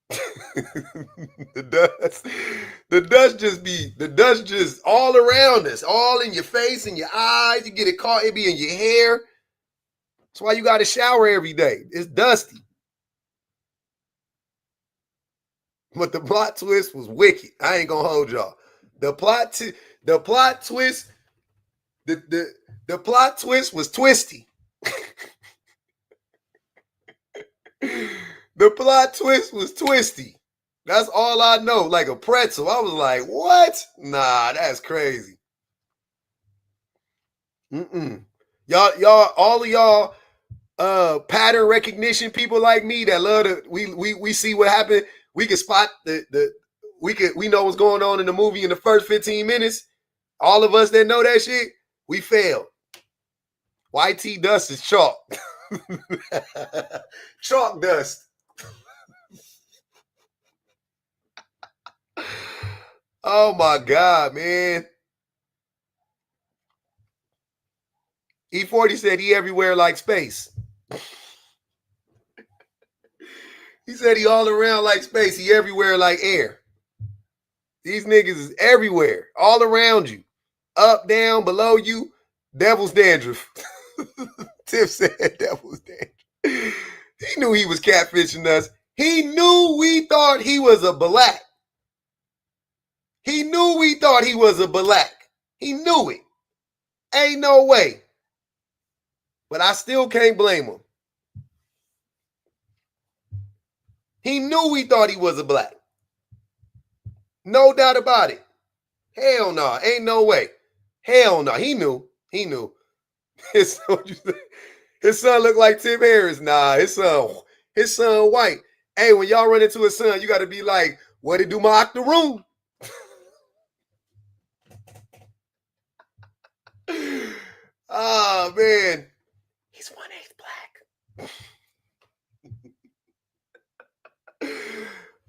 The dust just all around us, all in your face, in your eyes. You get it caught, it be in your hair. That's why you got to shower every day. It's dusty. But the plot twist was wicked. I ain't gonna hold y'all. The plot twist was twisty. The plot twist was twisty. That's all I know. Like a pretzel. I was like, what? Nah, that's crazy. Y'all, all of y'all pattern recognition people like me that love to we see what happened. We can spot we know what's going on in the movie in the first 15 minutes. All of us that know that shit, we failed. YT dust is chalk. Chalk dust. Oh my God, man. E40 said he everywhere like space. He said he all around like space. He everywhere like air. These niggas is everywhere, all around you. Up, down, below you. Devil's dandruff. Tiff said devil's dandruff. He knew he was catfishing us. He knew we thought he was a black. He knew we thought he was a black. He knew it. Ain't no way. But I still can't blame him. He knew we thought he was a black. No doubt about it. Hell no. Ain't no way. Hell no. He knew. He knew. His son looked like Tim Harris. Nah, his son white. Hey, when y'all run into his son, you got to be like, what it do my octoroon? Oh, man. He's 1/8 black.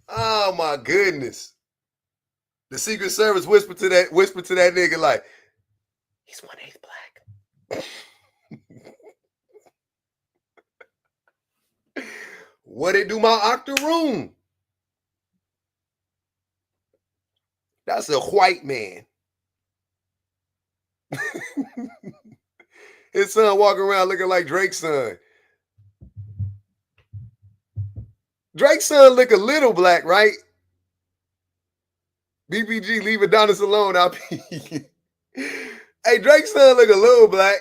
Oh, my goodness. The Secret Service whispered to that nigga like, he's 1/8 black. What it do my octoroon? That's a white man. His son walking around looking like Drake's son. Drake's son look a little black, right? BBG, leave Adonis alone. Hey, Drake's son look a little black.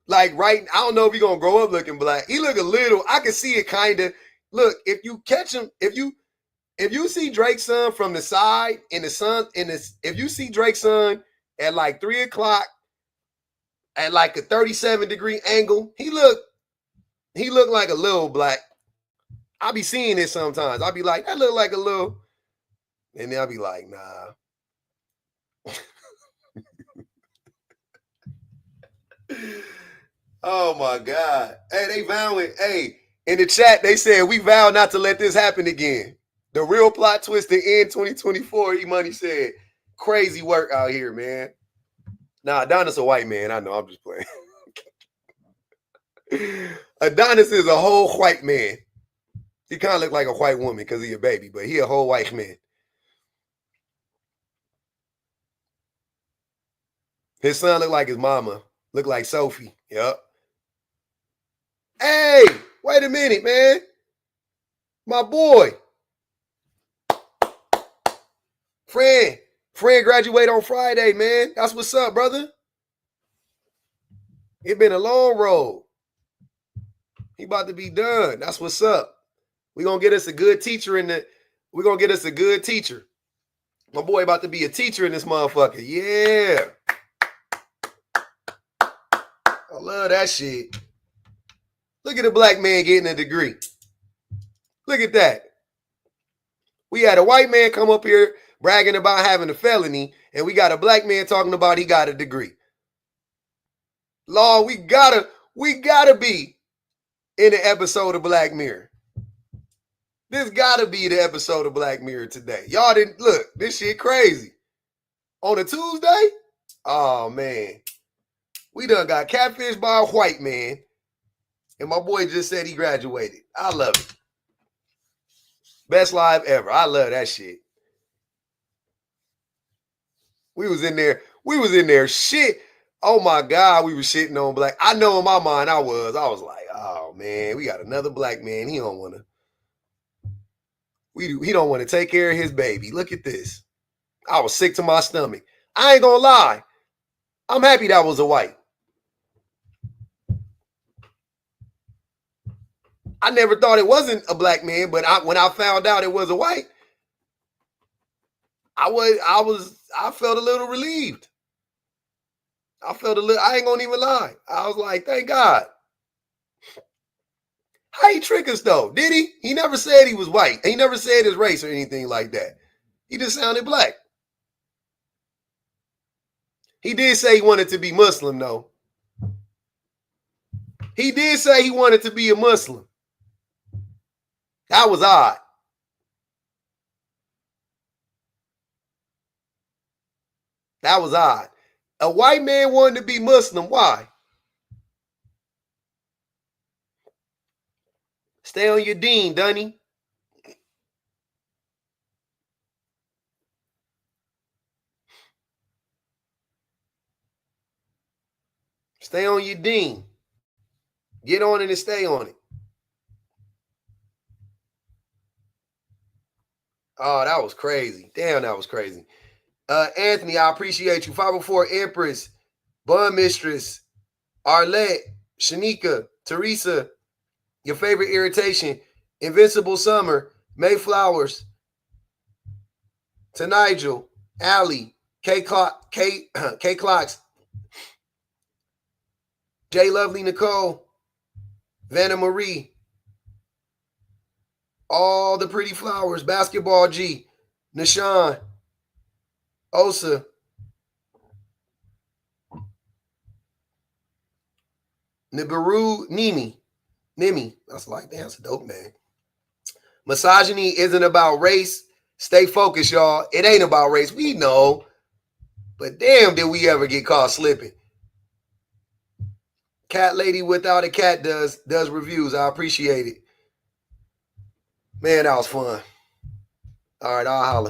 Like, right, I don't know if he's going to grow up looking black. He look a little, I can see it kind of. Look, if you catch him, if you see Drake's son from the side in the sun, if you see Drake's son at like 3 o'clock at like a 37-degree angle, he look like a little black. I'll be seeing it sometimes. I'll be like, that look like a little, and then I'll be like, nah. Oh my God. Hey, they vowing, hey, in the chat, they said, we vow not to let this happen again. The real plot twist to end 2024, E-Money said, crazy work out here, man. Nah, Adonis a white man. I know, I'm just playing. Adonis is a whole white man. He kind of look like a white woman because he a baby, but he a whole white man. His son look like his mama. Look like Sophie. Yep. Hey, wait a minute, man. My boy. Friend graduate on Friday, man. That's what's up, brother. It been a long road. He about to be done. That's what's up. We're going to get us a good teacher we're going to get us a good teacher. My boy about to be a teacher in this motherfucker. Yeah. I love that shit. Look at a black man getting a degree. Look at that. We had a white man come up here bragging about having a felony, and we got a black man talking about he got a degree. Law, we gotta be in the episode of Black Mirror. This gotta be the episode of Black Mirror today. Y'all didn't look, this shit crazy. On a Tuesday? Oh man. We done got catfished by a white man. And my boy just said he graduated. I love it. Best live ever. I love that shit. We was in there shit. Oh my God, we were shitting on black. I know in my mind I was like, oh man, we got another black man. He don't want to take care of his baby. Look at this. I was sick to my stomach. I ain't gonna lie. I'm happy that was a white. I never thought it wasn't a black man, but when I found out it was a white, I felt a little relieved. I felt a little, I ain't gonna even lie. I was like, thank God. How he trick us though? Did he? He never said he was white. He never said his race or anything like that. He just sounded black. He did say he wanted to be Muslim though. He did say he wanted to be a Muslim. That was odd. That was odd. A white man wanted to be Muslim. Why? Stay on your deen, Dunny. Stay on your deen. Get on it and stay on it. Oh, that was crazy. Damn, that was crazy. Anthony, I appreciate you. 504 Empress, Bun Mistress, Arlette, Shanika, Teresa, your favorite irritation, Invincible Summer, Mayflowers, to Nigel, Allie, K Clocks, J Lovely Nicole, Vanna Marie, all the pretty flowers, Basketball G, Nashawn, Osa, Nibiru, Nimi. That's like, damn, that's a dope name. Misogyny isn't about race. Stay focused, y'all. It ain't about race. We know. But damn, did we ever get caught slipping. Cat Lady Without a Cat does reviews. I appreciate it. Man, that was fun. All right, I'll holler.